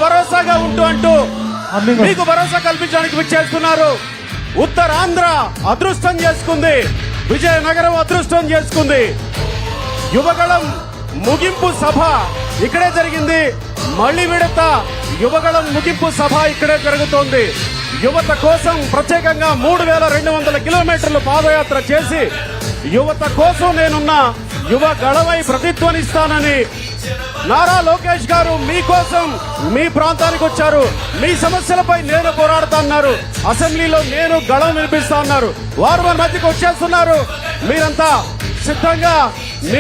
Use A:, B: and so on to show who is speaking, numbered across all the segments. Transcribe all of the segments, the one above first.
A: భరోసాగా అంటూ మీకు భరోసా కల్పించడానికి విచ్చేస్తున్నారు. ఉత్తరాంధ్ర అదృష్టం చేసుకుంది, విజయనగరం అదృష్టం చేసుకుంది. యువగళం ముగింపు సభ ఇక్కడే జరిగింది. మళ్లీ విడత యువగళం ముగింపు సభ ఇక్కడే జరుగుతోంది. యువత కోసం ప్రత్యేకంగా 3200 కిలోమీటర్లు పాదయాత్ర చేసి యువత కోసం నేనున్న యువ గళమై ప్రతిధ్వనిస్తానని నారా లోకేష్ గారు మీకోసం మీ ప్రాంతానికి వచ్చారు. మీ సమస్యలపై నేను పోరాడుతా అన్నారు. అసెంబ్లీలో నేను గళం వినిపిస్తా అన్నారు. వారు మన మధ్యకి వచ్చేస్తున్నారు. మీరంతా సిద్ధంగా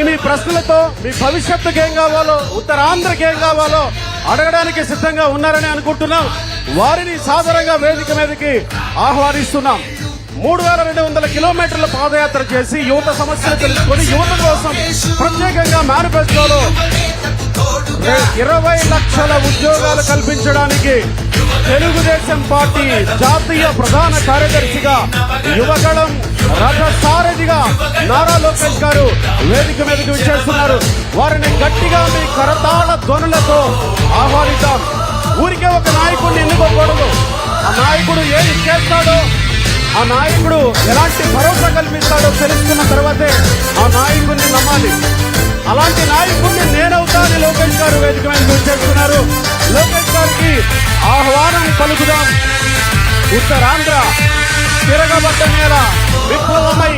A: మీ ప్రశ్నలతో మీ భవిష్యత్తుకి ఏం కావాలో, ఉత్తరాంధ్రకి ఏం కావాలో అడగడానికి సిద్ధంగా ఉన్నారని అనుకుంటున్నాం. వారిని సాదరంగా వేదిక మీదకి ఆహ్వానిస్తున్నాం. 3200 కిలోమీటర్ల పాదయాత్ర చేసి యువత సమస్యలు తెలుసుకొని యువత కోసం ప్రత్యేకంగా మేనిఫెస్టోలో 20 లక్షల ఉద్యోగాలు కల్పించడానికి తెలుగుదేశం పార్టీ జాతీయ ప్రధాన కార్యదర్శిగా యువగళం రథ సారథిగా నారా లోకేష్ గారు వేదిక మీదకి విచ్చేస్తున్నారు. వారిని గట్టిగా మీ కరతాళ ధ్వనులతో ఆహ్వానిద్దాం. ఊరికే ఒక నాయకుడిని ఎన్నుకోకూడదు. ఆ నాయకుడు ఏం చేస్తాడో, ఆ నాయకుడు ఎలాంటి భరోసా కల్పిస్తాడో తెలుసుకున్న తర్వాతే ఆ నాయకుడిని నమ్మాలి. అలాంటి నాయకుడిని నేనవుతానని లోకేష్ గారు వేదిక మీద చేస్తున్నారు. లోకేష్ గారికి ఆహ్వానం పలుకుదాం. ఉత్తరాంధ్ర తిరగబడ్డ నేల, విప్లవమై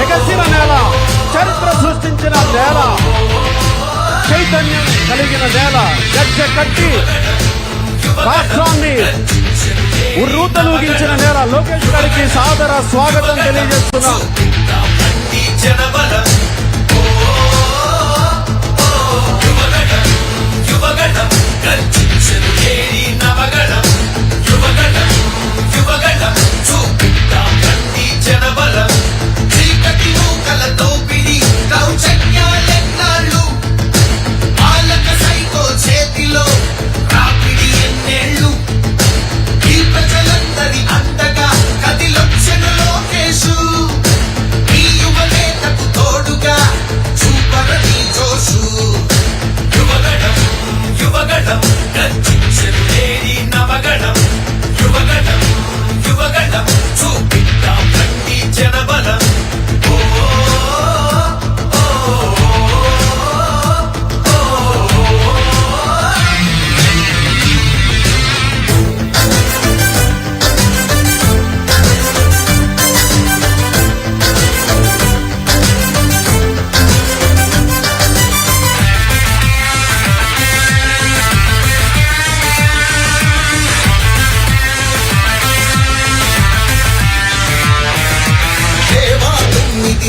A: ఎగసిన నేల, చరిత్ర సృష్టించిన నేల, చైతన్యం కలిగిన నేల, గచ్చ కట్టి రాష్ట్రాన్ని ఉర్రూతలూగించిన నేల. లోకేష్ గారికి సాదర స్వాగతం తెలియజేస్తున్నాం.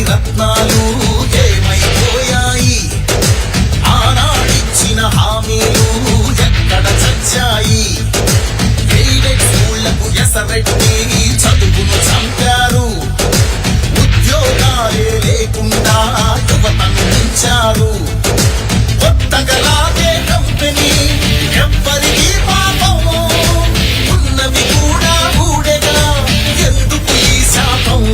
B: రత్నాలు ఏమైపోయాయి? ఆనాడిచ్చిన హామీలు ఎక్కడ చచ్చాయి? ఎయిడెడ్ స్కూళ్లకు ఎసరెట్టి చదువును చంపారు. ఉద్యోగాలే లేకుండా యువతను ఉంచారు. కొత్తగా లాగే కంపెనీ ఎవ్వరికీ పాపం, ఉన్నవి కూడా ఊడెగా ఎందుకు ఈ శాపం?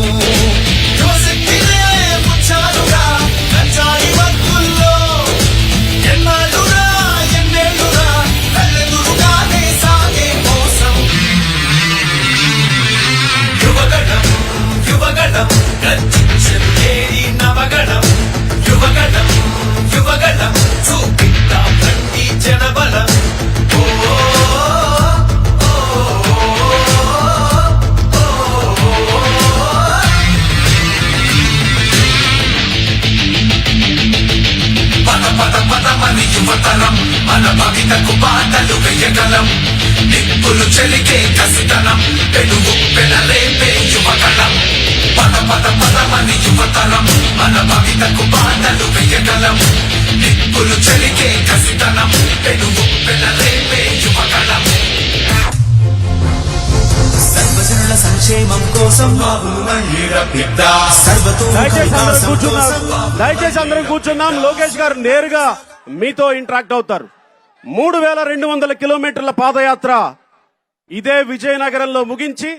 B: మన భవితకు బాటలు వేయగలం. నిప్పులు చెలికే కసితనం, పెనుగు పెనలేపే యువకలం. పద పద పదమని యువతరం, మన భవితకు బాటలు వేయగలం. నిప్పులు చెలికే కసితనం, పెనుగు పెనలేపే యువకలం. సర్వజనుల సంక్షేమం కోసం
A: దయచేసి అందరం కూర్చున్నాం. లోకేష్ గారు నేరుగా మీతో ఇంటరాక్ట్ అవుతారు. 3200 కిలోమీటర్ల పాదయాత్ర ఇదే విజయనగరంలో ముగించి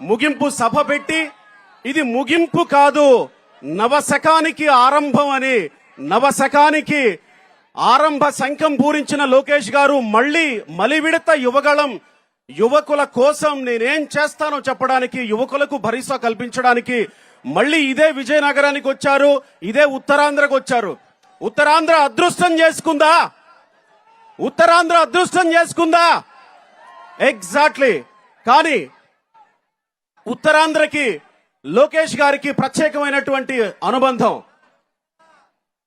A: ముగింపు సభ పెట్టి, ఇది ముగింపు కాదు నవశకానికి ఆరంభం అని, నవశకానికి ఆరంభ శంఖం పూరించిన లోకేష్ గారు మళ్ళీ మలివిడత యువగళం యువకుల కోసం నేనేం చేస్తానో చెప్పడానికి, యువకులకు భరోసా కల్పించడానికి మళ్ళీ ఇదే విజయనగరానికి వచ్చారు, ఇదే ఉత్తరాంధ్రకు వచ్చారు. ఉత్తరాంధ్ర అదృష్టం చేసుకుందా? ఉత్తరాంధ్ర అదృష్టం చేసుకుందా? ఎగ్జాక్ట్లీ. కానీ ఉత్తరాంధ్రకి లోకేష్ గారికి ప్రత్యేకమైనటువంటి అనుబంధం.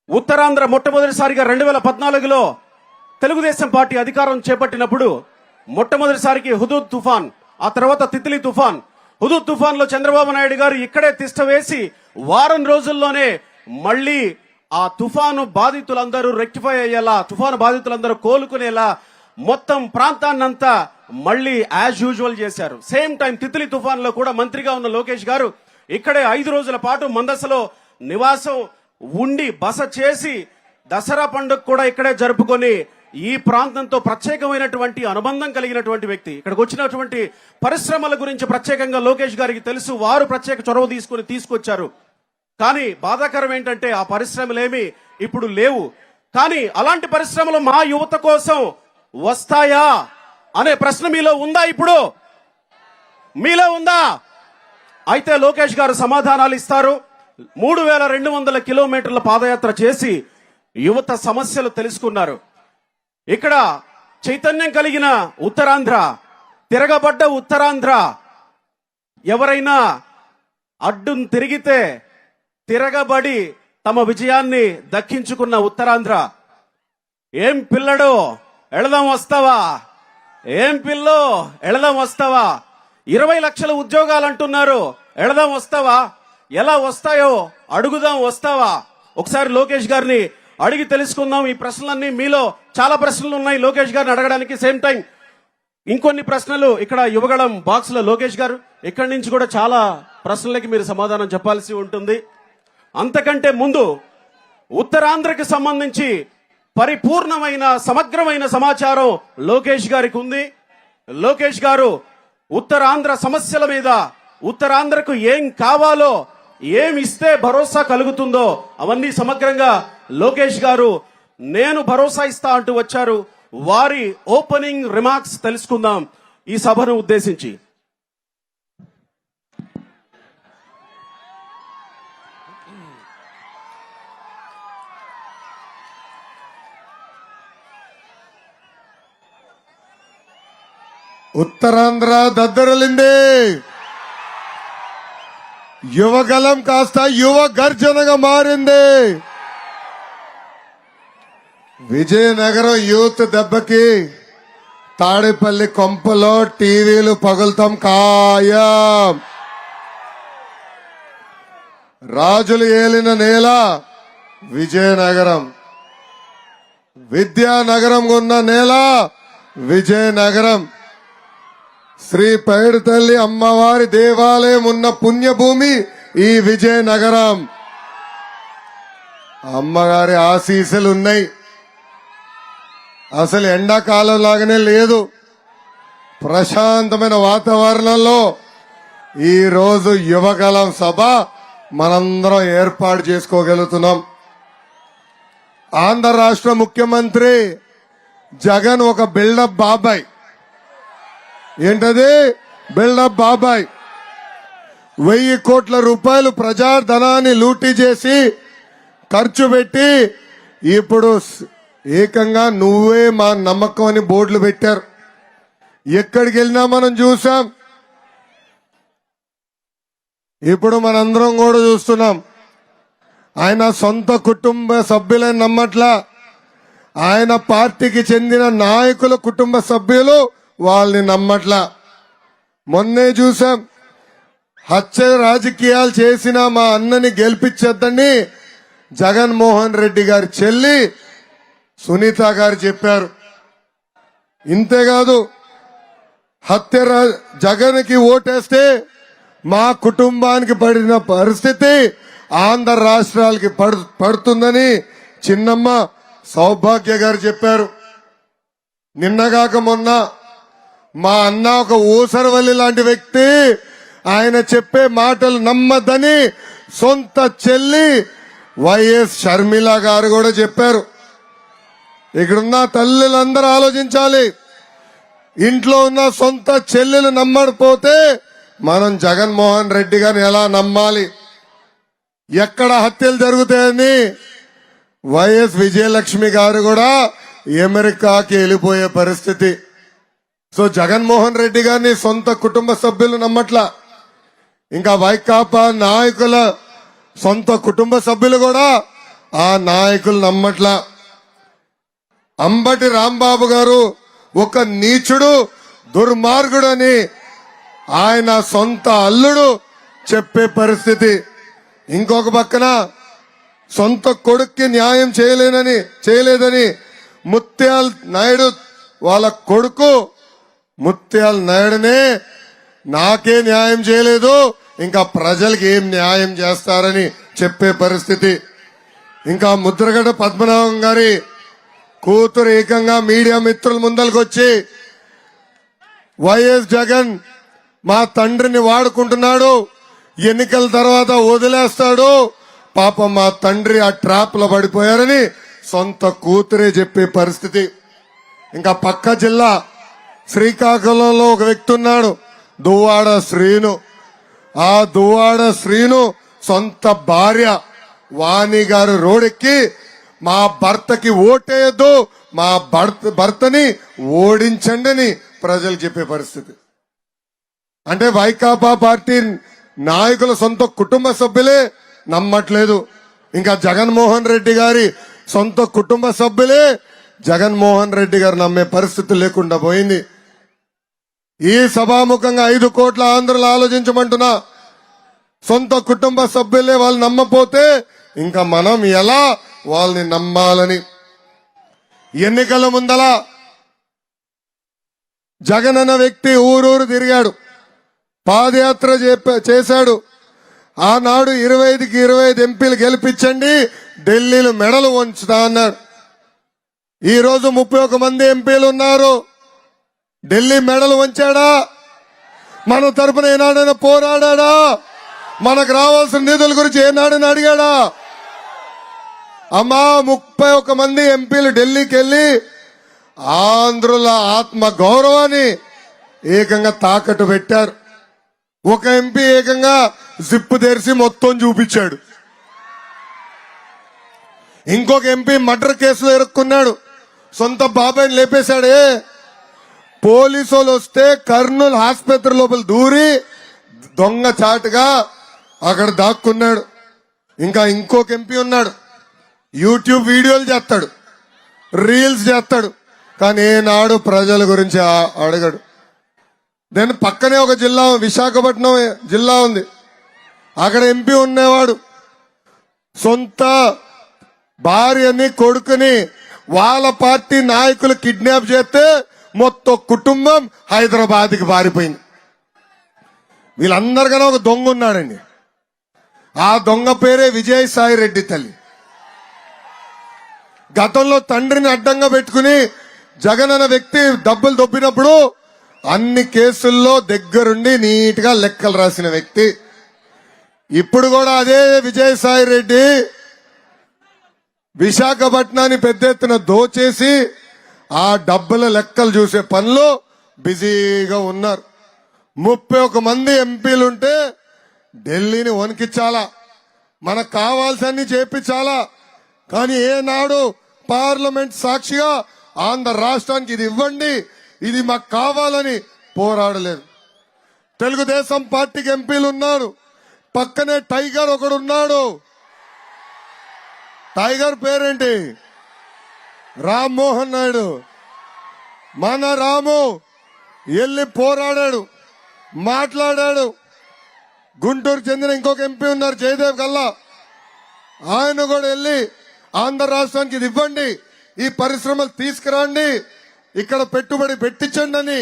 A: ఉత్తరాంధ్ర మొట్టమొదటిసారిగా 2014లో తెలుగుదేశం పార్టీ అధికారం చేపట్టినప్పుడు మొట్టమొదటిసారికి హుదూద్ తుఫాన్, ఆ తర్వాత తిత్లీ తుఫాన్. హుదూద్ తుఫాన్ లో చంద్రబాబు నాయుడు గారు ఇక్కడే తిష్ట వేసి వారం రోజుల్లోనే మళ్ళీ ఆ తుఫాను బాధితులందరూ రెక్టిఫై అయ్యేలా, తుఫాను బాధితులందరూ కోలుకునేలా మొత్తం ప్రాంతాన్నంతా మళ్ళీ యాజ్ యూజువల్ చేశారు. సేమ్ టైం తిత్లీ తుఫాన్ లో కూడా మంత్రిగా ఉన్న లోకేష్ గారు ఇక్కడే 5 రోజుల పాటు మందసలో నివాసం ఉండి బస చేసి దసరా పండుగ కూడా ఇక్కడే జరుపుకొని ఈ ప్రాంతంతో ప్రత్యేకమైనటువంటి అనుబంధం కలిగినటువంటి వ్యక్తి. ఇక్కడికి వచ్చినటువంటి పరిశ్రమల గురించి ప్రత్యేకంగా లోకేష్ గారికి తెలుసు, వారు ప్రత్యేక చొరవ తీసుకొచ్చారు. కానీ బాధాకరం ఏంటంటే ఆ పరిశ్రమలేమి ఇప్పుడు లేవు. కానీ అలాంటి పరిశ్రమలు మా యువత కోసం వస్తాయా అనే ప్రశ్న మీలో ఉందా? ఇప్పుడు మీలో ఉందా? అయితే లోకేష్ గారు సమాధానాలు ఇస్తారు. 3200 కిలోమీటర్ల పాదయాత్ర చేసి యువత సమస్యలు తెలుసుకున్నారు. ఇక్కడ చైతన్యం కలిగిన ఉత్తరాంధ్ర, తిరగబడ్డ ఉత్తరాంధ్ర, ఎవరైనా అడ్డును తిరిగితే తిరగబడి తమ విజయాన్ని దక్కించుకున్న ఉత్తరాంధ్ర. ఏం పిల్లడో ఎళదాం వస్తావా? ఏం పిల్లో ఎళదాం వస్తావా? 20 లక్షల ఉద్యోగాలు అంటున్నారు, ఎళదాం వస్తావా? ఎలా వస్తాయో అడుగుదాం, వస్తావా? ఒకసారి లోకేష్ గారిని అడిగి తెలుసుకుందాం. ఈ ప్రశ్నలన్నీ మీలో చాలా ప్రశ్నలు ఉన్నాయి లోకేష్ గారిని అడగడానికి. సేమ్ టైం ఇంకొన్ని ప్రశ్నలు ఇక్కడ యువగళం బాక్స్ లో లోకేష్ గారు ఇక్కడి నుంచి కూడా చాలా ప్రశ్నలకి మీరు సమాధానం చెప్పాల్సి ఉంటుంది. అంతకంటే ముందు ఉత్తరాంధ్రకి సంబంధించి పరిపూర్ణమైన సమగ్రమైన సమాచారం లోకేష్ గారికి ఉంది. లోకేష్ గారు ఉత్తరాంధ్ర సమస్యల మీద, ఉత్తరాంధ్రకు ఏం కావాలో, ఏం ఇస్తే భరోసా కలుగుతుందో అవన్నీ సమగ్రంగా లోకేష్ గారు నేను భరోసా ఇస్తా అంటూ వచ్చారు. వారి ఓపెనింగ్ రిమార్క్స్ తెలుసుకుందాం ఈ సభను ఉద్దేశించి.
C: ఉత్తరాంధ్ర దద్దరలింది. యువగలం కాస్త యువ గర్జనగా మారింది. విజయనగరం యూత్ దెబ్బకి తాడేపల్లి కొంపలో టీవీలు పగులుతాం ఖాయం. రాజులు ఏలిన నేల విజయనగరం, విద్యానగరం ఉన్న నేల విజయనగరం. శ్రీ పైడి తల్లి అమ్మవారి దేవాలయం ఉన్న పుణ్యభూమి ఈ విజయనగరం. అమ్మగారి ఆశీస్సులు ఉన్నాయి. అసలు ఎండాకాలం లాగానే లేదు. ప్రశాంతమైన వాతావరణంలో ఈ రోజు యువగలం సభ మనందరం ఏర్పాటు చేసుకోగలుగుతున్నాం. ఆంధ్ర రాష్ట్ర ముఖ్యమంత్రి జగన్ ఒక బిల్డప్ బాబాయ్. ఏంటది? బిల్డప్ బాబాయ్. 1000 కోట్ల రూపాయలు ప్రజాధనాన్ని లూటీ చేసి ఖర్చు పెట్టి ఇప్పుడు ఏకంగా నువ్వే మా నమ్మకం అని బోర్డులు పెట్టారు. ఎక్కడికి వెళ్ళినా మనం చూసాం. ఇప్పుడు మనందరం కూడా చూస్తున్నాం. ఆయన సొంత కుటుంబ సభ్యులని నమ్మట్లా, ఆయన పార్టీకి చెందిన నాయకుల కుటుంబ సభ్యులు వాళ్ళని నమ్మట్లా. మొన్నే చూసాం, హత్య రాజకీయాలు చేసిన మా అన్నని గెలిపించొద్దని జగన్మోహన్ రెడ్డి గారి చెల్లి సునీత గారు చెప్పారు. ఇంతేకాదు, జగన్కి ఓటేస్తే మా కుటుంబానికి పడిన పరిస్థితి ఆంధ్ర రాష్ట్రాలకి పడుతుందని చిన్నమ్మ సౌభాగ్య గారు చెప్పారు. నిన్నగాక మొన్న మా అన్న ఒక ఊసరవల్లి లాంటి వ్యక్తి, ఆయన చెప్పే మాటలు నమ్మద్దని సొంత చెల్లి వైఎస్ షర్మిల గారు కూడా చెప్పారు. ఇక్కడున్న తల్లులందరూ ఆలోచించాలి. ఇంట్లో ఉన్న సొంత చెల్లెలు నమ్మకపోతే మనం జగన్మోహన్ రెడ్డి గారిని ఎలా నమ్మాలి? ఎక్కడ హత్యలు జరుగుతాయని వైఎస్ విజయలక్ష్మి గారు కూడా అమెరికాకి వెళ్ళిపోయే పరిస్థితి. సో జగన్మోహన్ రెడ్డి గారిని సొంత కుటుంబ సభ్యులు నమ్మట్లా. ఇంకా వైకాపా నాయకుల సొంత కుటుంబ సభ్యులు కూడా ఆ నాయకులు నమ్మట్లా. అంబటి రాంబాబు గారు ఒక నీచుడు, దుర్మార్గుడని ఆయన సొంత అల్లుడు చెప్పే పరిస్థితి. ఇంకొక పక్కన సొంత కొడుక్కి న్యాయం చేయలేదని ముత్యాల నాయుడు వాళ్ళ కొడుకు ముత్యాల నాయుడునే నాకే న్యాయం చేయలేదు, ఇంకా ప్రజలకు ఏం న్యాయం చేస్తారని చెప్పే పరిస్థితి. ఇంకా ముద్రగడ పద్మనాభం గారి కూతురు ఏకంగా మీడియా మిత్రుల ముందలకొచ్చి వైఎస్ జగన్ మా తండ్రిని వాడుకుంటున్నాడు, ఎన్నికల తర్వాత వదిలేస్తాడు, పాపం మా తండ్రి ఆ ట్రాప్ లో పడిపోయారని సొంత కూతురే చెప్పే పరిస్థితి. ఇంకా పక్క జిల్లా శ్రీకాకుళంలో ఒక వ్యక్తి ఉన్నాడు, దువ్వాడ శ్రీను. ఆ దువ్వాడ శ్రీను సొంత భార్య వాణి గారు రోడ్డెక్కి మా భర్తకి ఓటేయద్దు, మా భర్తని ఓడించండి అని ప్రజలు చెప్పే పరిస్థితి. అంటే వైకాపా పార్టీ నాయకుల సొంత కుటుంబ సభ్యులే నమ్మట్లేదు. ఇంకా జగన్మోహన్ రెడ్డి గారి సొంత కుటుంబ సభ్యులే జగన్మోహన్ రెడ్డి గారు నమ్మే పరిస్థితి లేకుండా పోయింది. ఈ సభాముఖంగా 5 కోట్ల ఆంధ్రులు ఆలోచించమంటున్నా. సొంత కుటుంబ సభ్యులే వాళ్ళు నమ్మపోతే ఇంకా మనం ఎలా వాళ్ళని నమ్మాలని? ఎన్నికల ముందల జగన్ అన్న వ్యక్తి ఊరూరు తిరిగాడు, పాదయాత్ర చేశాడు. ఆనాడు 25కి 25 ఎంపీలు గెలిపించండి, ఢిల్లీలో మెడలు వంచుతా అన్నాడు. ఈ రోజు 31 మంది ఎంపీలు ఉన్నారు. ఢిల్లీ మెడలు వంచాడా? మన తరపున ఏనాడైనా పోరాడా? మనకు రావాల్సిన నిధుల గురించి ఏనాడైనా అడిగాడా? అమ్మా 31 మంది ఎంపీలు ఢిల్లీకి వెళ్లి ఆంధ్రుల ఆత్మ గౌరవాన్ని ఏకంగా తాకట్టు పెట్టారు. ఒక ఎంపీ ఏకంగా జిప్పు తెరిచి మొత్తం చూపించాడు. ఇంకొక ఎంపీ మర్డర్ కేసులో ఇరుక్కున్నాడు, సొంత బాబాయిని లేపేశాడే. పోలీసు వాళ్ళు వస్తే కర్నూలు ఆసుపత్రి లోపల దూరి దొంగ చాటుగా అక్కడ దాక్కున్నాడు. ఇంకా ఇంకొక ఎంపీ ఉన్నాడు, యూట్యూబ్ వీడియోలు చేస్తాడు, రీల్స్ చేస్తాడు, కానీ ఏనాడు ప్రజల గురించి అడగడు. దాని పక్కనే ఒక జిల్లా విశాఖపట్నం జిల్లా ఉంది, అక్కడ ఎంపీ ఉన్నవాడు సొంత భార్యని కొడుకుని వాళ్ళ పార్టీ నాయకులు కిడ్నాప్ చేస్తే మొత్తం కుటుంబం హైదరాబాద్కి పారిపోయింది. వీళ్ళందరికన్నా ఒక దొంగ ఉన్నాడండి, ఆ దొంగ పేరే విజయసాయి రెడ్డి తల్లి. గతంలో తండ్రిని అడ్డంగా పెట్టుకుని జగన్ అన్న వ్యక్తి డబ్బులు దొబ్బినప్పుడు అన్ని కేసుల్లో దగ్గరుండి నీట్ గా లెక్కలు రాసిన వ్యక్తి. ఇప్పుడు కూడా అదే విజయసాయి రెడ్డి విశాఖపట్నాన్ని పెద్ద ఎత్తున దోచేసి ఆ డబ్బుల లెక్కలు చూసే పనిలో బిజీగా ఉన్నారు. 31 మంది ఎంపీలుంటే ఢిల్లీని వణికించాలా, మనకు కావాల్సన్ని చేపించాలా, కానీ ఏనాడు పార్లమెంట్ సాక్షిగా ఆంధ్ర రాష్ట్రానికి ఇది ఇవ్వండి, ఇది మాకు కావాలని పోరాడలేదు. తెలుగుదేశం పార్టీకి ఎంపీలు ఉన్నారు, పక్కనే టైగర్ ఒకడున్నాడు. టైగర్ పేరేంటి? రామ్మోహన్ నాయుడు. మన రాము వెళ్ళి పోరాడాడు, మాట్లాడాడు. గుంటూరు చెందిన ఇంకొక ఎంపీ ఉన్నారు జయదేవ్ గల్లా, ఆయన కూడా వెళ్ళి ఆంధ్ర రాష్ట్రానికి ఇది ఇవ్వండి, ఈ పరిశ్రమలు తీసుకురండి, ఇక్కడ పెట్టుబడి పెట్టించండి అని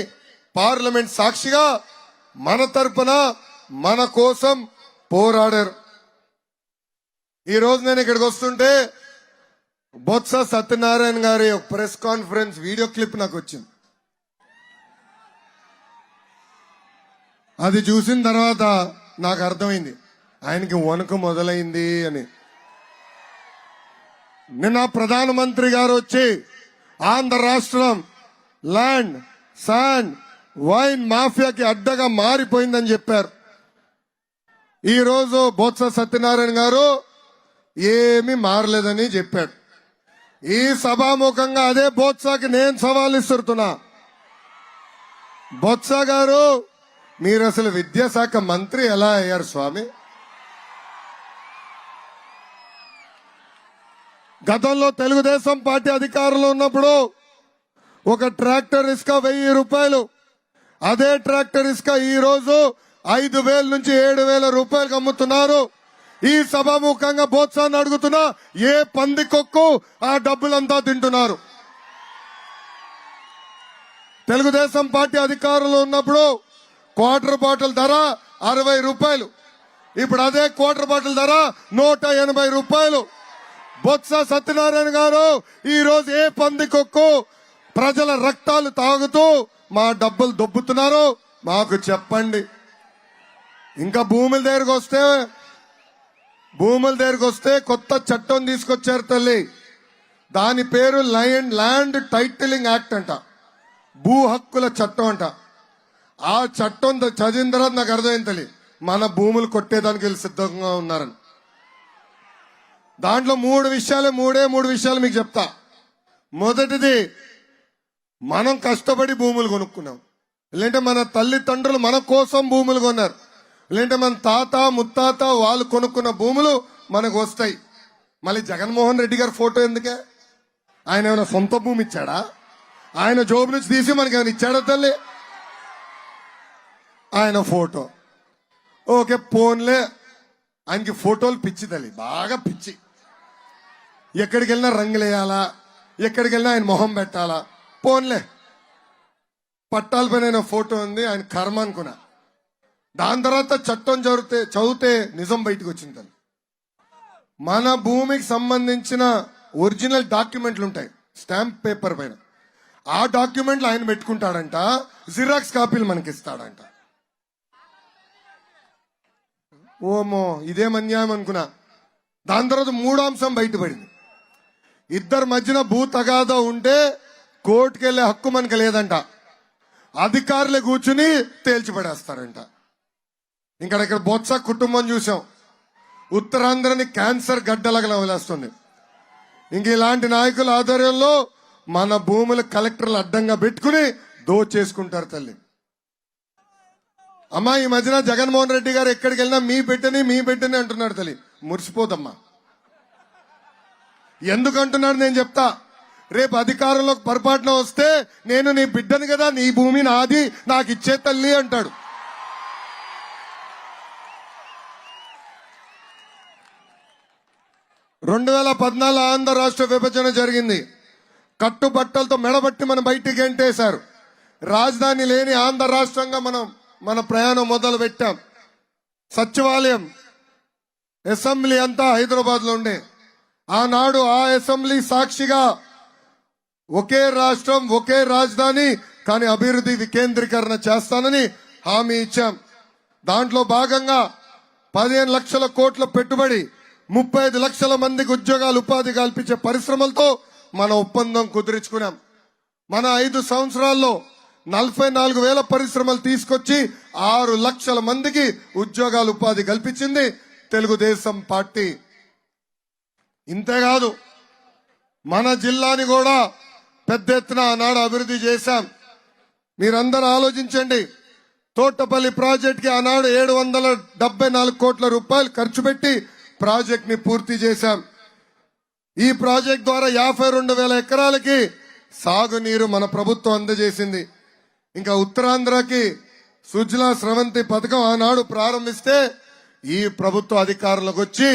C: పార్లమెంట్ సాక్షిగా మన తరపున మన కోసం పోరాడారు. ఈ రోజు నేను ఇక్కడికి వస్తుంటే బొత్స సత్యనారాయణ గారి ప్రెస్ కాన్ఫరెన్స్ వీడియో క్లిప్ నాకు వచ్చింది. అది చూసిన తర్వాత నాకు అర్థమైంది ఆయనకి వణుకు మొదలైంది అని. నిన్న ప్రధానమంత్రి గారు వచ్చి ఆంధ్ర రాష్ట్రం ల్యాండ్ శాండ్ వైన్ మాఫియాకి అడ్డగా మారిపోయిందని చెప్పారు. ఈ రోజు బొత్స సత్యనారాయణ గారు ఏమీ మారలేదని చెప్పాడు. ఈ సభాముఖంగా అదే బొత్సకి నేను సవాల్ ఇస్తున్నా. బొత్స గారు, మీరు అసలు విద్యాశాఖ మంత్రి ఎలా అయ్యారు స్వామి? గతంలో తెలుగుదేశం పార్టీ అధికారంలో ఉన్నప్పుడు ఒక ట్రాక్టర్ ఇసుక 1000 రూపాయలు. అదే ట్రాక్టర్ ఇసుక ఈ రోజు 5,000 నుంచి 7,000 రూపాయలకు అమ్ముతున్నారు. ఈ సభాముఖంగా బోత్సాన్ని అడుగుతున్నా, ఏ పందికొక్కు ఆ డబ్బులంతా తింటున్నారు? తెలుగుదేశం పార్టీ అధికారంలో ఉన్నప్పుడు క్వార్టర్ బాటిల్ ధర 60 రూపాయలు. ఇప్పుడు అదే క్వార్టర్ బాటిల్ ధర 180 రూపాయలు. బొత్స సత్యనారాయణ గారు ఈ రోజు ఏ పందికొక్కు ప్రజల రక్తాలు తాగుతూ మా డబ్బులు దొబ్బుతున్నారు మాకు చెప్పండి. ఇంకా భూముల దగ్గరకు వస్తే కొత్త చట్టం తీసుకొచ్చారు తల్లి. దాని పేరు ల్యాండ్ టైటిలింగ్ యాక్ట్ అంట, భూ హక్కుల చట్టం అంట. ఆ చట్టం చదివిన తర్వాత నాకు అర్థమైంది తల్లి, మన భూములు కొట్టేదానికి వీళ్ళు సిద్ధంగా ఉన్నారని. దాంట్లో మూడు విషయాలు మీకు చెప్తా. మొదటిది, మనం కష్టపడి భూములు కొనుక్కున్నాం, లేదంటే మన తల్లిదండ్రులు మన కోసం భూములు కొన్నారు, లేదంటే మన తాత ముత్తాత వాళ్ళు కొనుక్కున్న భూములు మనకు వస్తాయి. మళ్ళీ జగన్మోహన్ రెడ్డి గారి ఫోటో ఎందుకే? ఆయన ఏమైనా సొంత భూమి ఇచ్చాడా? ఆయన జోబు నుంచి తీసి మనకి ఏమైనా ఇచ్చాడా తల్లి? ఆయన ఫోటో ఓకే పోన్లే, ఆయనకి ఫోటోలు పిచ్చి తల్లి, బాగా పిచ్చి. ఎక్కడికి వెళ్ళినా రంగులేయాలా, ఎక్కడికి వెళ్ళినా ఆయన మొహం పెట్టాలా. పోన్లే, పట్టాల పైన ఫోటో ఉంది, ఆయన కర్మ అనుకున్నా. దాని తర్వాత చట్టం చదివితే నిజం బయటకు వచ్చింది. మన భూమికి సంబంధించిన ఒరిజినల్ డాక్యుమెంట్లు ఉంటాయి స్టాంప్ పేపర్ పైన. ఆ డాక్యుమెంట్లు ఆయన పెట్టుకుంటాడంట, జిరాక్స్ కాపీలు మనకి ఇస్తాడంట. ఓమో, ఇదేం అన్యాయం అనుకున్నా. దాని తర్వాత మూడో అంశం బయటపడింది. ఇద్దరి మధ్యన భూ తగాదా ఉంటే కోర్టుకు వెళ్లే హక్కు మనకు లేదంట, అధికారులే కూర్చుని తేల్చిపడేస్తారంట. ఇక్కడ బొత్స కుటుంబం చూసాం, ఉత్తరాంధ్రని క్యాన్సర్ గడ్డలగల వదిలేస్తుంది. ఇంక ఇలాంటి నాయకుల ఆధ్వర్యంలో మన భూముల కలెక్టర్లు అడ్డంగా పెట్టుకుని దోచేసుకుంటారు తల్లి. అమ్మా, ఈ మధ్యన జగన్మోహన్ రెడ్డి గారు ఎక్కడికి వెళ్ళినా మీ బిడ్డని అంటున్నాడు తల్లి. మురిసిపోదమ్మా. ఎందుకు అంటున్నాడు నేను చెప్తా. రేపు అధికారంలోకి పొరపాటున వస్తే నేను నీ బిడ్డను కదా, నీ భూమి నాది, నాకు ఇచ్చే తల్లి అంటాడు. రెండు 2014 ఆంధ్ర రాష్ట్ర విభజన జరిగింది. కట్టుబట్టలతో మెడబట్టి మనం బయటికి గెంటేశారు. రాజధాని లేని ఆంధ్ర రాష్ట్రంగా మన ప్రయాణం మొదలు పెట్టాం. సచివాలయం, అసెంబ్లీ అంతా హైదరాబాద్ లో ఉండే. ఆనాడు ఆ అసెంబ్లీ సాక్షిగా ఒకే రాష్ట్రం ఒకే రాజధాని కానీ అభివృద్ధి వికేంద్రీకరణ చేస్తానని హామీ ఇచ్చాం. దాంట్లో భాగంగా 15 లక్షల కోట్ల పెట్టుబడి, 35 లక్షల మందికి ఉద్యోగాలు ఉపాధి కల్పించే పరిశ్రమలతో మన ఒప్పందం కుదుర్చుకున్నాం. మన 5 సంవత్సరాల్లో 44,000 పరిశ్రమలు తీసుకొచ్చి 6 లక్షల మందికి ఉద్యోగాలు ఉపాధి కల్పించింది తెలుగుదేశం పార్టీ. ఇంతేకాదు, మన జిల్లాని కూడా పెద్ద ఎత్తున ఆనాడు అభివృద్ధి చేశాం. మీరందరూ ఆలోచించండి. తోటపల్లి ప్రాజెక్ట్ కి ఆనాడు 774 కోట్ల రూపాయలు ఖర్చు పెట్టి ప్రాజెక్ట్ ని పూర్తి చేశాం. ఈ ప్రాజెక్ట్ ద్వారా 52,000 ఎకరాలకి సాగునీరు మన ప్రభుత్వం అందజేసింది. ఇంకా ఉత్తరాంధ్రకి సుజలా స్రవంతి పథకం ఆనాడు ప్రారంభిస్తే ఈ ప్రభుత్వ అధికారులకు వచ్చి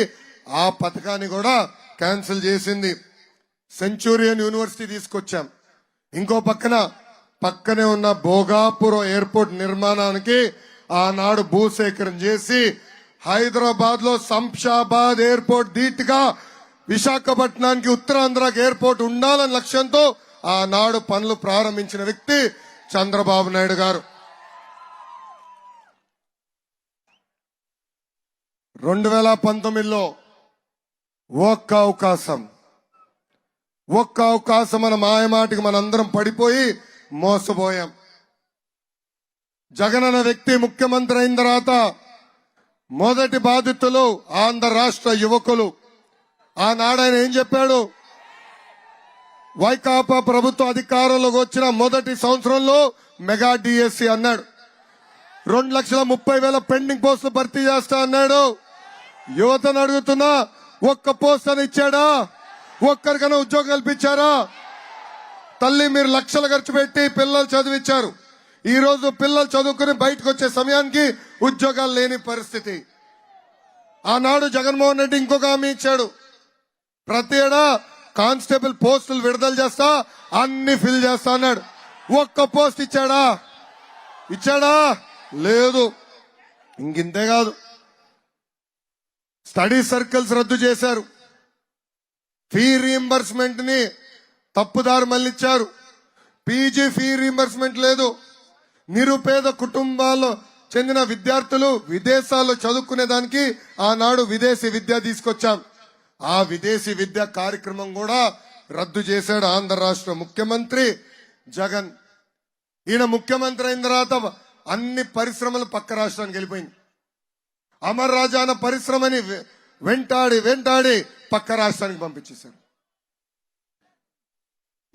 C: ఆ పథకాన్ని కూడా క్యాన్సిల్ చేసింది. సెంచూరియన్ యూనివర్సిటీ తీసుకొచ్చాం. ఇంకో పక్కనే ఉన్న భోగాపురం ఎయిర్పోర్ట్ నిర్మాణానికి ఆనాడు భూసేకరణ చేసి హైదరాబాద్ లో శంషాబాద్ ఎయిర్పోర్ట్ ధీటుగా విశాఖపట్నానికి ఉత్తరాంధ్రకి ఎయిర్పోర్ట్ ఉండాలన్న లక్ష్యంతో ఆనాడు పనులు ప్రారంభించిన వ్యక్తి చంద్రబాబు నాయుడు గారు. 2019లో ఒక్క అవకాశం, ఒక్క అవకాశం మన మాయమాటికి మనందరం పడిపోయి మోసపోయాం. జగన్ అనే వ్యక్తి ముఖ్యమంత్రి అయిన తర్వాత మొదటి బాధితులు ఆంధ్ర రాష్ట్ర యువకులు. ఆనాడు ఆయన ఏం చెప్పాడు? వైకాపా ప్రభుత్వ అధికారంలోకి వచ్చిన మొదటి సంవత్సరంలో మెగా డిఎస్సి అన్నాడు. 2,30,000 పెండింగ్ పోస్టులు భర్తీ చేస్తా అన్నాడు. యువతను అడుగుతున్నా, ఒక్క పోస్ట్ అని ఇచ్చాడా? ఒక్కరికైనా ఉద్యోగం కల్పించారా? తల్లి మీరు లక్షలు ఖర్చు పెట్టి పిల్లలు చదివించారు. ఈ రోజు పిల్లలు చదువుకుని బయటకు వచ్చే సమయానికి ఉద్యోగాలు లేని పరిస్థితి. ఆనాడు జగన్మోహన్ రెడ్డి ఇంకొక హామీ ఇచ్చాడు. ప్రతి ఏడా కానిస్టేబుల్ పోస్టులు విడుదల చేస్తా, అన్ని ఫిల్ చేస్తా అన్నాడు. ఒక్క పోస్ట్ ఇచ్చాడా? లేదు. ఇంకింతే కాదు, స్టడీ సర్కిల్స్ రద్దు చేశారు. ఫీ రీయింబర్స్మెంట్ ని తప్పుదారి మళ్లించారు. పీజీ ఫీ రీయింబర్స్మెంట్ లేదు. నిరుపేద కుటుంబాల్లో చెందిన విద్యార్థులు విదేశాల్లో చదువుకునే దానికి ఆనాడు విదేశీ విద్య తీసుకొచ్చాం. ఆ విదేశీ విద్య కార్యక్రమం కూడా రద్దు చేశాడు ఆంధ్ర రాష్ట్ర ముఖ్యమంత్రి జగన్. ఈయన ముఖ్యమంత్రి అయిన తర్వాత అన్ని పరిశ్రమలు పక్క రాష్ట్రానికి వెళ్ళిపోయింది. అమర్ రాజా అన్న పరిశ్రమని వెంటాడి పక్క రాష్ట్రానికి పంపించేశారు.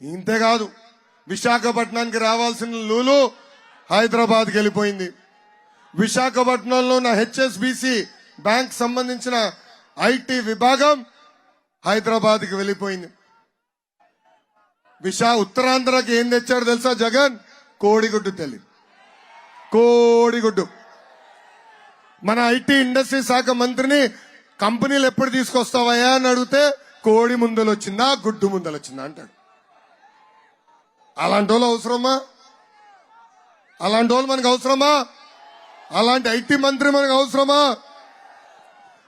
C: ఇంతేకాదు, విశాఖపట్నానికి రావాల్సిన లూలు హైదరాబాద్కి వెళ్ళిపోయింది. విశాఖపట్నంలో ఉన్న హెచ్ఎస్బిసి బ్యాంక్ సంబంధించిన ఐటీ విభాగం హైదరాబాద్కి వెళ్ళిపోయింది. ఉత్తరాంధ్రకి ఏం తెచ్చాడు తెలుసా జగన్? కోడిగుడ్డు తల్లి, కోడిగుడ్డు. మన ఐటీ ఇండస్ట్రీ శాఖ మంత్రిని కంపెనీలు ఎప్పుడు తీసుకొస్తావయ్యా అని అడిగితే కోడి ముందలు వచ్చిందా గుడ్డు ముందలు వచ్చిందా అంటాడు. అలాంటి వాళ్ళు అవసరమా? అలాంటి వాళ్ళు మనకు అవసరమా? అలాంటి ఐటీ మంత్రి మనకు అవసరమా?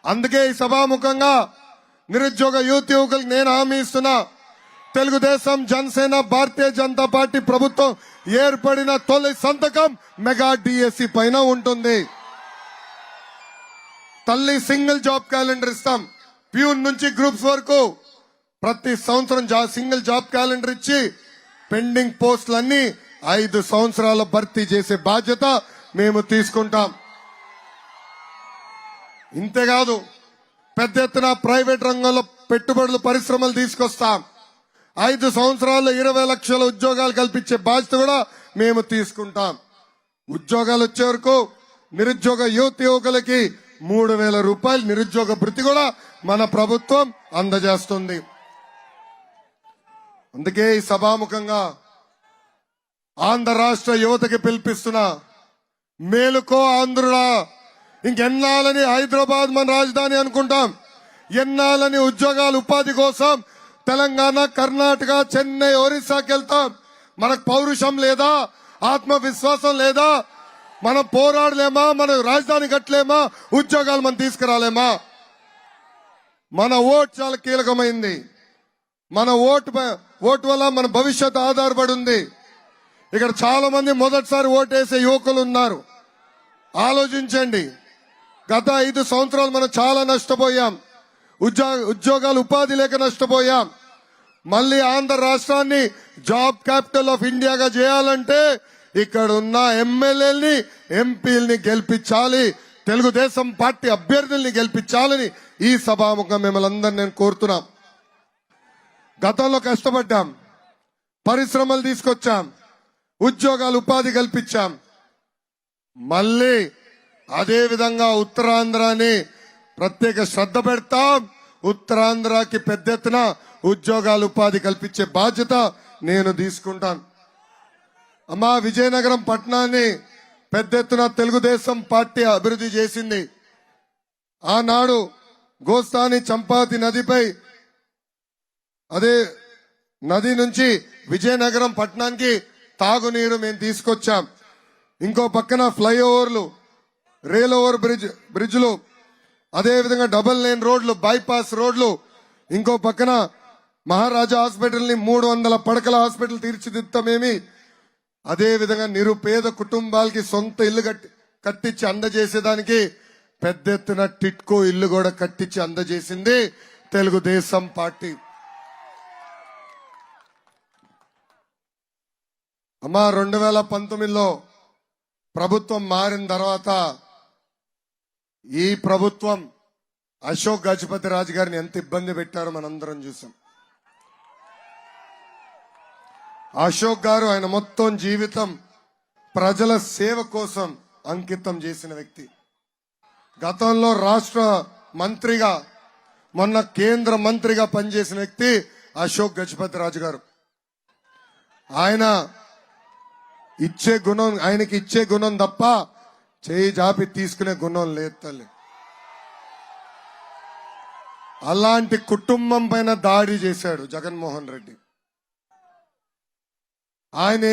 C: అందుకే ఈ సభాముఖంగా నిరుద్యోగ యువకులకు నేను హామీ ఇస్తున్నా. తెలుగుదేశం, జనసేన, భారతీయ జనతా పార్టీ ప్రభుత్వం ఏర్పడిన తొలి సంతకం మెగా డిఎస్సి పైన ఉంటుంది. తల్లి సింగిల్ జాబ్ క్యాలెండర్ ఇస్తాం. ప్యూన్ నుంచి గ్రూప్స్ వరకు ప్రతి సంవత్సరం సింగిల్ జాబ్ క్యాలెండర్ ఇచ్చి పెండింగ్ పోస్టులన్నీ 5 సంవత్సరాల భర్తీ చేసే బాధ్యత మేము తీసుకుంటాం. ఇంతేకాదు, పెద్ద ఎత్తున ప్రైవేట్ రంగంలో పెట్టుబడులు, పరిశ్రమలు తీసుకొస్తాం. 5 సంవత్సరాల్లో 20 లక్షల ఉద్యోగాలు కల్పించే బాధ్యత కూడా మేము తీసుకుంటాం. ఉద్యోగాలు వచ్చే వరకు నిరుద్యోగ యువకులకి 3,000 రూపాయలు నిరుద్యోగ భృతి కూడా మన ప్రభుత్వం అందజేస్తుంది. అందుకే ఈ సభాముఖంగా ఆంధ్ర రాష్ట్ర యువతకి పిలిపిస్తున్నా, మేలుకో ఆంధ్రుడా. ఇంకెన్నాళ్ళని హైదరాబాద్ మన రాజధాని అనుకుంటాం? ఎన్నాళ్ళని ఉద్యోగాలు, ఉపాధి కోసం తెలంగాణ, కర్ణాటక, చెన్నై, ఒరిస్సాకి వెళ్తాం? మనకు పౌరుషం లేదా? ఆత్మవిశ్వాసం లేదా? మనం పోరాడలేమా? మన రాజధాని కట్టలేమా? ఉద్యోగాలు మనం తీసుకురాలేమా? మన ఓటు చాలా కీలకమైంది. మన ఓటు వల్ల మన భవిష్యత్తు ఆధారపడి ఉంది. ఇక్కడ చాలా మంది మొదటిసారి ఓటేసే యువకులు ఉన్నారు. ఆలోచించండి. గత 5 సంవత్సరాలు మనం చాలా నష్టపోయాం. ఉద్యోగాలు, ఉపాధి లేక నష్టపోయాం. మళ్ళీ ఆంధ్ర రాష్ట్రాన్ని జాబ్ క్యాపిటల్ ఆఫ్ ఇండియాగా చేయాలంటే ఇక్కడ ఉన్న ఎమ్మెల్యేలని, ఎంపీలని గెలిపించాలి. తెలుగుదేశం పార్టీ అభ్యర్థుల్ని గెలిపించాలని ఈ సభాముఖం మిమ్మల్ని అందరినీ నేను కోరుతున్నాం. గతంలో కష్టపడ్డాం, పరిశ్రమలు తీసుకొచ్చాం, ఉద్యోగాలు, ఉపాధి కల్పించాం. మళ్ళీ అదే విధంగా ఉత్తరాంధ్రని ప్రత్యేక శ్రద్ధ పెడతాం. ఉత్తరాంధ్రకి పెద్ద ఎత్తున ఉద్యోగాలు, ఉపాధి కల్పించే బాధ్యత నేను తీసుకుంటాను. అమ్మా, విజయనగరం పట్టణాన్ని పెద్ద ఎత్తున తెలుగుదేశం పార్టీ అభివృద్ధి చేసింది. ఆనాడు గోస్తాని చంపాతి నదిపై, అదే నది నుంచి విజయనగరం పట్టణానికి తాగునీరు మేము తీసుకొచ్చాం. ఇంకో పక్కన ఫ్లైఓవర్లు, రైల్ ఓవర్ బ్రిడ్జ్లు, అదే విధంగా డబుల్ లేన్ రోడ్లు, బైపాస్ రోడ్లు. ఇంకో పక్కన మహారాజా హాస్పిటల్ ని 300 పడకల హాస్పిటల్ తీర్చిదిద్దామేమి. అదే విధంగా నిరుపేద కుటుంబాలకి సొంత ఇల్లు కట్టించి అందజేసేదానికి పెద్ద ఎత్తున టిట్కో ఇల్లు కూడా కట్టించి అందజేసింది తెలుగుదేశం పార్టీ. అమ్మా 2019లో ప్రభుత్వం మారిన తర్వాత ఈ ప్రభుత్వం అశోక్ గజపతి రాజు గారిని ఎంత ఇబ్బంది పెట్టారో మనందరం చూసాం. అశోక్ గారు ఆయన మొత్తం జీవితం ప్రజల సేవ కోసం అంకితం చేసిన వ్యక్తి. గతంలో రాష్ట్ర మంత్రిగా, మొన్న కేంద్ర మంత్రిగా పనిచేసిన వ్యక్తి అశోక్ గజపతి రాజు గారు. ఆయనకి ఇచ్చే గుణం తప్ప చేయి జాపి తీసుకునే గుణం లేదు తల్లి. అలాంటి కుటుంబం పైన దాడి చేశాడు జగన్మోహన్ రెడ్డి. ఆయన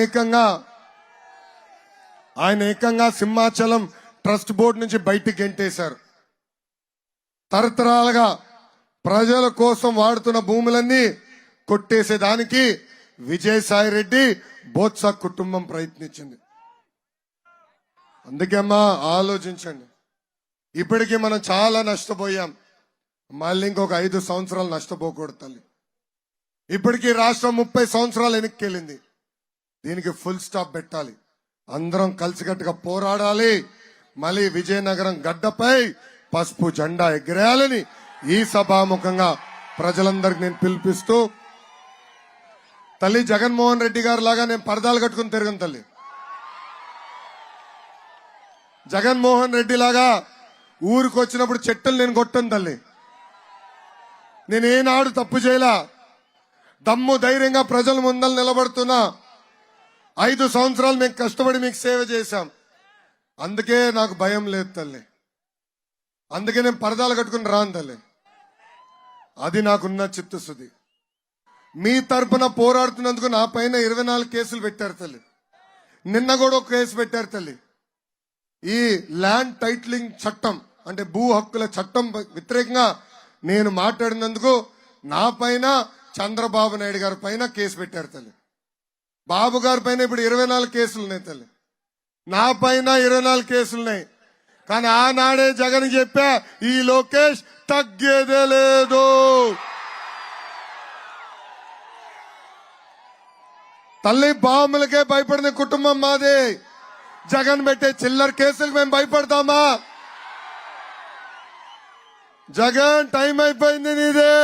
C: ఏకంగా సింహాచలం ట్రస్ట్ బోర్డు నుంచి బయటికి గెంటేశారు. తరతరాలుగా ప్రజల కోసం వాడుతున్న భూములన్నీ కొట్టేసేదానికి విజయసాయి రెడ్డి బోత్స కుటుంబం ప్రయత్నించింది. అందుకే అమ్మా ఆలోచించండి. ఇప్పటికీ మనం చాలా నష్టపోయాం, మళ్ళీ ఇంకొక 5 సంవత్సరాలు నష్టపోకూడదు తల్లి. ఇప్పటికీ రాష్ట్రం 30 సంవత్సరాలు వెనక్కి. దీనికి ఫుల్ స్టాప్ పెట్టాలి. అందరం కలిసికట్టుగా పోరాడాలి. మళ్ళీ విజయనగరం గడ్డపై పసుపు జెండా ఎగిరేయాలని ఈ సభాముఖంగా ప్రజలందరికీ నేను పిలిపిస్తూ, తల్లి జగన్మోహన్ రెడ్డి గారు లాగా నేను పరదాలు కట్టుకుని తిరగను తల్లి. జగన్మోహన్ రెడ్డి లాగా ఊరికి వచ్చినప్పుడు చెట్టులు నేను కొట్టను తల్లి. నేనేనాడు తప్పు చేయలా. దమ్ము ధైర్యంగా ప్రజల ముందర నిలబడుతున్నా. 5 సంవత్సరాలు మేము కష్టపడి మీకు సేవ చేశాం. అందుకే నాకు భయం లేదు తల్లి. అందుకే నేను పరదాలు కట్టుకుని రాను తల్లి. అది నాకున్న చిత్తశుద్ధి. మీ తరపున పోరాడుతున్నందుకు నా పైన 24 కేసులు పెట్టారు తల్లి. నిన్న కూడా ఒక కేసు పెట్టారు తల్లి. ఈ ల్యాండ్ టైటిలింగ్ చట్టం అంటే భూ హక్కుల చట్టం వ్యతిరేకంగా నేను మాట్లాడినందుకు నా పైన చంద్రబాబు నాయుడు గారి పైన కేసు పెట్టారు తల్లి. బాబు గారి పైన ఇప్పుడు 24 కేసులు ఉన్నాయి తల్లి. నా పైన 24 కేసులున్నాయి. కానీ ఆనాడే జగన్ చెప్పా, ఈ లోకేష్ తగ్గేదే లేదు. తల్లి బాంబులకే భయపడిన కుటుంబం మాది. జగన్ పెట్టే చిల్లర కేసులకు మేము భయపడతామా? జగన్ టైం అయిపోయింది నీదే.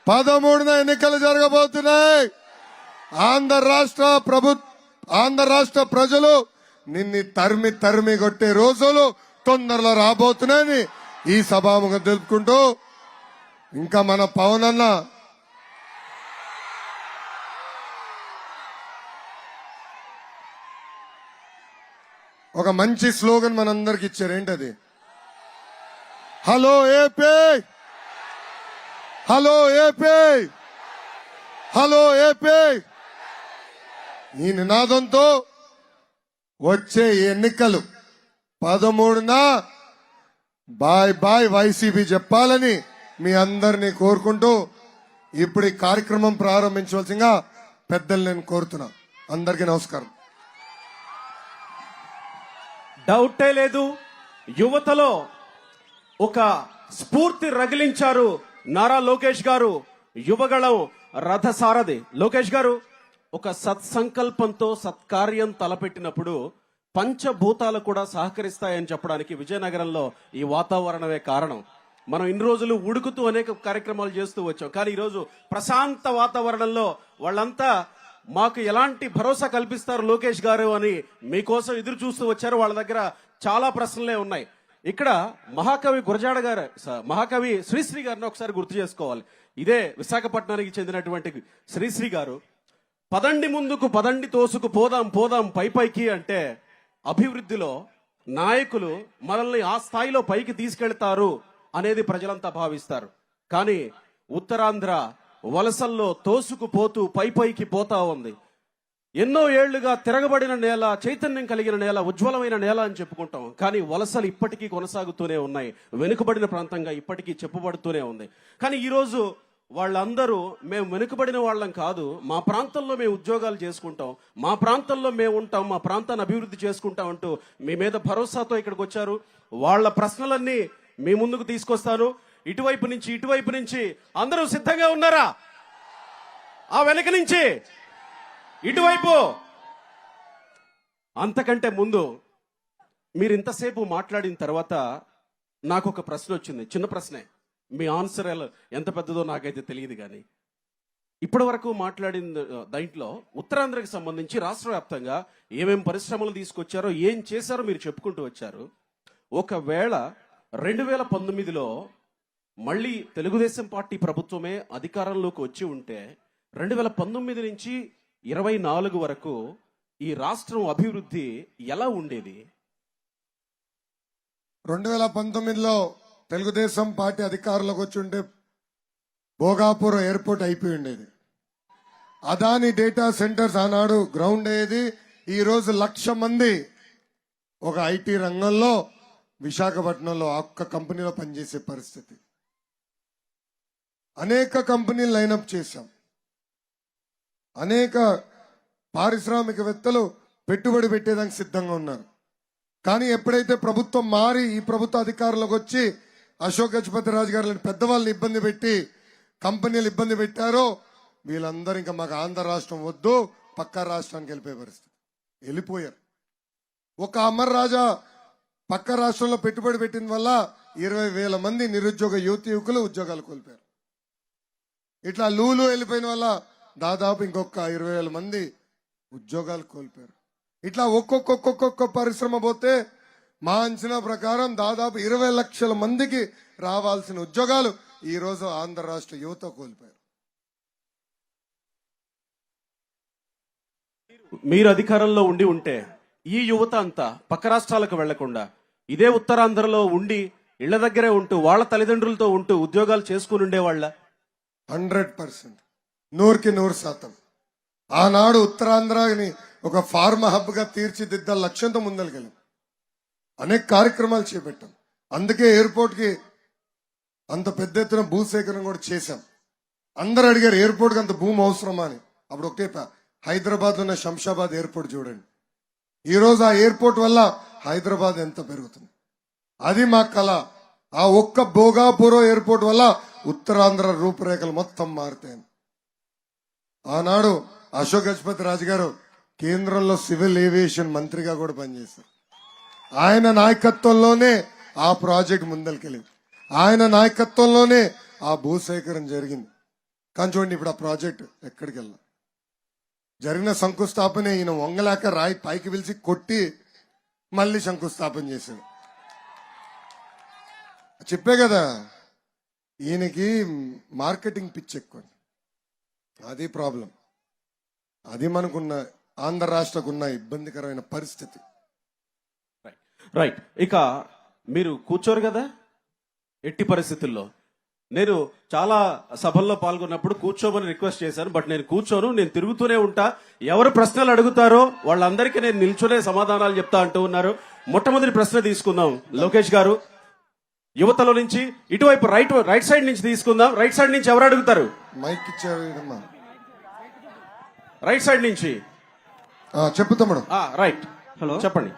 C: 13న ఎన్నికలు జరగబోతున్నాయి. ఆంధ్ర రాష్ట్ర ప్రజలు నిన్ను తరిమి కొట్టే రోజులు తొందరలో రాబోతున్నాయని ఈ సభాముఖం తెలుపుకుంటూ, ఇంకా మన పవన్ అన్న ఒక మంచి స్లోగన్ మనందరికి ఇచ్చారు. ఏంటది? Hello AP, hello AP, hello AP. ఈ నినాదంతో వచ్చే ఎన్నికలు 13న బాయ్ బాయ్ వైసీపీ చెప్పాలని మీ అందరినీ కోరుకుంటూ ఇప్పుడు ఈ కార్యక్రమం ప్రారంభించవలసిందిగా పెద్దలు నేను కోరుతున్నా. అందరికీ నమస్కారం.
A: డౌటే లేదు, యువతలో ఒక స్ఫూర్తి రగిలించారు నారా లోకేష్ గారు. యువగళం రథసారథి లోకేష్ గారు ఒక సత్సంకల్పంతో సత్కార్యం తలపెట్టినప్పుడు పంచభూతాలు కూడా సహకరిస్తాయని చెప్పడానికి విజయనగరంలో ఈ వాతావరణమే కారణం. మనం ఇన్ని రోజులు ఉడుకుతూ అనేక కార్యక్రమాలు చేస్తూ వచ్చాం. కానీ ఈరోజు ప్రశాంత వాతావరణంలో వాళ్ళంతా మాకు ఎలాంటి భరోసా కల్పిస్తారు లోకేష్ గారు అని మీకోసం ఎదురు చూస్తూ వచ్చారు. వాళ్ళ దగ్గర చాలా ప్రశ్నలే ఉన్నాయి. ఇక్కడ మహాకవి గురజాడ గారు, మహాకవి శ్రీశ్రీ గారిని ఒకసారి గుర్తు చేసుకోవాలి. ఇదే విశాఖపట్నానికి చెందినటువంటి శ్రీశ్రీ గారు, పదండి ముందుకు పదండి తోసుకు పోదాం పోదాం పై పైకి అంటే అభివృద్ధిలో నాయకులు మనల్ని ఆ స్థాయిలో పైకి తీసుకెళ్తారు అనేది ప్రజలంతా భావిస్తారు. కానీ ఉత్తరాంధ్ర వలసల్లో తోసుకుపోతూ పై పైకి పోతా ఉంది. ఎన్నో ఏళ్లుగా తిరగబడిన నేల, చైతన్యం కలిగిన నేల, ఉజ్వలమైన నేల అని చెప్పుకుంటాం. కానీ వలసలు ఇప్పటికీ కొనసాగుతూనే ఉన్నాయి. వెనుకబడిన ప్రాంతంగా ఇప్పటికీ చెప్పబడుతూనే ఉంది. కానీ ఈరోజు వాళ్ళందరూ మేము వెనుకబడిన వాళ్ళం కాదు, మా ప్రాంతంలో మేము ఉద్యోగాలు చేసుకుంటాం, మా ప్రాంతంలో మేము ఉంటాం, మా ప్రాంతాన్ని అభివృద్ధి చేసుకుంటాం అంటూ మీ మీద భరోసాతో ఇక్కడికి వచ్చారు. వాళ్ళ ప్రశ్నలన్నీ మీ ముందుకు తీసుకొస్తాను. ఇటువైపు నుంచి అందరూ సిద్ధంగా ఉన్నారా? ఆ వెనక నుంచి ఇటువైపు. అంతకంటే ముందు మీరు ఇంతసేపు మాట్లాడిన తర్వాత నాకు ఒక ప్రశ్న వచ్చింది, చిన్న ప్రశ్నే. మీ ఆన్సర్ ఎంత పెద్దదో నాకైతే తెలియదు కానీ ఇప్పటి వరకు మాట్లాడిన దాంట్లో ఉత్తరాంధ్రకి సంబంధించి రాష్ట్ర వ్యాప్తంగా ఏమేం పరిశ్రమలు తీసుకొచ్చారో ఏం చేశారో మీరు చెప్పుకుంటూ వచ్చారు. ఒకవేళ 2019లో మళ్ళీ తెలుగుదేశం పార్టీ ప్రభుత్వమే అధికారంలోకి వచ్చి ఉంటే 2019 నుంచి 24 వరకు ఈ రాష్ట్రం అభివృద్ధి ఎలా ఉండేది?
C: 2019లో తెలుగుదేశం పార్టీ అధికారంలోకి వచ్చి ఉంటే భోగాపురం ఎయిర్పోర్ట్ అయిపోయి ఉండేది. అదాని డేటా సెంటర్స్ ఆనాడు గ్రౌండ్ అయ్యేది. ఈ రోజు 1,00,000 మంది ఒక ఐటీ రంగంలో విశాఖపట్నంలో ఒక్క కంపెనీలో పనిచేసే పరిస్థితి. అనేక కంపెనీలు లైనప్ చేశాం. అనేక పారిశ్రామికవేత్తలు పెట్టుబడి పెట్టేదానికి సిద్ధంగా ఉన్నారు. కానీ ఎప్పుడైతే ప్రభుత్వం మారి ఈ ప్రభుత్వ అధికారంలోకి వచ్చి అశోక్ గజపతి రాజు గారు లాంటి పెద్దవాళ్ళని ఇబ్బంది పెట్టి కంపెనీలు ఇబ్బంది పెట్టారో వీళ్ళందరూ ఇంకా మాకు ఆంధ్ర రాష్ట్రం వద్దు, పక్క రాష్ట్రానికి వెళ్ళిపోయే పరిస్థితి. వెళ్ళిపోయారు. ఒక అమర్ రాజా పక్క రాష్ట్రంలో పెట్టుబడి పెట్టిన వల్ల 20,000 మంది నిరుద్యోగ యువకులు ఉద్యోగాలు కోల్పోయారు. ఇట్లా లూలు వెళ్ళిపోయిన వల్ల దాదాపు ఇంకొక 20,000 మంది ఉద్యోగాలు కోల్పోయారు. ఇట్లా ఒక్కొక్క పరిశ్రమ పోతే మా అంచనా ప్రకారం దాదాపు 20 లక్షల మందికి రావాల్సిన ఉద్యోగాలు ఈ రోజు ఆంధ్ర రాష్ట్ర యువత కోల్పోయారు.
A: మీరు అధికారంలో ఉండి ఉంటే ఈ యువత అంతా పక్క రాష్ట్రాలకు వెళ్లకుండా ఇదే ఉత్తరాంధ్రలో ఉండి ఇళ్ల దగ్గరే ఉంటూ వాళ్ళ తల్లిదండ్రులతో ఉంటూ ఉద్యోగాలు చేసుకుని ఉండేవాళ్ళ?
C: 100%, 100% ఆనాడు ఉత్తరాంధ్రని ఒక ఫార్మా హబ్ గా తీర్చిదిద్దాల లక్ష్యంతో ముందరికెళ్ళాం. అనేక కార్యక్రమాలు చేపట్టాం. అందుకే ఎయిర్పోర్ట్ కి అంత పెద్ద ఎత్తున భూసేకరణ కూడా చేశాం. అందరు అడిగారు ఎయిర్పోర్ట్ కి అంత భూమి అవసరమా అని. అప్పుడు ఒకే హైదరాబాద్ లో ఉన్న శంషాబాద్ ఎయిర్పోర్ట్ చూడండి. ఈ రోజు ఆ ఎయిర్పోర్ట్ వల్ల హైదరాబాద్ ఎంత పెరుగుతుంది. అది మా కళ. ఆ ఒక్క భోగాపురం ఎయిర్పోర్ట్ వల్ల ఉత్తరాంధ్ర రూపురేఖలు మొత్తం మారుతాయి. ఆనాడు అశోక్ గజపతి రాజు గారు కేంద్రంలో సివిల్ ఏవియేషన్ మంత్రిగా కూడా పనిచేశారు. ఆయన నాయకత్వంలోనే ఆ ప్రాజెక్ట్ ముందరికెళ్ళింది. ఆయన నాయకత్వంలోనే ఆ భూసేకరణ జరిగింది. కానీ చూడండి ఇప్పుడు ఆ ప్రాజెక్ట్ ఎక్కడికి వెళ్ళా. జరిగిన శంకుస్థాపన ఈయన వంగలేక రాయి పైకి పిలిచి కొట్టి మళ్ళీ శంకుస్థాపన చేశాడు. చెప్పే కదా ఈయనకి మార్కెటింగ్ పిచ్ ఎక్కువ. అది ప్రాబ్లం. అది మనకున్న ఆంధ్ర రాష్ట్రకున్న ఇబ్బందికరమైన పరిస్థితి.
A: రైట్. ఇక మీరు కూర్చోరు కదా ఎట్టి పరిస్థితుల్లో. నేను చాలా సభల్లో పాల్గొన్నప్పుడు కూర్చోమని రిక్వెస్ట్ చేశాను. బట్ నేను కూర్చోను, నేను తిరుగుతూనే ఉంటా. ఎవరు ప్రశ్నలు అడుగుతారో వాళ్ళందరికీ నేను నిల్చునే సమాధానాలు చెప్తా అంటూ ఉన్నారు. మొట్టమొదటి ప్రశ్న తీసుకుందాం లోకేష్ గారు. యువతలో నుంచి ఇటువైపు రైట్ సైడ్ నుంచి తీసుకుందాం. రైట్ సైడ్ నుంచి ఎవరు అడుగుతారు?
C: మైక్ ఇచ్చారు.
A: రైట్ సైడ్ నుంచి
C: చెప్పు తమ్ముడు.
A: రైట్.
D: హలో,
A: చెప్పండి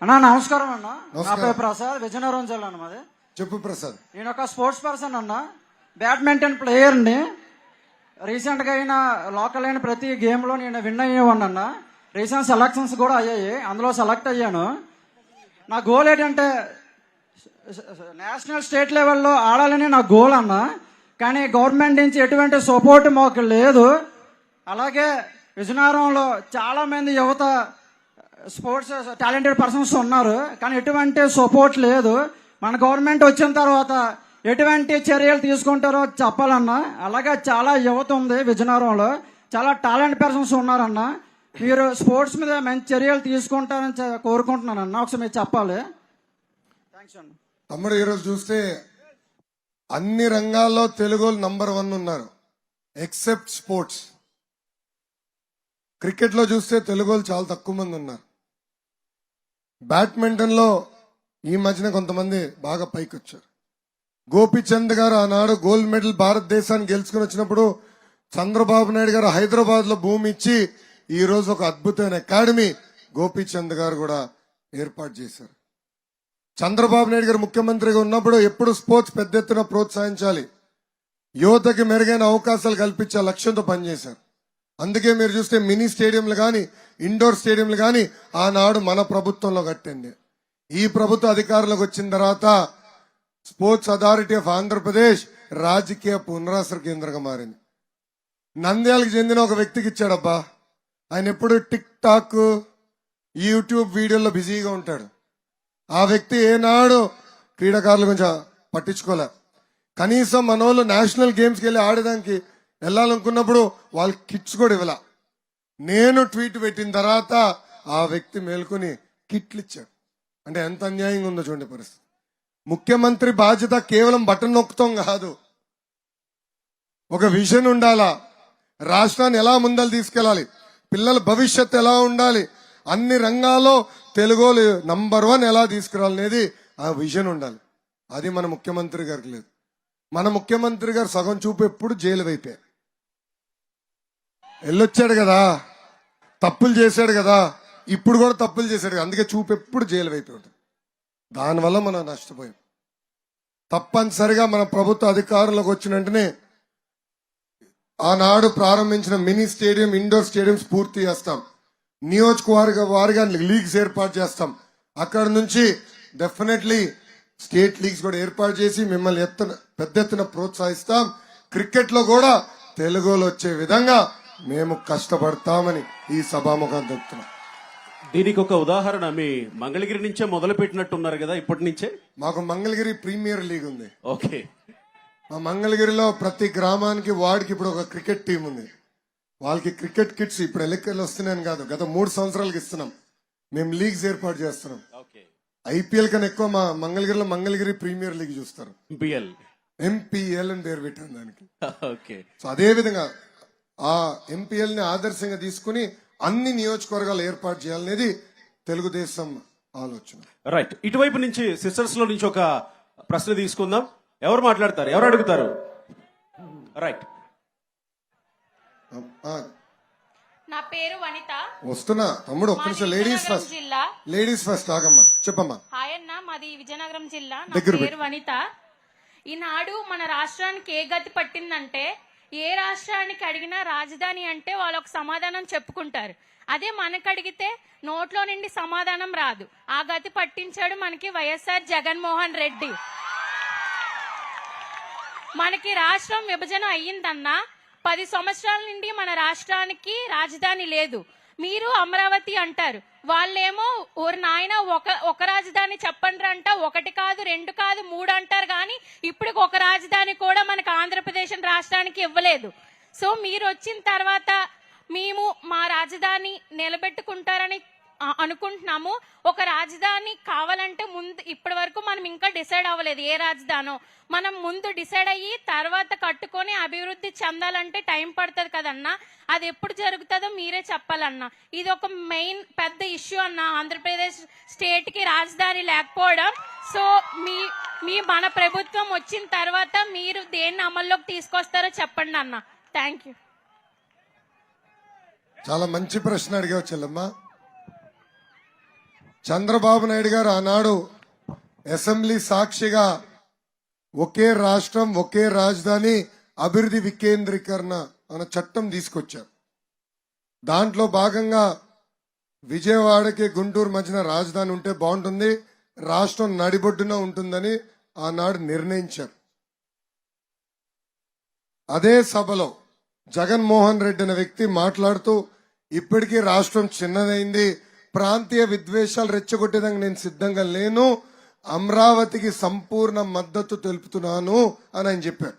D: అన్నా. నమస్కారం అన్న. నా
C: నమస్కారం.
D: పేరు ప్రసాద్, విజయనగరం జిల్లా అన్న మాది.
C: చెప్పు ప్రసాద్.
D: నేను ఒక స్పోర్ట్స్ పర్సన్ అన్న, బ్యాడ్మింటన్ ప్లేయర్ని. రీసెంట్ గా అయిన లోకల్ అయిన ప్రతి గేమ్ లో నేను విన్ అయ్యేవాడిని అన్న. రీసెంట్ సెలక్షన్స్ కూడా అయ్యాయి, అందులో సెలెక్ట్ అయ్యాను. నా గోల్ ఏంటంటే నేషనల్ స్టేట్ లెవెల్లో ఆడాలని నా గోల్ అన్న. కానీ గవర్నమెంట్ నుంచి ఎటువంటి సపోర్ట్ మాకు లేదు. అలాగే విజయనగరంలో చాలా మంది యువత స్పోర్ట్స్ టాలెంటెడ్ పర్సన్స్ ఉన్నారు, కానీ ఎటువంటి సపోర్ట్ లేదు. మన గవర్నమెంట్ వచ్చిన తర్వాత ఎటువంటి చర్యలు తీసుకుంటారో చెప్పాలన్నా. అలాగే చాలా యువత ఉంది విజయనగరంలో, చాలా టాలెంట్ పర్సన్స్ ఉన్నారన్న. మీరు స్పోర్ట్స్ మీద మంచి చర్యలు తీసుకుంటారని కోరుకుంటున్నానన్న. ఒకసారి మీరు చెప్పాలి. థ్యాంక్స్ అన్న.
C: తమ్ముడు ఈరోజు చూస్తే అన్ని రంగాల్లో తెలుగు నంబర్ 1 ఉన్నారు ఎక్సెప్ట్ స్పోర్ట్స్. క్రికెట్ లో చూస్తే తెలుగు చాలా తక్కువ మంది ఉన్నారు. బ్యాడ్మింటన్ లో ఈ మధ్యన కొంతమంది బాగా పైకి వచ్చారు. గోపీచంద్ గారు ఆనాడు గోల్డ్ మెడల్ భారతదేశాన్ని గెలుచుకుని వచ్చినప్పుడు చంద్రబాబు నాయుడు గారు హైదరాబాద్ లో భూమి ఇచ్చి ఈ రోజు ఒక అద్భుతమైన అకాడమీ గోపీచంద్ గారు కూడా ఏర్పాటు చేశారు. చంద్రబాబు నాయుడు గారు ముఖ్యమంత్రిగా ఉన్నప్పుడు ఎప్పుడు స్పోర్ట్స్ పెద్ద ఎత్తున ప్రోత్సహించాలి. యువతకి మెరుగైన అవకాశాలు కల్పించే లక్ష్యంతో పనిచేశారు. అందుకే మీరు చూస్తే మినీ స్టేడియంలు కానీ ఇండోర్ స్టేడియంలు కానీ ఆనాడు మన ప్రభుత్వంలో కట్టింది. ఈ ప్రభుత్వ అధికారంలోకి వచ్చిన తర్వాత స్పోర్ట్స్ అథారిటీ ఆఫ్ ఆంధ్రప్రదేశ్ రాజకీయ పునరాసర కేంద్రంగా మారింది. నంద్యాలకు చెందిన ఒక వ్యక్తికి ఇచ్చాడబ్బా. ఆయన ఎప్పుడు టిక్ టాక్ యూట్యూబ్ వీడియోల్లో బిజీగా ఉంటాడు. ఆ వ్యక్తి ఏనాడు క్రీడాకారుల గురించి పట్టించుకోలే. కనీసం మనోళ్ళు నేషనల్ గేమ్స్కి వెళ్ళి ఆడడానికి వెళ్ళాలనుకున్నప్పుడు వాళ్ళకి కిట్స్ కూడా ఇవ్వాల. నేను ట్వీట్ పెట్టిన తర్వాత ఆ వ్యక్తి మేల్కొని కిట్లు ఇచ్చాడు. అంటే ఎంత అన్యాయంగా ఉందో చూడండి పరిస్థితి. ముఖ్యమంత్రి బాధ్యత కేవలం బటన్ నొక్కుతాం కాదు, ఒక విజన్ ఉండాలా. రాష్ట్రాన్ని ఎలా ముందలు తీసుకెళ్లాలి, పిల్లల భవిష్యత్తు ఎలా ఉండాలి, అన్ని రంగాల్లో తెలుగోలు నంబర్ 1 ఎలా తీసుకురావాలనేది ఆ విజన్ ఉండాలి. అది మన ముఖ్యమంత్రి గారికి లేదు. మన ముఖ్యమంత్రి గారు సగం చూపు ఎప్పుడు జైలు వైపే. వెళ్ళొచ్చాడు కదా, తప్పులు చేశాడు కదా, ఇప్పుడు కూడా తప్పులు చేశాడు కదా, అందుకే చూపు ఎప్పుడు జైలు వైపే ఉంటుంది. దానివల్ల మనం నష్టపోయాం. తప్పనిసరిగా మన ప్రభుత్వ అధికారంలోకి వచ్చిన వెంటనే ఆనాడు ప్రారంభించిన మినీ స్టేడియం ఇండోర్ స్టేడియంస్ పూర్తి చేస్తాం. నియోజకవర్గ వారిగా లీగ్స్ ఏర్పాటు చేస్తాం. అక్కడ నుంచి డెఫినెట్లీ స్టేట్ లీగ్స్ కూడా ఏర్పాటు చేసి మిమ్మల్ని పెద్ద ఎత్తున ప్రోత్సహిస్తాం. క్రికెట్ లో కూడా తెలుగులో వచ్చే విధంగా మేము కష్టపడతామని ఈ సభాముఖం చెప్తున్నాం.
A: దీనికి ఒక ఉదాహరణ మీ మంగళగిరి నుంచే మొదలు పెట్టినట్టున్నారు కదా, ఇప్పటి నుంచే.
C: మాకు మంగళగిరి ప్రీమియర్ లీగ్ ఉంది.
A: ఓకే.
C: మా మంగళగిరిలో ప్రతి గ్రామానికి వార్డుకి ఇప్పుడు ఒక క్రికెట్ టీం ఉంది. వాళ్ళకి క్రికెట్ కిట్స్ ఇప్పుడు ఎన్నికలు వస్తున్నాయని కాదు, గత 3 సంవత్సరాలకి ఇస్తున్నాం. మేము లీగ్స్ ఏర్పాటు చేస్తున్నాం.
A: ఓకే.
C: ఐపీఎల్ కన్నా ఎక్కువ మా మంగళగిరిలో మంగళగిరి ప్రీమియర్ లీగ్ చూస్తారు.
A: బిఎల్
C: ఎంపీఎల్ అని పేరు పెట్టాను దానికి.
A: ఓకే.
C: సో అదే విధంగా ఆ ఎంపీఎల్ ని ఆదర్శంగా తీసుకుని అన్ని నియోజకవర్గాలు ఏర్పాటు చేయాలనేది తెలుగుదేశం ఆలోచన.
A: రైట్. ఇటువైపు నుంచి సిస్టర్స్ లో నుంచి ఒక ప్రశ్న తీసుకుందాం. ఎవరు మాట్లాడతారు, ఎవరు అడుగుతారు? రైట్.
C: ఆ,
E: నా పేరు వనిత.
C: వస్తున్నా తమ్ముడు, ఒక్క నిమిషం. లేడీస్
E: విజయనగరం
C: ఫస్ట్,
E: జిల్లా.
C: Ladies first. ఆగమ్మా, చెప్పమ్మా.
E: హాయ్ అన్న, మాది విజయనగరం జిల్లా. నా
C: దగ్గర
E: పేరు వనిత. ఈనాడు మన రాష్ట్రానికి ఏ గతి పట్టిందంటే, ఏ రాష్ట్రానికి అడిగినా రాజధాని అంటే వాళ్ళు ఒక సమాధానం చెప్పుకుంటారు. అదే మనకు అడిగితే నోట్లో నుండి సమాధానం రాదు. ఆ గతి పట్టించాడు మనకి వైఎస్ఆర్ జగన్మోహన్ రెడ్డి. మనకి రాష్ట్రం విభజన అయ్యిందన్నా 10 సంవత్సరాల నుండి మన రాష్ట్రానికి రాజధాని లేదు. మీరు అమరావతి అంటారు, వాళ్ళేమో ఓరు నాయన ఒక రాజధాని చెప్పండి అంట. 1 కాదు 2 కాదు 3 అంటారు, కానీ ఇప్పుడు ఒక రాజధాని కూడా మనకు ఆంధ్రప్రదేశ్ రాష్ట్రానికి ఇవ్వలేదు. సో మీరు వచ్చిన తర్వాత మేము మా రాజధాని నిలబెట్టుకుంటారని అనుకుంటున్నాము. ఒక రాజధాని కావాలంటే ముందు ఇప్పటి వరకు మనం ఇంకా డిసైడ్ అవ్వలేదు ఏ రాజధానో. మనం ముందు డిసైడ్ అయ్యి తర్వాత కట్టుకొని అభివృద్ధి చెందాలంటే టైం పడుతుంది కదన్నా. అది ఎప్పుడు జరుగుతుందో మీరే చెప్పాలన్నా. ఇది ఒక మెయిన్ పెద్ద ఇష్యూ అన్న, ఆంధ్రప్రదేశ్ స్టేట్ కి రాజధాని లేకపోవడం. సో మీ మన ప్రభుత్వం వచ్చిన తర్వాత మీరు దేన్ని అమల్లోకి తీసుకొస్తారో చెప్పండి అన్న. Thank you.
C: చాలా మంచి ప్రశ్న అడిగావు చెల్లమ్మ. చంద్రబాబు నాయుడు గారు ఆనాడు అసెంబ్లీ సాక్షిగా ఒకే రాష్ట్రం ఒకే రాజధాని అభివృద్ధి వికేంద్రీకరణ అన్న చట్టం తీసుకొచ్చారు. దాంట్లో భాగంగా విజయవాడకి గుంటూరు మధ్యన రాజధాని ఉంటే బాగుంటుంది, రాష్ట్రం నడిబొడ్డున ఉంటుందని ఆనాడు నిర్ణయించారు. అదే సభలో జగన్మోహన్ రెడ్డి అనే వ్యక్తి మాట్లాడుతూ, ఇప్పటికీ రాష్ట్రం చిన్నదైంది, ప్రాంతీయ విద్వేషాలు రెచ్చగొట్టేదానికి నేను సిద్ధంగా లేను, అమరావతికి సంపూర్ణ మద్దతు తెలుపుతున్నాను అని ఆయన చెప్పారు.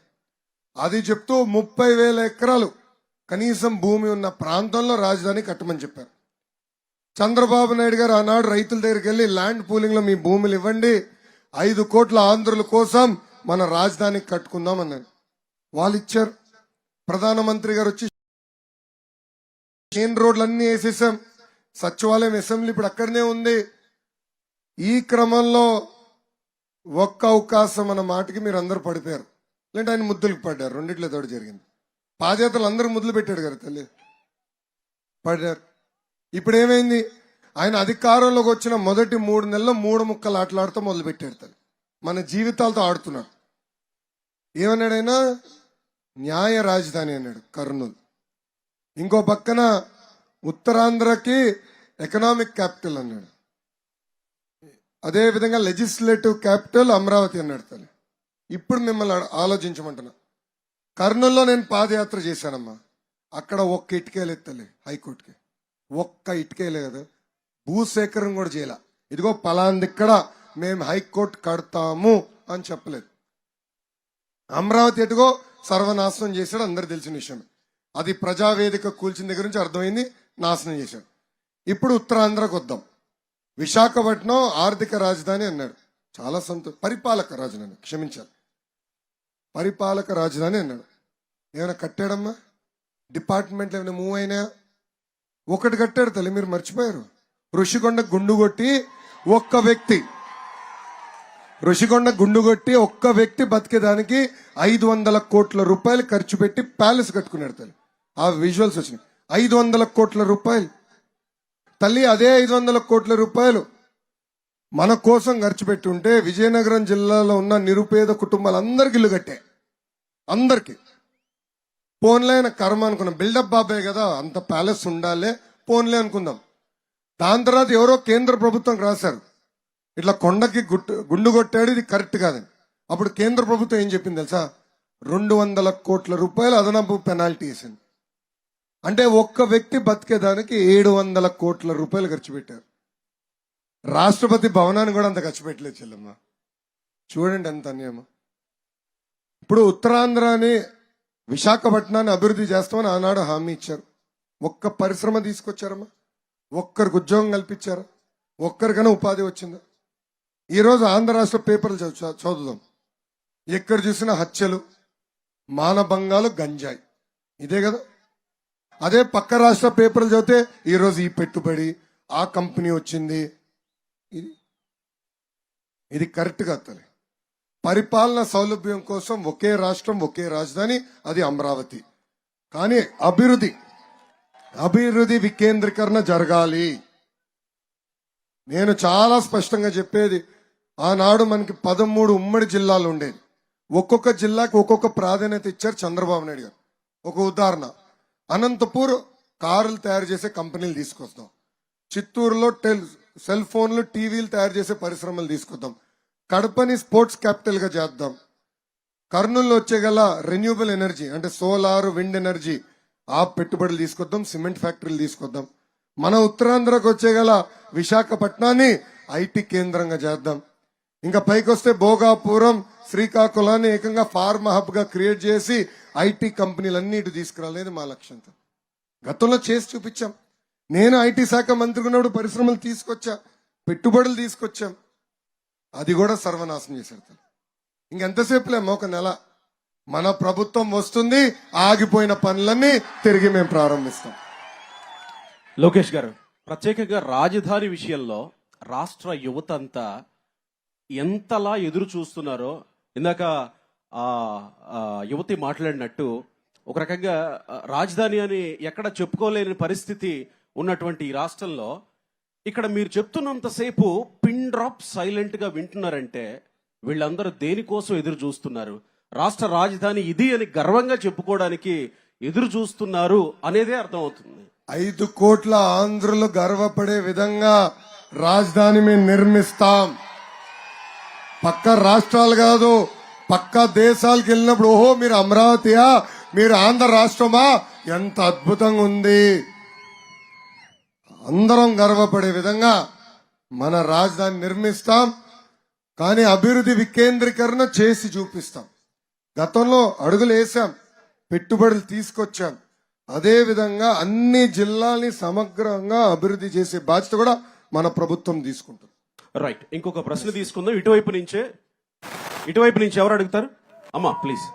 C: అది చెప్తూ 30,000 ఎకరాలు కనీసం భూమి ఉన్న ప్రాంతంలో రాజధాని కట్టమని చెప్పారు. చంద్రబాబు నాయుడు గారు ఆనాడు రైతుల దగ్గరికి వెళ్లి ల్యాండ్ పూలింగ్ లో మీ భూములు ఇవ్వండి, 5 కోట్ల ఆంధ్రుల కోసం మన రాజధాని కట్టుకుందాం అన్నారు. వాళ్ళు ఇచ్చారు. ప్రధానమంత్రి గారు వచ్చి మెయిన్ రోడ్లన్నీ వేసేసాం, సచివాలయం అసెంబ్లీ ఇప్పుడు అక్కడనే ఉంది. ఈ క్రమంలో ఒక్క అవకాశం అన్న మాటకి మీరు అందరూ పడిపోయారు, లేదంటే ఆయన ముద్దులకు పడ్డారు. రెండిట్లో తోడు జరిగింది. పాదయాత్రలు అందరూ ముద్దులు పెట్టాడు కదా తల్లి, పడ్డారు. ఇప్పుడు ఏమైంది? ఆయన అధికారంలోకి వచ్చిన మొదటి 3 నెలల్లో 3 ముక్కలు ఆటలాడుతూ మొదలు పెట్టాడు తల్లి. మన జీవితాలతో ఆడుతున్నాడు. ఏమన్నాడైనా న్యాయ రాజధాని అన్నాడు కర్నూలు. ఇంకో పక్కన ఉత్తరాంధ్రకి ఎకనామిక్ క్యాపిటల్ అన్నాడు. అదే విధంగా లెజిస్లేటివ్ క్యాపిటల్ అమరావతి అన్నాడు. తల్లి ఇప్పుడు మిమ్మల్ని ఆలోచించమంటున్నా. కర్నూలులో నేను పాదయాత్ర చేశానమ్మా. అక్కడ ఒక్క ఇటుకేలేదు తల్లి హైకోర్టుకి, ఒక్క ఇటుకేలే కదా, భూసేకరణ కూడా చేయాల. ఇదిగో పలాందిక్కడ మేము హైకోర్టు కడతాము అని చెప్పలేదు. అమరావతి ఎటుగో సర్వనాశనం చేశాడు, అందరు తెలిసిన విషయం. అది ప్రజావేదిక కూల్చిన దగ్గర నుంచి అర్థమైంది, నాశనం చేశాడు. ఇప్పుడు ఉత్తరాంధ్రకు వద్దాం. విశాఖపట్నం ఆర్థిక రాజధాని అన్నాడు, చాలా పరిపాలక రాజధాని, క్షమించాలి, పరిపాలక రాజధాని అన్నాడు. ఏమైనా కట్టాడమ్మా? డిపార్ట్మెంట్లు ఏమైనా మూవ్ అయినా? ఒకటి కట్టాడు తల్లి, మీరు మర్చిపోయారు. ఋషికొండ గుండు కొట్టి ఒక్క వ్యక్తి బతికేదానికి 500 కోట్ల రూపాయలు ఖర్చు పెట్టి ప్యాలెస్ కట్టుకున్నాడు తల్లి. ఆ విజువల్స్ వచ్చినాయి. 500 కోట్ల రూపాయలు తల్లి. అదే 500 కోట్ల రూపాయలు మన కోసం ఖర్చు పెట్టి ఉంటే విజయనగరం జిల్లాలో ఉన్న నిరుపేద కుటుంబాలందరికీ ఇల్లు కట్టాయి. అందరికి పోన్లే అని కర్మ అనుకున్నాం. బిల్డప్ బాబాయ్ కదా, అంత ప్యాలెస్ ఉండాలే, పోన్లే అనుకుందాం. దాని తర్వాత ఎవరో కేంద్ర ప్రభుత్వం రాశారు, ఇట్లా కొండకి గుండు కొట్టాడు, ఇది కరెక్ట్ కాదని. అప్పుడు కేంద్ర ప్రభుత్వం ఏం చెప్పింది తెలుసా? 200 కోట్ల రూపాయలు అదనపు పెనాల్టీ వేసింది. అంటే ఒక్క వ్యక్తి బతికేదానికి 700 కోట్ల రూపాయలు ఖర్చు పెట్టారు. రాష్ట్రపతి భవనాన్ని కూడా అంత ఖర్చు పెట్టలేదు చెల్లమ్మ. చూడండి ఎంత అన్యాయమో. ఇప్పుడు ఉత్తరాంధ్రాని విశాఖపట్నాన్ని అభివృద్ధి చేస్తామని ఆనాడు హామీ ఇచ్చారు. ఒక్క పరిశ్రమ తీసుకొచ్చారమ్మా? ఒక్కరికి ఉద్యోగం కల్పించారా? ఒక్కరికైనా ఉపాధి వచ్చిందా? ఈరోజు ఆంధ్ర రాష్ట్ర పేపర్లు చదువుదాం. ఎక్కడ చూసినా హత్యలు, మానభంగాలు, గంజాయి, ఇదే కదా. అదే పక్క రాష్ట్ర పేపర్లు చదివితే ఈరోజు ఈ పెట్టుబడి, ఆ కంపెనీ వచ్చింది. ఇది కరెక్ట్ గా తల్లి. పరిపాలన సౌలభ్యం కోసం ఒకే రాష్ట్రం, ఒకే రాజధాని, అది అమరావతి. కానీ అభివృద్ధి వికేంద్రీకరణ జరగాలి. నేను చాలా స్పష్టంగా చెప్పేది, ఆనాడు మనకి 13 ఉమ్మడి జిల్లాలు ఉండేది. ఒక్కొక్క జిల్లాకి ఒక్కొక్క ప్రాధాన్యత ఇచ్చారు చంద్రబాబు నాయుడు గారు. ఒక ఉదాహరణ, అనంతపూర్ కారులు తయారు చేసే కంపెనీలు తీసుకొస్తాం. చిత్తూరులో సెల్ ఫోన్లు, టీవీలు తయారు చేసే పరిశ్రమలు తీసుకొద్దాం. కడపని స్పోర్ట్స్ క్యాపిటల్ గా చేద్దాం. కర్నూలులో వచ్చేగల రెన్యూబుల్ ఎనర్జీ అంటే సోలార్, విండ్ ఎనర్జీ, ఆ పెట్టుబడులు తీసుకొద్దాం. సిమెంట్ ఫ్యాక్టరీలు తీసుకొద్దాం. మన ఉత్తరాంధ్రకు వచ్చేగల విశాఖపట్నాన్ని ఐటీ కేంద్రంగా చేద్దాం. ఇంకా పైకి వస్తే భోగాపురం, శ్రీకాకుళాన్ని ఏకంగా ఫార్మా హబ్ గా క్రియేట్ చేసి ఐటీ కంపెనీలన్నీ ఇటు తీసుకురాలేదు మా లక్ష్యంతో. గతంలో చేసి చూపించాం. నేను ఐటీ శాఖ మంత్రి ఉన్నప్పుడు పరిశ్రమలు తీసుకొచ్చా, పెట్టుబడులు తీసుకొచ్చాం. అది కూడా సర్వనాశనం చేశారు. ఇంకెంతసేపులేమో, ఒక నెల మన ప్రభుత్వం వస్తుంది, ఆగిపోయిన పనులన్నీ తిరిగి మేము ప్రారంభిస్తాం.
A: లోకేష్ గారు, ప్రత్యేకంగా రాజధాని విషయంలో రాష్ట్ర యువత అంతా ఎంతలా ఎదురు చూస్తున్నారో, ఇందాక యువతి మాట్లాడినట్టు ఒక రకంగా రాజధాని అని ఎక్కడ చెప్పుకోలేని పరిస్థితి ఉన్నటువంటి ఈ రాష్ట్రంలో ఇక్కడ మీరు చెప్తున్నంతసేపు పిన్ డ్రాప్ సైలెంట్ గా వింటున్నారంటే వీళ్ళందరూ దేనికోసం ఎదురు చూస్తున్నారు? రాష్ట్ర రాజధాని ఇది అని గర్వంగా చెప్పుకోవడానికి ఎదురు చూస్తున్నారు అనేదే అర్థమవుతుంది.
C: 5 కోట్ల ఆంధ్రులు గర్వపడే విధంగా రాజధాని మేము నిర్మిస్తాం. పక్క రాష్ట్రాలు కాదు, పక్క దేశాలకు వెళ్ళినప్పుడు ఓహో మీరు అమరావతియా, మీరు ఆంధ్ర రాష్ట్రమా, ఎంత అద్భుతంగా ఉంది. అందరం గర్వపడే విధంగా మన రాజధాని నిర్మిస్తాం. కానీ అభివృద్ధి వికేంద్రీకరణ చేసి చూపిస్తాం. గతంలో అడుగులు వేసాం, పెట్టుబడులు తీసుకొచ్చాం. అదే విధంగా అన్ని జిల్లాల్ని సమగ్రంగా అభివృద్ధి చేసే బాధ్యత కూడా మన ప్రభుత్వం తీసుకుంటుంది.
A: రైట్, ఇంకొక ప్రశ్న తీసుకుందాం. ఇటువైపు నుంచి ఎవరు అడుగుతారు? అమ్మా ప్లీజ్.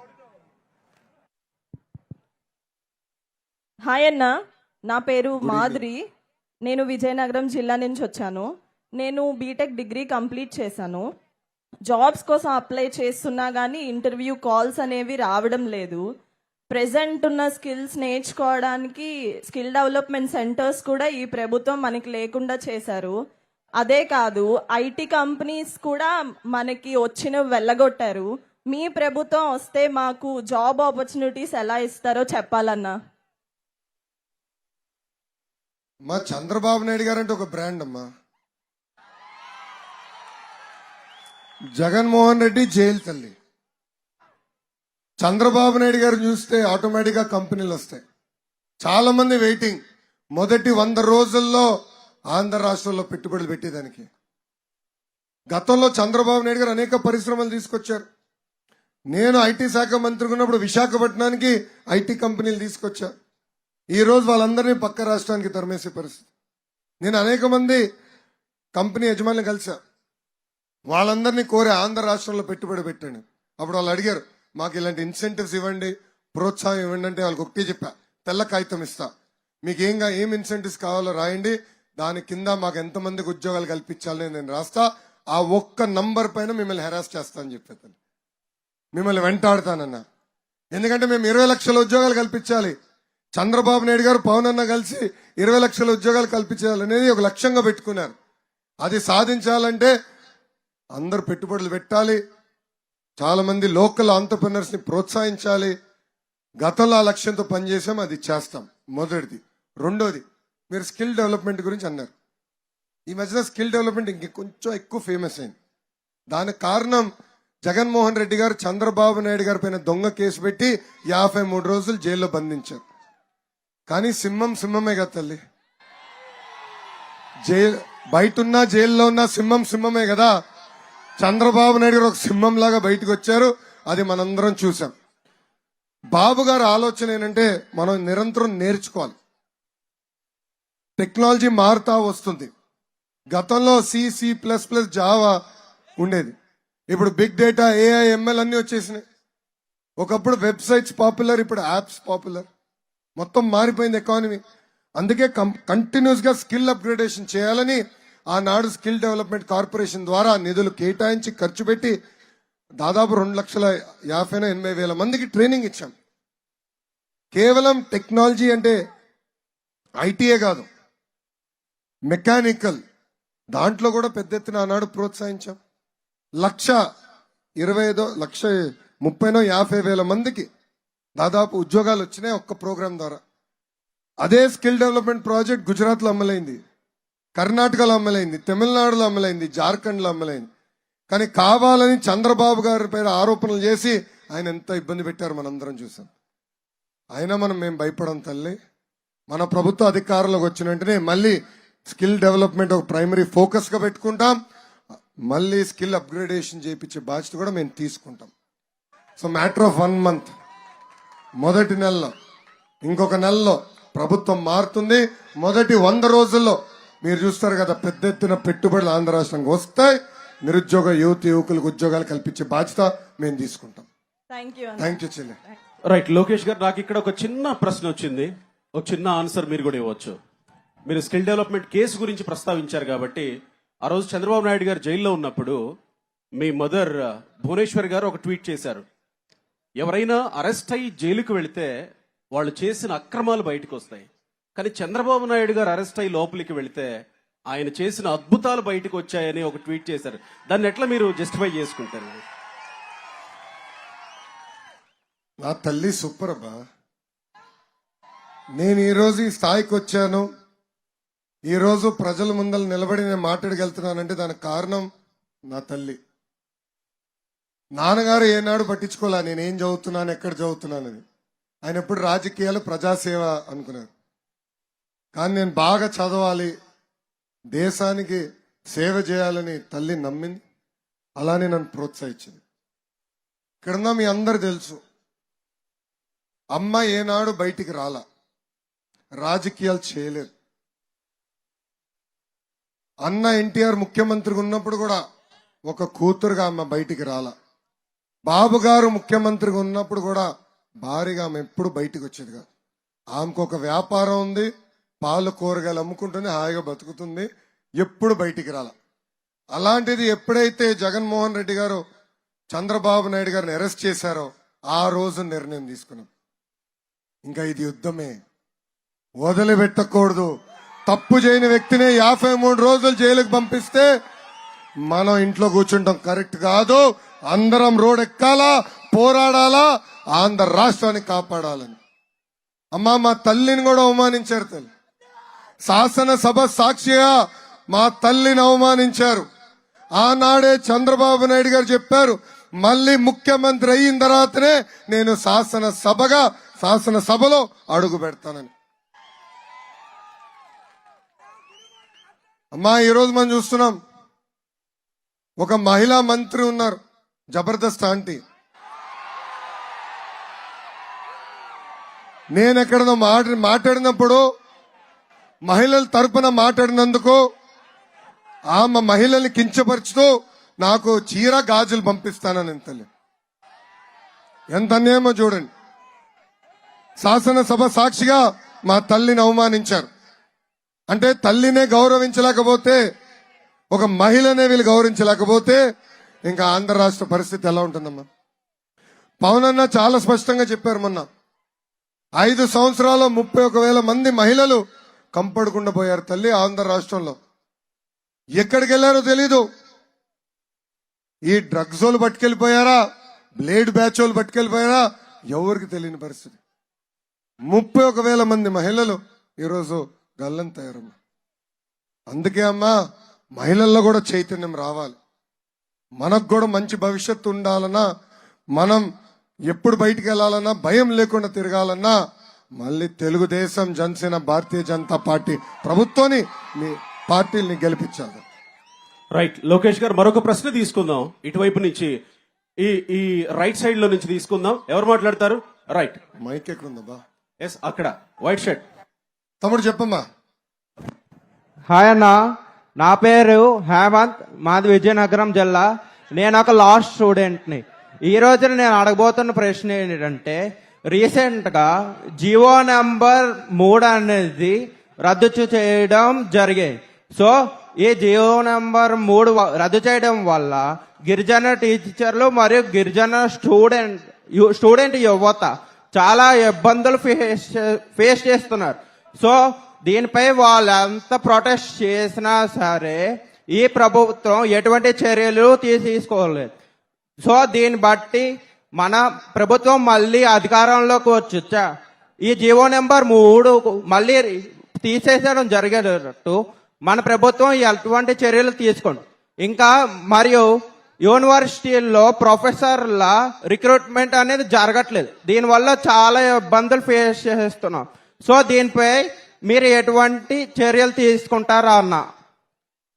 F: హాయ్ అన్న, నా పేరు మాధురి. నేను విజయనగరం జిల్లా నుంచి వచ్చాను. నేను బీటెక్ డిగ్రీ కంప్లీట్ చేశాను. జాబ్స్ కోసం అప్లై చేస్తున్నా కానీ ఇంటర్వ్యూ కాల్స్ అనేవి రావడం లేదు. ప్రెజెంట్ ఉన్న స్కిల్స్ నేర్చుకోవడానికి స్కిల్ డెవలప్మెంట్ సెంటర్స్ కూడా ఈ ప్రభుత్వం మనకి లేకుండా చేశారు. అదే కాదు, ఐటీ కంపెనీస్ కూడా మనకి వెళ్ళగొట్టారు. మీ ప్రభుత్వం వస్తే మాకు జాబ్ ఆపర్చునిటీస్ ఎలా ఇస్తారో చెప్పాలన్నా.
C: మా చంద్రబాబు నాయుడు గారు అంటే ఒక బ్రాండ్ అమ్మా. జగన్మోహన్ రెడ్డి జైలు తల్లి. చంద్రబాబు నాయుడు గారు చూస్తే ఆటోమేటిక్ గా కంపెనీలు వస్తాయి. చాలా మంది వెయిటింగ్ మొదటి 100 రోజుల్లో ఆంధ్ర రాష్ట్రంలో పెట్టుబడులు పెట్టేదానికి. గతంలో చంద్రబాబు నాయుడు గారు అనేక పరిశ్రమలు తీసుకొచ్చారు. నేను ఐటీ శాఖ మంత్రిగా ఉన్నప్పుడు విశాఖపట్నానికి ఐటీ కంపెనీలు తీసుకొచ్చా. ఈ రోజు వాళ్ళందరినీ పక్క రాష్ట్రానికి తరిమేసే పరిస్థితి. నేను అనేక మంది కంపెనీ యజమానులు కలిసా. వాళ్ళందరినీ కోరి ఆంధ్ర రాష్ట్రంలో పెట్టుబడి పెట్టండి. అప్పుడు వాళ్ళు అడిగారు, మాకు ఇలాంటి ఇన్సెంటివ్స్ ఇవ్వండి, ప్రోత్సాహం ఇవ్వండి అంటే వాళ్ళకి ఒకటే చెప్పా, తెల్ల కాగితం ఇస్తా, మీకు ఏం ఇన్సెంటివ్స్ కావాలో రాయండి, దాని కింద మాకు ఎంతమందికి ఉద్యోగాలు కల్పించాలని నేను రాస్తా, ఆ ఒక్క నంబర్ పైన మిమ్మల్ని హెరాస్ చేస్తా అని చెప్పేది. మిమ్మల్ని వెంటాడుతానన్నా. ఎందుకంటే మేము 20 లక్షల ఉద్యోగాలు కల్పించాలి. చంద్రబాబు నాయుడు గారు పవన్ అన్న కలిసి 20 లక్షల ఉద్యోగాలు కల్పించాలనేది ఒక లక్ష్యంగా పెట్టుకున్నారు. అది సాధించాలంటే అందరు పెట్టుబడులు పెట్టాలి, చాలా మంది లోకల్ ఆంటర్‌ప్రెన్యూర్స్ ని ప్రోత్సహించాలి. గతంలో ఆ లక్ష్యంతో పనిచేసాం, అది చేస్తాం. మొదటిది. రెండోది, మీరు స్కిల్ డెవలప్మెంట్ గురించి అన్నారు. ఈ మధ్యన స్కిల్ డెవలప్మెంట్ ఇంకొంచెం ఎక్కువ ఫేమస్ అయింది. దానికి కారణం జగన్మోహన్ రెడ్డి గారు చంద్రబాబు నాయుడు గారి పైన దొంగ కేసు పెట్టి 53 రోజులు జైల్లో బంధించారు. కానీ సింహమే కదా తల్లి. బయట ఉన్న జైల్లో ఉన్న సింహమే కదా. చంద్రబాబు నాయుడు గారు ఒక సింహం లాగా బయటకు వచ్చారు. అది మనందరం చూసాం. బాబు గారి ఆలోచన ఏంటంటే మనం నిరంతరం నేర్చుకోవాలి. టెక్నాలజీ మారుతా వస్తుంది. గతంలో C++, జావా ఉండేది. ఇప్పుడు బిగ్ డేటా, AI, ML అన్ని వచ్చేసినాయి. ఒకప్పుడు వెబ్సైట్స్ పాపులర్, ఇప్పుడు యాప్స్ పాపులర్. మొత్తం మారిపోయింది ఎకానమీ. అందుకే కంటిన్యూస్ గా స్కిల్ అప్గ్రేడేషన్ చేయాలని ఆనాడు స్కిల్ డెవలప్మెంట్ కార్పొరేషన్ ద్వారా నిధులు కేటాయించి ఖర్చు పెట్టి దాదాపు 2,50,000-80,000 మందికి ట్రైనింగ్ ఇచ్చాం. కేవలం టెక్నాలజీ అంటే ఐటీఏ కాదు, మెకానికల్ దాంట్లో కూడా పెద్ద ఎత్తున ఆనాడు ప్రోత్సహించాం. 1,30,000-1,50,000 మందికి దాదాపు ఉద్యోగాలు వచ్చినాయి ఒక్క ప్రోగ్రాం ద్వారా. అదే స్కిల్ డెవలప్మెంట్ ప్రాజెక్ట్ గుజరాత్ లో అమలైంది, కర్ణాటకలో అమలైంది, తమిళనాడులో అమలైంది, జార్ఖండ్ లో అమలైంది. కానీ కావాలని చంద్రబాబు గారి పైన ఆరోపణలు చేసి ఆయన ఎంత ఇబ్బంది పెట్టారు మనందరం చూసాం. అయినా మేము భయపడం తల్లి. మన ప్రభుత్వ అధికారంలోకి వచ్చిన వెంటనే మళ్ళీ స్కిల్ డెవలప్మెంట్ ఒక ప్రైమరీ ఫోకస్ గా పెట్టుకుంటాం. మళ్ళీ స్కిల్ అప్గ్రేడేషన్ చేయించే బాధ్యత కూడా మేము తీసుకుంటాం. సో మ్యాటర్ ఆఫ్ 1 month, మొదటి నెలలో, ఇంకొక నెలలో ప్రభుత్వం మారుతుంది. మొదటి 100 రోజుల్లో మీరు చూస్తారు కదా, పెద్ద ఎత్తున పెట్టుబడులు ఆంధ్ర రాష్ట్రానికి వస్తాయి. నిరుద్యోగ యువకులకు ఉద్యోగాలు కల్పించే బాధ్యత మేము తీసుకుంటాం.
F: థ్యాంక్ యూ
C: చెల్లి.
A: రైట్ లోకేష్ గారు, నాకు ఇక్కడ ఒక చిన్న ప్రశ్న వచ్చింది, ఒక చిన్న ఆన్సర్ మీరు కూడా ఇవ్వచ్చు. మీరు స్కిల్ డెవలప్మెంట్ కేసు గురించి ప్రస్తావించారు కాబట్టి, ఆ రోజు చంద్రబాబు నాయుడు గారు జైల్లో ఉన్నప్పుడు మీ మదర్ భువనేశ్వర్ గారు ఒక ట్వీట్ చేశారు. ఎవరైనా అరెస్ట్ అయ్యి జైలుకు వెళితే వాళ్ళు చేసిన అక్రమాలు బయటకు వస్తాయి, కానీ చంద్రబాబు నాయుడు గారు అరెస్ట్ అయ్యి లోపలికి వెళితే ఆయన చేసిన అద్భుతాలు బయటకు వచ్చాయని ఒక ట్వీట్ చేశారు. దాన్ని ఎట్లా మీరు జస్టిఫై చేసుకుంటారు?
C: నా తల్లి సూపర్ అబ్బా. నేను ఈరోజు ఈ స్థాయికి వచ్చాను, ఈరోజు ప్రజల ముందర నిలబడి నేను మాట్లాడగలుగుతున్నానంటే దానికి కారణం నా తల్లి. నాన్నగారు ఏనాడు పట్టించుకోలే నేనేం చదువుతున్నాను, ఎక్కడ చదువుతున్నానని. ఆయన ఎప్పుడు రాజకీయాలు, ప్రజాసేవ అనుకున్నారు. కానీ నేను బాగా చదవాలి, దేశానికి సేవ చేయాలని తల్లి నమ్మింది. అలానే నన్ను ప్రోత్సహించింది. ఇక్కడున్న మీ అందరు తెలుసు, అమ్మ ఏనాడు బయటికి రాలా, రాజకీయాలు చేయలేదు. అన్న ఎన్టీఆర్ ముఖ్యమంత్రిగా ఉన్నప్పుడు కూడా ఒక కూతురుగా ఆమె బయటికి రాలా. బాబు గారు ముఖ్యమంత్రిగా ఉన్నప్పుడు కూడా భారీగా ఆమె ఎప్పుడు బయటికి వచ్చేది కాదు. ఆమెకు ఒక వ్యాపారం ఉంది, పాలు కూరగాయలు అమ్ముకుంటుంది, హాయిగా బతుకుతుంది, ఎప్పుడు బయటికి రాల. అలాంటిది ఎప్పుడైతే జగన్మోహన్ రెడ్డి గారు చంద్రబాబు నాయుడు గారిని అరెస్ట్ చేశారో ఆ రోజు నిర్ణయం తీసుకున్నాం, ఇంకా ఇది యుద్ధమే, వదిలిపెట్టకూడదు. తప్పు చేయని వ్యక్తిని 53 రోజులు జైలుకు పంపిస్తే మనం ఇంట్లో కూర్చుంటాం కరెక్ట్ కాదు. అందరం రోడ్ ఎక్కాలా, పోరాడాలా, ఆంధ్ర రాష్ట్రాన్ని కాపాడాలని. అమ్మా, మా తల్లిని కూడా అవమానించారు తల్లి. శాసనసభ సాక్షిగా మా తల్లిని అవమానించారు. ఆనాడే చంద్రబాబు నాయుడు గారు చెప్పారు, మళ్ళీ ముఖ్యమంత్రి అయిన తర్వాతనే నేను శాసనసభలో అడుగు పెడతానని. అమ్మా, ఈరోజు మనం చూస్తున్నాం, ఒక మహిళా మంత్రి ఉన్నారు, జబర్దస్త్ ఆంటీ. నేను ఎక్కడో మాట్లాడినప్పుడు మహిళల తరపున మాట్లాడినందుకు ఆమె మహిళల్ని కించపరుచుతూ నాకు చీర గాజులు పంపిస్తానని తల్లి. ఎంత అన్యాయమో చూడండి. శాసనసభ సాక్షిగా మా తల్లిని అవమానించారు. అంటే తల్లినే గౌరవించలేకపోతే, ఒక మహిళనే వీళ్ళు గౌరవించలేకపోతే ఇంకా ఆంధ్ర రాష్ట్ర పరిస్థితి ఎలా ఉంటుందమ్మా? పవన్ అన్న చాలా స్పష్టంగా చెప్పారు మొన్న, 5 సంవత్సరాల్లో 31,000 మంది మహిళలు కంపడకుండా పోయారు తల్లి ఆంధ్ర రాష్ట్రంలో. ఎక్కడికి వెళ్లారో తెలీదు. ఈ డ్రగ్స్ వాళ్ళు పట్టుకెళ్లిపోయారా, బ్లేడ్ బ్యాచ్ వాళ్ళు పట్టుకెళ్లిపోయారా, ఎవరికి తెలియని పరిస్థితి. 31,000 మంది మహిళలు ఈరోజు గల్లంతయ్యారమ్మా. అందుకే అమ్మా, మహిళల్లో కూడా చైతన్యం రావాలి. మనకు కూడా మంచి భవిష్యత్తు ఉండాలన్నా, మనం ఎప్పుడు బయటికి వెళ్లాలన్నా భయం లేకుండా తిరగాలన్నా మళ్ళీ తెలుగుదేశం, జనసేన, భారతీయ జనతా పార్టీ ప్రభుత్వాన్ని, మీ పార్టీని గెలిపించాలి.
A: రైట్. లోకేష్ గారు, మరొక ప్రశ్న తీసుకుందాం ఇటువైపు నుంచి. ఈ రైట్ సైడ్ లో నుంచి తీసుకుందాం. ఎవరు మాట్లాడతారు? రైట్.
C: మైక్ ఎక్కడుందబ్బా?
A: ఎస్, అక్కడ వైట్ షర్ట్.
C: తమ్ముడు చెప్పమ్మా.
G: హాయ్ అన్న, నా పేరు హేమంత్, మాది విజయనగరం జిల్లా. నేను ఒక లా స్టూడెంట్ని. ఈ రోజున నేను అడగబోతున్న ప్రశ్న ఏంటంటే, రీసెంట్ గా జియో నెంబర్ 3 అనేది రద్దు చేయడం జరిగింది. సో ఈ జియో నెంబర్ 3 రద్దు చేయడం వల్ల గిరిజన టీచర్లు మరియు గిరిజన స్టూడెంట్ యువత చాలా ఇబ్బందులు ఫేస్ చేస్తున్నారు. సో దీనిపై వాళ్ళు ఎంత ప్రొటెస్ట్ చేసినా సరే ఈ ప్రభుత్వం ఎటువంటి చర్యలు తీసుకోలేదు. సో దీన్ని బట్టి మన ప్రభుత్వం మళ్ళీ అధికారంలోకి వచ్చా ఈ జియో నెంబర్ 3 మళ్ళీ తీసేయడం జరిగేటట్టు మన ప్రభుత్వం ఎటువంటి చర్యలు తీసుకోండి. ఇంకా మరియు యూనివర్సిటీల్లో ప్రొఫెసర్ల రిక్రూట్మెంట్ అనేది జరగట్లేదు. దీనివల్ల చాలా ఇబ్బందులు ఫేస్ చేస్తున్నాం. సో దీనిపై మీరు ఎటువంటి చర్యలు తీసుకుంటారా అన్న?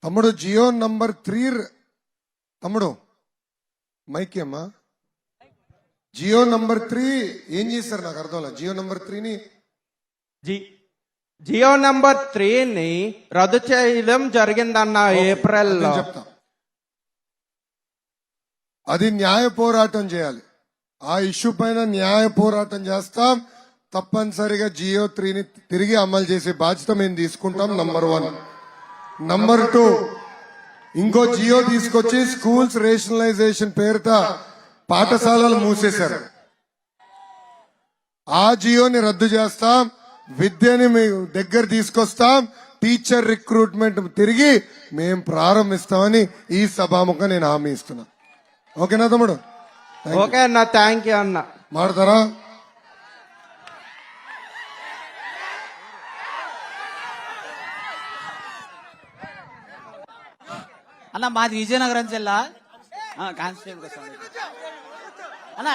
C: తమ్ముడు, జియో నంబర్ 3 తమ్ముడు మైక్ అమ్మా. జియో నంబర్ 3 ఏం చేశారు నాకు అర్థం లేదు. జియో నంబర్ 3ని
G: జియో నెంబర్ 3ని రద్దు చేయడం జరిగిందన్న ఏప్రిల్లో.
C: చెప్తా, అది న్యాయ పోరాటం చేయాలి. ఆ ఇష్యూ పైన న్యాయ పోరాటం చేస్తాం. తప్పనిసరిగా జియో 3ని తిరిగి అమలు చేసే బాధ్యత మేము తీసుకుంటాం. నంబర్ 1. నంబర్ 2, ఇంకో జియో తీసుకొచ్చి స్కూల్స్ రేషనలైజేషన్ పేరుత పాఠశాలలు మూసేశారు. ఆ జియోని రద్దు చేస్తాం. విద్యని మీ దగ్గర తీసుకొస్తాం. టీచర్ రిక్రూట్మెంట్ తిరిగి మేము ప్రారంభిస్తామని ఈ సభాముఖంగా నేను హామీ ఇస్తున్నా. ఓకేనా తమ్ముడు?
G: ఓకే అన్న, థ్యాంక్ యూ అన్న.
C: మాడతారా?
H: అన్న మాది విజయనగరం జిల్లా కానిస్టేబుల్ అన్న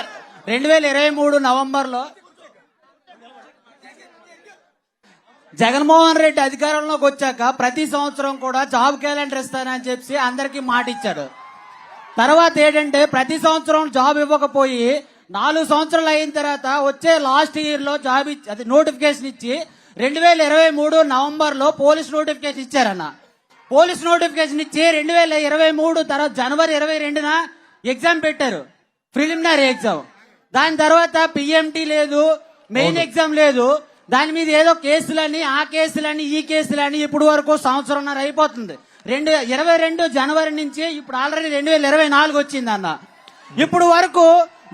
H: 2023 నవంబర్లో జగన్మోహన్ రెడ్డి అధికారంలోకి వచ్చాక ప్రతి సంవత్సరం కూడా జాబ్ క్యాలెండర్ ఇస్తానని చెప్పి అందరికీ మాట ఇచ్చాడు. తర్వాత ఏంటంటే ప్రతి సంవత్సరం జాబ్ ఇవ్వకపోయి 4 సంవత్సరాలు అయిన తర్వాత వచ్చే లాస్ట్ ఇయర్ లో జాబ్ అది నోటిఫికేషన్ ఇచ్చి 2023 నవంబర్ లో పోలీస్ నోటిఫికేషన్ ఇచ్చారన్న. పోలీస్ నోటిఫికేషన్ ఇచ్చి 2023 తర్వాత జనవరి 22న ఎగ్జామ్ పెట్టారు, ప్రిలిమినరీ ఎగ్జామ్. దాని తర్వాత పిఎంటీ లేదు, మెయిన్ ఎగ్జామ్ లేదు. దాని మీద ఏదో కేసులని, ఆ కేసులని, ఈ కేసులని ఇప్పుడు వరకు 1.5 సంవత్సరం అయిపోతుంది. 2022 జనవరి నుంచి ఇప్పుడు ఆల్రెడీ 2024 వచ్చింది అన్న. ఇప్పుడు వరకు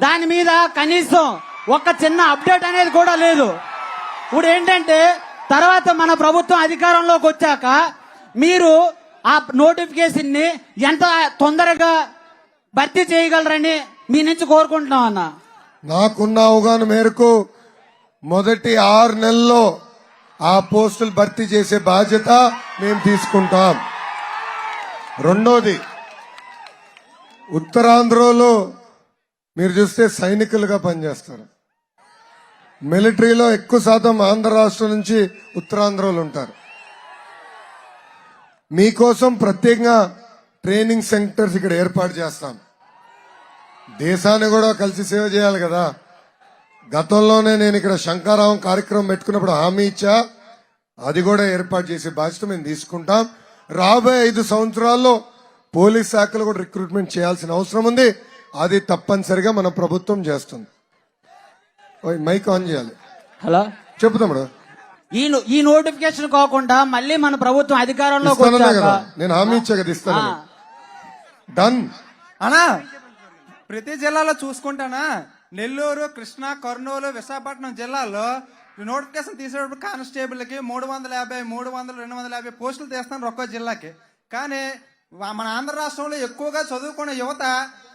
H: దాని మీద కనీసం ఒక చిన్న అప్డేట్ అనేది కూడా లేదు. ఇప్పుడు ఏంటంటే తర్వాత మన ప్రభుత్వం అధికారంలోకి వచ్చాక మీరు ఆ నోటిఫికేషన్ ని ఎంత తొందరగా భర్తీ చేయగలరని మీ నుంచి కోరుకుంటున్నాం అన్న.
C: నాకున్న అవగాహన మేరకు మొదటి 6 నెలల్లో ఆ పోస్టులు భర్తీ చేసే బాధ్యత మేము తీసుకుంటాం. రెండోది, ఉత్తరాంధ్రలో మీరు చూస్తే సైనికులుగా పనిచేస్తారు. మిలిటరీలో ఎక్కువ శాతం ఆంధ్ర రాష్ట్రం నుంచి ఉత్తరాంధ్రలో ఉంటారు. మీకోసం ప్రత్యేకంగా ట్రైనింగ్ సెంటర్స్ ఇక్కడ ఏర్పాటు చేస్తాం. దేశాన్ని కూడా కలిసి సేవ చేయాలి కదా. గతంలోనే నేను ఇక్కడ శంకారావం కార్యక్రమం పెట్టుకున్నప్పుడు హామీ ఇచ్చా, అది కూడా ఏర్పాటు చేసే బాధ్యత మేము తీసుకుంటాం. రాబోయే 5 సంవత్సరాల్లో పోలీస్ శాఖలో కూడా రిక్రూట్మెంట్ చేయాల్సిన అవసరం ఉంది. అది తప్పనిసరిగా మన ప్రభుత్వం చేస్తుంది. ఓయ్, మైక్ ఆన్ చేయాలి.
H: హలో,
C: చెప్పు తమ్ముడు.
H: ఈ నోటిఫికేషన్ కాకుండా మళ్ళీ మన ప్రభుత్వం అధికారంలోకి
C: ఇస్తానన్నా
H: వచ్చాక
C: కదా, నేను హామీ ఇచ్చా కదా, ఇస్తాను. డన్.
I: అనా ప్రతి జిల్లాలో చూసుకుంటానా నెల్లూరు, కృష్ణా, కర్నూలు, విశాఖపట్నం జిల్లాల్లో నోటిఫికేషన్ తీసేటప్పుడు కానిస్టేబుల్ కి 350, 300, 250 పోస్టులు తీస్తాను ఒక్కో జిల్లాకి. కానీ మన ఆంధ్ర రాష్ట్రంలో ఎక్కువగా చదువుకునే యువత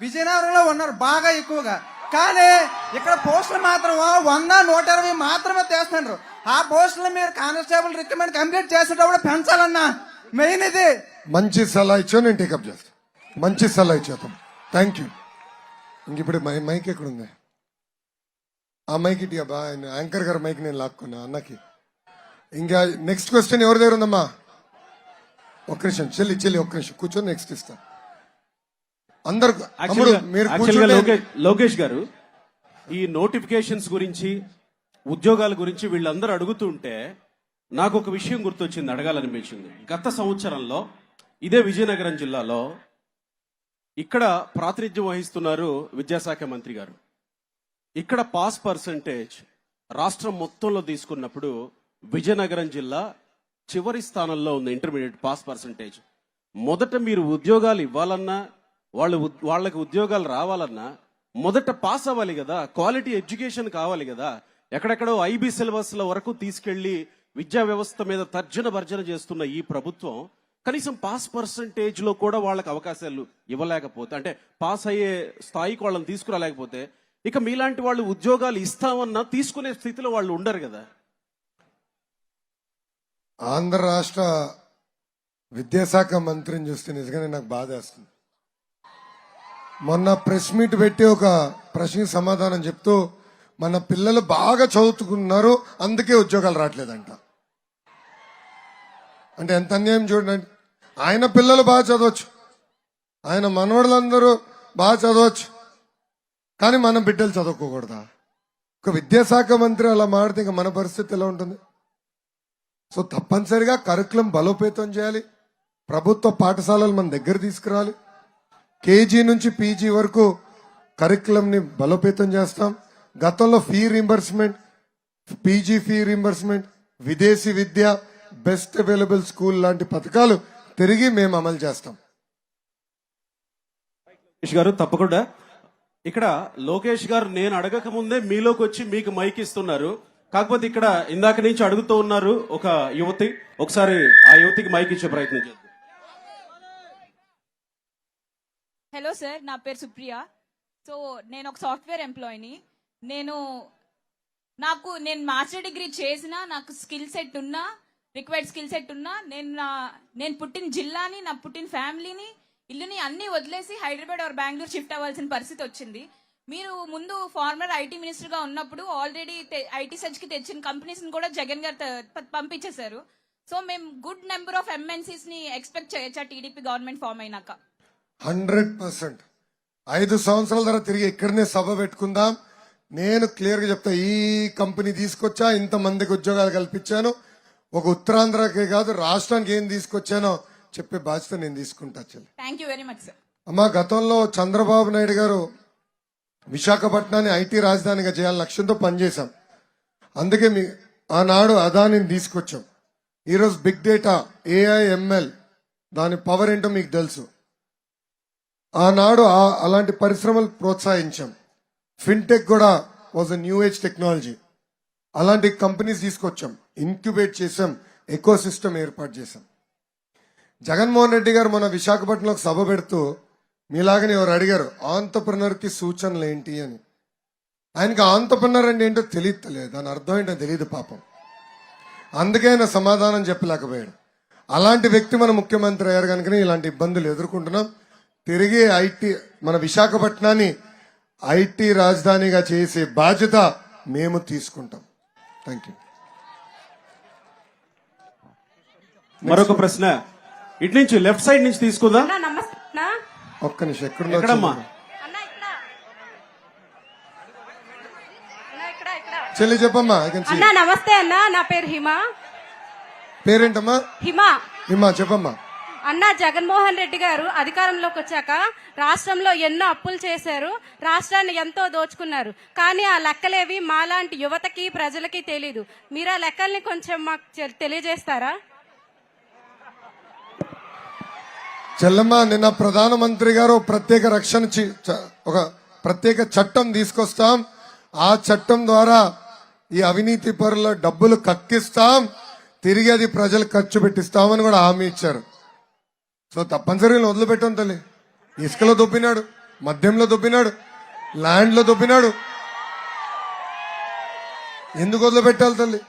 I: విజయనగరంలో ఉన్నారు బాగా ఎక్కువగా. కానీ ఇక్కడ పోస్టులు మాత్రం 100, 120 మాత్రమే తీస్తున్నారు. ఆ పోస్టులు మీరు కానిస్టేబుల్ రిక్రూట్మెంట్ కంప్లీట్ చేసేటప్పుడు పెంచాలన్నా మెయిన్ ఇది.
C: మంచి సలహా ఇచ్చా, నేను టేకప్ చేస్తాను. మంచి సలహా ఇచ్చేద్దాం. Thank you. ఇంక ఇప్పుడు మైక్ ఎక్కడుంది? ఆ మైక్ ఇటు బా, యాంకర్ గారు మైక్ నేను లాక్కున్నా అన్నకి. ఇంకా నెక్స్ట్ క్వశ్చన్ ఎవరి దగ్గర ఉందమ్మా? ఒక్క నిమిషం చెల్లి ఒక్క నిమిషం కూర్చొని నెక్స్ట్ ఇస్తాను. అందరు మీరు కూర్చోండి.
A: లోకేష్ గారు, ఈ నోటిఫికేషన్స్ గురించి, ఉద్యోగాల గురించి వీళ్ళందరూ అడుగుతుంటే నాకు ఒక విషయం గుర్తొచ్చింది, అడగాలనిపించింది. గత సంవత్సరంలో ఇదే విజయనగరం జిల్లాలో ఇక్కడ ప్రాతినిధ్యం వహిస్తున్నారు విద్యాశాఖ మంత్రి గారు. ఇక్కడ పాస్ పర్సంటేజ్ రాష్ట్రం మొత్తంలో తీసుకున్నప్పుడు విజయనగరం జిల్లా చివరి స్థానంలో ఉంది ఇంటర్మీడియట్ పాస్ పర్సంటేజ్. మొదట మీరు ఉద్యోగాలు ఇవ్వాలన్నా, వాళ్ళకి ఉద్యోగాలు రావాలన్నా మొదట పాస్ అవ్వాలి కదా, క్వాలిటీ ఎడ్యుకేషన్ కావాలి కదా. ఎక్కడెక్కడో ఐబీ సిలబస్ల వరకు తీసుకెళ్లి విద్యా వ్యవస్థ మీద తర్జన భర్జన చేస్తున్న ఈ ప్రభుత్వం కనీసం పాస్ పర్సంటేజ్ లో కూడా వాళ్ళకి అవకాశాలు ఇవ్వలేకపోతే, అంటే పాస్ అయ్యే స్థాయికి వాళ్ళని తీసుకురాలేకపోతే, ఇక మీలాంటి వాళ్ళు ఉద్యోగాలు ఇస్తామన్నా తీసుకునే స్థితిలో వాళ్ళు ఉండరు కదా.
C: ఆంధ్ర రాష్ట్ర విద్యాశాఖ మంత్రిని చూస్తే నిజంగానే నాకు బాధ వేస్తుంది. మొన్న ప్రెస్ మీట్ పెట్టి ఒక ప్రశ్నకి సమాధానం చెప్తూ మన పిల్లలు బాగా చదువుతున్నారు అందుకే ఉద్యోగాలు రావట్లేదంట. అంటే ఎంత అన్యాయం చూడండి. ఆయన పిల్లలు బాగా చదవచ్చు, ఆయన మనవడులందరూ బాగా చదవచ్చు, కానీ మన బిడ్డలు చదువుకోకూడదా? ఒక విద్యాశాఖ మంత్రి అలా మాడితే ఇంకా మన పరిస్థితి ఎలా ఉంటుంది? సో తప్పనిసరిగా కరికులం బలోపేతం చేయాలి. ప్రభుత్వ పాఠశాలలు మన దగ్గర తీసుకురావాలి. కేజీ నుంచి పీజీ వరకు కరికులంని బలోపేతం చేస్తాం. గతంలో fee reimbursement, PG fee reimbursement, విదేశీ విద్య, బెస్ట్ అవైలబుల్ స్కూల్ లాంటి పథకాలు తిరిగి మేము అమలు చేస్తాం.
A: లోకేష్ గారు తప్పకుండా. ఇక్కడ లోకేష్ గారు నేను అడగక ముందే మీలోకి వచ్చి మీకు మైక్ ఇస్తున్నారు. కాకపోతే ఇక్కడ ఇందాక నుంచి అడుగుతూ ఉన్నారు ఒక యువతి. ఒకసారి ఆ యువతికి మైక్ ఇచ్చే ప్రయత్నం చేద్దాం.
J: హలో సార్, నా పేరు సుప్రియ. సో నేను ఒక సాఫ్ట్వేర్ ఎంప్లాయీని. నేను మాస్టర్ డిగ్రీ చేసినా, నాకు స్కిల్ సెట్ ఉన్నా, రిక్వైర్డ్ స్కిల్ సెట్ ఉన్నా, నేను పుట్టిన జిల్లాని, నా పుట్టిన ఫ్యామిలీని, ఇల్లుని అన్ని వదిలేసి హైదరాబాద్ ఆర్ బెంగళూరు షిఫ్ట్ అవ్వాల్సిన పరిస్థితి వచ్చింది. మీరు ముందు ఫార్మర్ ఐటీ మినిస్టర్ గా ఉన్నప్పుడు ఆల్రెడీ ఐటీ సెర్చ్ కి తెచ్చిన కంపెనీస్ ని కూడా జగన్ గారు పంపించేశారు. సో మేము గుడ్ నెంబర్ ఆఫ్ ఎంఎన్సీస్ ని ఎక్స్పెక్ట్ చేయొచ్చా టీడీపీ గవర్నమెంట్ ఫామ్ అయినాక?
C: 100%. 5 సంవత్సరాల తర్వాత తిరిగి ఇక్కడనే సభ పెట్టుకుందాం. నేను క్లియర్ గా చెప్తా, ఈ కంపెనీ తీసుకొచ్చా, ఇంతమందికి ఉద్యోగాలు కల్పించాను, ఒక ఉత్తరాంధ్రకే కాదు రాష్ట్రానికి ఏం తీసుకొచ్చానో చెప్పే బాధ్యత నేను తీసుకుంటా.
J: Thank you very much sir.
C: అమ్మా, గతంలో చంద్రబాబు నాయుడు గారు విశాఖపట్నాన్ని ఐటీ రాజధానిగా చేయాలని లక్ష్యంతో పనిచేశాం. అందుకే ఆనాడు అదానిని తీసుకొచ్చాం. ఈరోజు బిగ్ డేటా, ఏఐ, ఎంఎల్ దాని పవర్ ఏంటో మీకు తెలుసు. ఆనాడు అలాంటి పరిశ్రమలు ప్రోత్సహించాం. ఫిన్టెక్ కూడా was a new age technology. అలాంటి కంపెనీస్ తీసుకొచ్చాం, ఇంక్యుబేట్ చేసాం, ఎకో సిస్టమ్ ఏర్పాటు చేశాం. జగన్మోహన్ రెడ్డి గారు మన విశాఖపట్నంలో సభ పెడుతూ మీలాగని ఎవరు అడిగారు ఆంటర్‌ప్రెన్యూర్ కి సూచనలు ఏంటి అని. ఆయనకి ఆంటర్‌ప్రెన్యూర్ అంటే ఏంటో తెలియట్లేదు, దాని అర్థం ఏంటో తెలియదు పాపం. అందుకే ఆయన సమాధానం చెప్పలేకపోయాడు. అలాంటి వ్యక్తి మన ముఖ్యమంత్రి అయ్యారు కనుకనే ఇలాంటి ఇబ్బందులు ఎదుర్కొంటున్నాం. తిరిగి ఐటీ మన విశాఖపట్నాన్ని ఐటీ రాజధానిగా చేసే బాధ్యత మేము తీసుకుంటాం. Thank you.
A: మరొక ప్రశ్న ఇటు నుంచి లెఫ్ట్ సైడ్ నుంచి తీసుకుందాం.
C: ఒక్క నిమిషం, ఎక్కడుందో
A: ఎక్కడమ్మా?
C: చెల్లి చెప్పమ్మా.
E: అన్నా నమస్తే అన్నా, నా పేరు హిమా.
C: పేరేంటమ్మా?
E: హిమా.
C: హిమా చెప్పమ్మా.
E: అన్నా, జగన్మోహన్ రెడ్డి గారు అధికారంలోకి వచ్చాక రాష్ట్రంలో ఎన్నో అప్పులు చేశారు, రాష్ట్రాన్ని ఎంతో దోచుకున్నారు. కానీ ఆ లెక్కలేవి మాలాంటి యువతకి ప్రజలకి తెలీదు. మీరు ఆ లెక్కల్ని కొంచెం మాకు తెలియజేస్తారా?
C: చెల్లమ్మ, నిన్న ప్రధానమంత్రి గారు ప్రత్యేక రక్షణ ఒక ప్రత్యేక చట్టం తీసుకొస్తాం, ఆ చట్టం ద్వారా ఈ అవినీతి పరుల డబ్బులు కక్కిస్తాం, తిరిగి అది ప్రజలు ఖర్చు పెట్టిస్తామని కూడా హామీ ఇచ్చారు. సో తప్పనిసరిగా వదిలిపెట్టాం తల్లి. ఇసుకలో దొబ్బినాడు, మద్యంలో దొబ్బినాడు, ల్యాండ్ లో దొబ్బినాడు. ఎందుకు వదిలిపెట్టాలి తల్లి?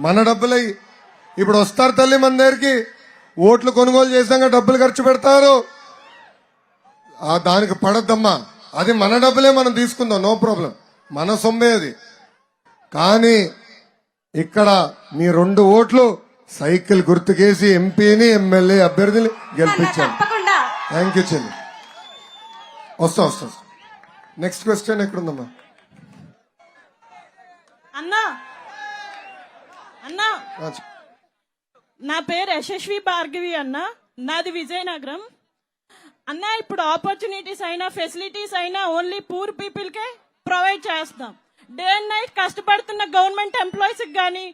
C: మన డబ్బులయ్యి ఇప్పుడు వస్తారు తల్లి మన దగ్గరికి, ఓట్లు కొనుగోలు చేసాక డబ్బులు ఖర్చు పెడతారు. దానికి పడద్దమ్మా, అది మన డబ్బులే మనం తీసుకుందాం, నో ప్రాబ్లం, మన సొమ్మే అది. కానీ ఇక్కడ మీ 2 ఓట్లు సైకిల్ గుర్తుకేసి ఎంపీని ఎమ్మెల్యే అభ్యర్థిని గెలిపించాను. థ్యాంక్ యూ చెల్లి. వస్తా. నెక్స్ట్ క్వశ్చన్ ఎక్కడుందమ్మా?
K: అన్నా నా పేరు యశస్వి భార్గవి అన్న, నాది విజయనగరం అన్న. ఇప్పుడు ఆపర్చునిటీస్ అయినా ఫెసిలిటీస్ అయినా ఓన్లీ పూర్ పీపుల్ కే ప్రొవైడ్ చేస్తాం. డే అండ్ నైట్ కష్టపడుతున్న గవర్నమెంట్ ఎంప్లాయీస్ కానీ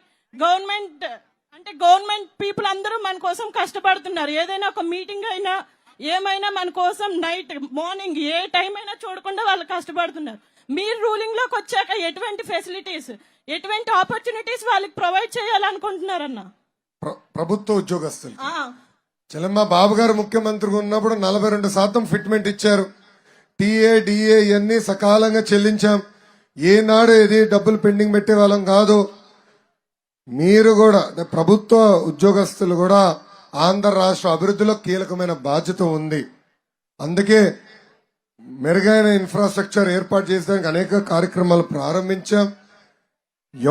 K: గవర్నమెంట్ పీపుల్ అందరూ మన కోసం కష్టపడుతున్నారు. ఏదైనా ఒక మీటింగ్ అయినా ఏమైనా మన కోసం నైట్ మార్నింగ్ ఏ టైం అయినా చూడకుండా వాళ్ళు కష్టపడుతున్నారు. మీరు రూలింగ్ లోకి వచ్చాక ఎటువంటి ఫెసిలిటీస్, ఎటువంటి ఆపర్చునిటీస్ వాళ్ళకి ప్రొవైడ్ చేయాలనుకుంటున్నారన్న?
C: ప్రభుత్వ ఉద్యోగస్తులు చెల్లమ్మ, బాబు గారు ముఖ్యమంత్రిగా ఉన్నప్పుడు 42% ఫిట్మెంట్ ఇచ్చారు. టీఏ డిఏ ఇవన్నీ సకాలంగా చెల్లించాం. ఏనాడు ఇది డబ్బులు పెండింగ్ పెట్టే వాళ్ళం కాదు. మీరు కూడా ప్రభుత్వ ఉద్యోగస్తులు కూడా ఆంధ్ర రాష్ట్ర అభివృద్ధిలో కీలకమైన బాధ్యత ఉంది. అందుకే మెరుగైన ఇన్ఫ్రాస్ట్రక్చర్ ఏర్పాటు చేసేందుకు అనేక కార్యక్రమాలు ప్రారంభించాం.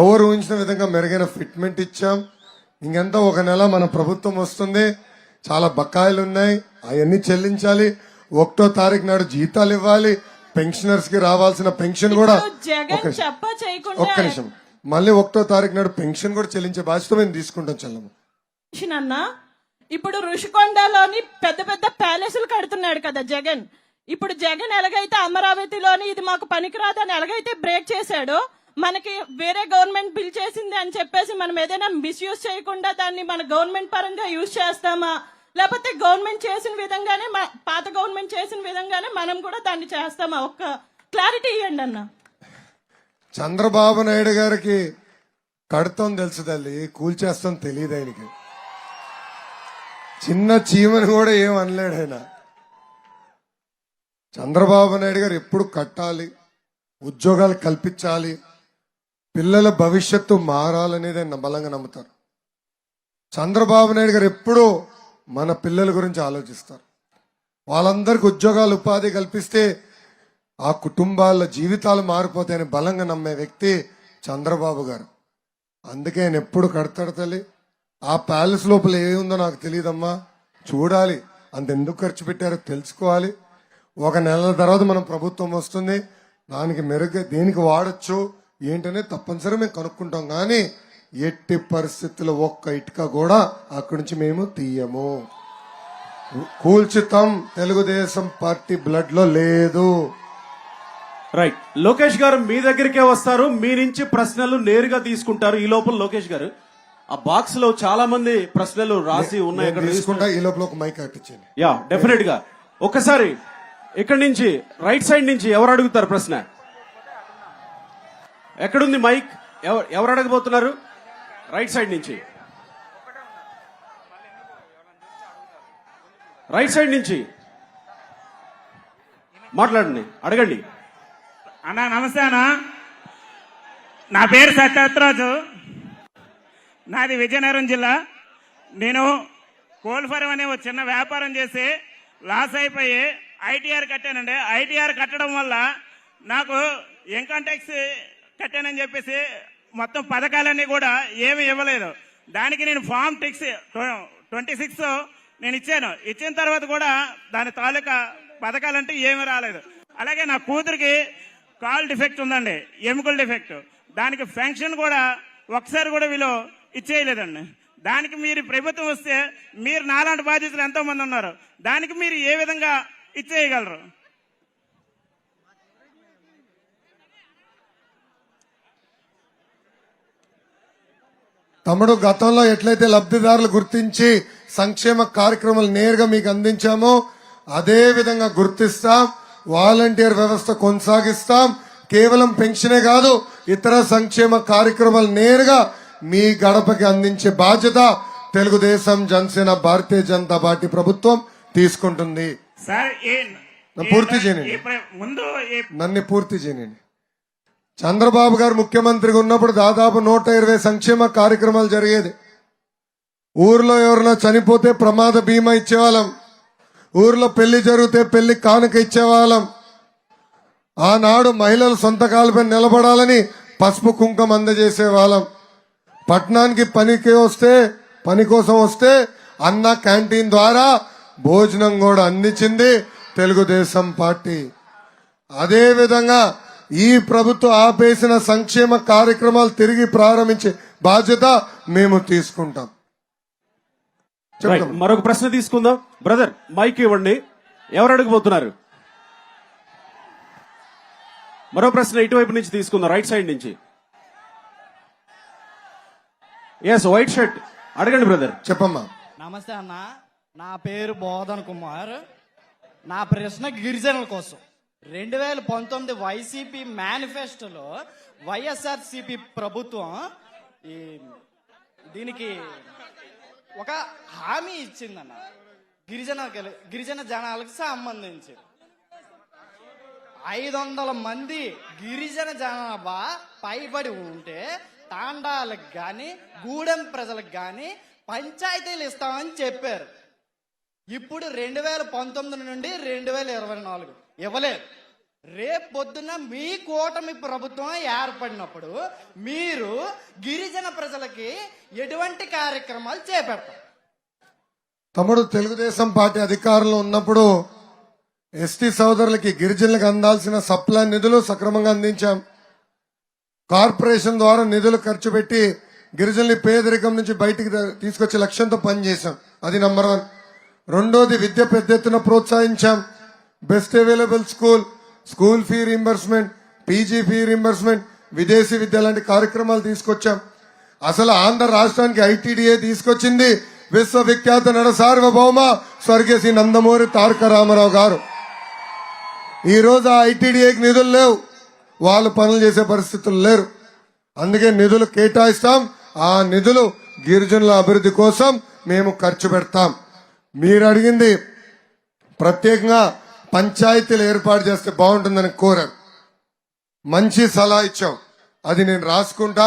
C: ఎవరు ఊహించిన విధంగా మెరుగైన ఫిట్మెంట్ ఇచ్చాం. ఇంకెంత 1 నెల మన ప్రభుత్వం వస్తుంది, చాలా బకాయిలు ఉన్నాయి, అవన్నీ చెల్లించాలి. 1వ తారీఖు నాడు జీతాలు ఇవ్వాలి, పెన్షనర్స్ కి రావాల్సిన పెన్షన్ కూడా ఒక్క నిమిషం, మళ్ళీ 1వ తారీఖు నాడు పెన్షన్ కూడా చెల్లించే బాధ్యత మేము తీసుకుంటాం చెల్లమ్మ.
K: ఇప్పుడు ఋషికొండలోని పెద్ద పెద్ద ప్యాలెస్లు కడుతున్నాడు కదా జగన్. ఇప్పుడు జగన్ ఎలాగైతే అమరావతిలోని ఇది మాకు పనికిరాదని ఎలాగైతే బ్రేక్ చేశాడో, మనకి వేరే గవర్నమెంట్ బిల్ చేసింది అని చెప్పేసి మనం ఏదైనా మిస్యూజ్ చేయకుండా దాన్ని మన గవర్నమెంట్ పరంగా యూజ్ చేస్తామా, లేకపోతే గవర్నమెంట్ చేసిన విధంగానే పాత గవర్నమెంట్ చేసిన విధంగానే మనం కూడా దాన్ని చేస్తామా? ఒక్క క్లారిటీ ఇవ్వండి అన్న.
C: చంద్రబాబు నాయుడు గారికి కడతాం తెలుసు తల్లి, కూల్చేస్తాం తెలియదు ఆయనకి. చిన్న చీమని కూడా ఏం అనలేడు ఆయన. చంద్రబాబు నాయుడు గారు ఎప్పుడు కట్టాలి, ఉద్యోగాలు కల్పించాలి, పిల్లల భవిష్యత్తు మారాలనేది ఆయన బలంగా నమ్ముతారు. చంద్రబాబు నాయుడు గారు ఎప్పుడూ మన పిల్లల గురించి ఆలోచిస్తారు. వాళ్ళందరికీ ఉద్యోగాలు ఉపాధి కల్పిస్తే ఆ కుటుంబాల జీవితాలు మారిపోతాయని బలంగా నమ్మే వ్యక్తి చంద్రబాబు గారు. అందుకే ఆయన ఎప్పుడు కడతాడు తల్లి. ఆ ప్యాలెస్ లోపల ఏముందో నాకు తెలియదమ్మా, చూడాలి. అంతెందుకు ఖర్చు పెట్టారో తెలుసుకోవాలి. 1 నెలల తర్వాత మన ప్రభుత్వం వస్తుంది, దానికి మెరుగ్గా దేనికి వాడచ్చు ఏంటనే తప్పనిసరి మేము కనుక్కుంటాం. కానీ ఎట్టి పరిస్థితుల్లో ఒక్క ఇటుక కూడా అక్కడి నుంచి మేము తీయము, కూల్చుతాం. తెలుగుదేశం పార్టీ బ్లడ్ లో లేదు.
A: రైట్. లోకేష్ గారు మీ దగ్గరికే వస్తారు, మీ నుంచి ప్రశ్నలు నేరుగా తీసుకుంటారు. ఈ లోపల లోకేష్ గారు ఆ బాక్స్ లో చాలా మంది ప్రశ్నలు రాసి ఉన్నాయి,
C: తీసుకుంటా. ఈ లోపల ఒక మైక్ అట్టించండి.
A: యా, డెఫినెట్ గా. ఒకసారి ఇక్కడి నుంచి రైట్ సైడ్ నుంచి ఎవరు అడుగుతారు ప్రశ్న? ఎక్కడుంది మైక్? ఎవరు అడగబోతున్నారు? రైట్ సైడ్ నుంచి. రైట్ సైడ్ నుంచి మాట్లాడండి, అడగండి.
L: అన్నా నమస్తే అన్నా, నా పేరు సత్యవతరాజు, నాది విజయనగరం జిల్లా. నేను కోల్ఫరం అనే ఒక చిన్న వ్యాపారం చేసి లాస్ అయిపోయి ఐటీఆర్ కట్టానండి. ఐటీఆర్ కట్టడం వల్ల నాకు ఇన్కమ్ ట్యాక్స్ కట్టానని చెప్పేసి మొత్తం పథకాలన్నీ కూడా ఏమి ఇవ్వలేదు. దానికి నేను ఫామ్ 26 నేను ఇచ్చాను. ఇచ్చిన తర్వాత కూడా దాని తాలూకా పథకాలంటే ఏమీ రాలేదు. అలాగే నా కూతురికి కాల్ డిఫెక్ట్ ఉందండి, ఎముకల డిఫెక్ట్. దానికి ఫెన్షన్ కూడా ఒకసారి కూడా వీళ్ళు ఇచ్చేయలేదండి. దానికి మీరు ప్రభుత్వం వస్తే, మీరు నాలాంటి బాధ్యతలు ఎంతో మంది ఉన్నారు, దానికి మీరు ఏ విధంగా ఇచ్చేయగలరు?
C: తమ్ముడు, గతంలో ఎట్లయితే లబ్ధిదారులు గుర్తించి సంక్షేమ కార్యక్రమాలు నేరుగా మీకు అందించామో అదే విధంగా గుర్తిస్తాం. వాలంటీర్ వ్యవస్థ కొనసాగిస్తాం. కేవలం పెన్షనే కాదు, ఇతర సంక్షేమ కార్యక్రమాలు నేరుగా మీ గడపకి అందించే బాధ్యత తెలుగుదేశం, జనసేన, భారతీయ జనతా పార్టీ ప్రభుత్వం తీసుకుంటుంది.
L: సార్
C: పూర్తి చేయనండి,
L: ముందు
C: నన్ను పూర్తి చేయనండి. చంద్రబాబు గారు ముఖ్యమంత్రిగా ఉన్నప్పుడు దాదాపు 120 సంక్షేమ కార్యక్రమాలు జరిగేది. ఊర్లో ఎవరైనా చనిపోతే ప్రమాద బీమా ఇచ్చేవాళ్ళం, ఊర్లో పెళ్లి జరిగితే పెళ్లి కానుక ఇచ్చేవాళ్ళం. ఆనాడు మహిళలు సొంత కాలుపై నిలబడాలని పసుపు కుంకం అందజేసే వాళ్ళం. పట్టణానికి పని కోసం వస్తే అన్న క్యాంటీన్ ద్వారా భోజనం కూడా అందించింది తెలుగుదేశం పార్టీ. అదే విధంగా ఈ ప్రభుత్వం ఆపేసిన సంక్షేమ కార్యక్రమాలు తిరిగి ప్రారంభించే బాధ్యత మేము తీసుకుంటాం.
A: రైట్, మరొక ప్రశ్న తీసుకుందాం. బ్రదర్ మైక్ ఇవ్వండి. ఎవరు అడగబోతున్నారు? మరో ప్రశ్న ఇటువైపు నుంచి తీసుకుందాం, రైట్ సైడ్ నుంచి. ఎస్, వైట్ షర్ట్, అడగండి బ్రదర్.
C: చెప్పమ్మా.
H: నమస్తే అన్న, నా పేరు బోధన్ కుమార్. నా ప్రశ్న గిరిజనుల కోసం. 2019 వైసీపీ మేనిఫెస్టోలో వైఎస్ఆర్సీపీ ప్రభుత్వం దీనికి ఒక హామీ ఇచ్చిందన్న, గిరిజన జనాలకు సంబంధించి 500 మంది గిరిజన జనాభా పైబడి ఉంటే తాండాలకు గాని గూడెం ప్రజలకు గాని పంచాయతీలు ఇస్తామని చెప్పారు. ఇప్పుడు 2019 నుండి 2024 ఇవ్వలేదు. రేపు పొద్దున్న మీ కూటమి ప్రభుత్వం ఏర్పడినప్పుడు మీరు గిరిజన ప్రజలకి ఎటువంటి కార్యక్రమాలు చేపడతారు?
C: తమ్ముడు, తెలుగుదేశం పార్టీ అధికారంలో ఉన్నప్పుడు ఎస్టీ సోదరులకి, గిరిజనులకు అందాల్సిన సప్లై నిధులు సక్రమంగా అందించాం. కార్పొరేషన్ ద్వారా నిధులు ఖర్చు పెట్టి గిరిజనుల పేదరికం నుంచి బయటికి తీసుకొచ్చే లక్ష్యంతో పనిచేశాం. అది నంబర్ 1. రెండోది, విద్య పెద్ద ఎత్తున ప్రోత్సహించాం. Best available school fee reimbursement, PG fee reimbursement, విదేశీ విద్య లాంటి కార్యక్రమాలు తీసుకొచ్చాం. అసలు ఆంధ్ర రాష్ట్రానికి ఐటీడీఏ తీసుకొచ్చింది విశ్వవిఖ్యాత నట సార్వభౌమ స్వర్గీయ శ్రీ నందమూరి తారక రామారావు గారు. ఈ రోజు ఆ ఐటీడీఏకి నిధులు లేవు, వాళ్ళు పనులు చేసే పరిస్థితులు లేరు. అందుకే నిధులు కేటాయిస్తాం. ఆ నిధులు గిరిజనుల అభివృద్ధి కోసం మేము ఖర్చు పెడతాం. మీరు అడిగింది ప్రత్యేకంగా పంచాయతీలు ఏర్పాటు చేస్తే బాగుంటుందని కోరారు. మంచి సలహా ఇచ్చాం, అది నేను రాసుకుంటా.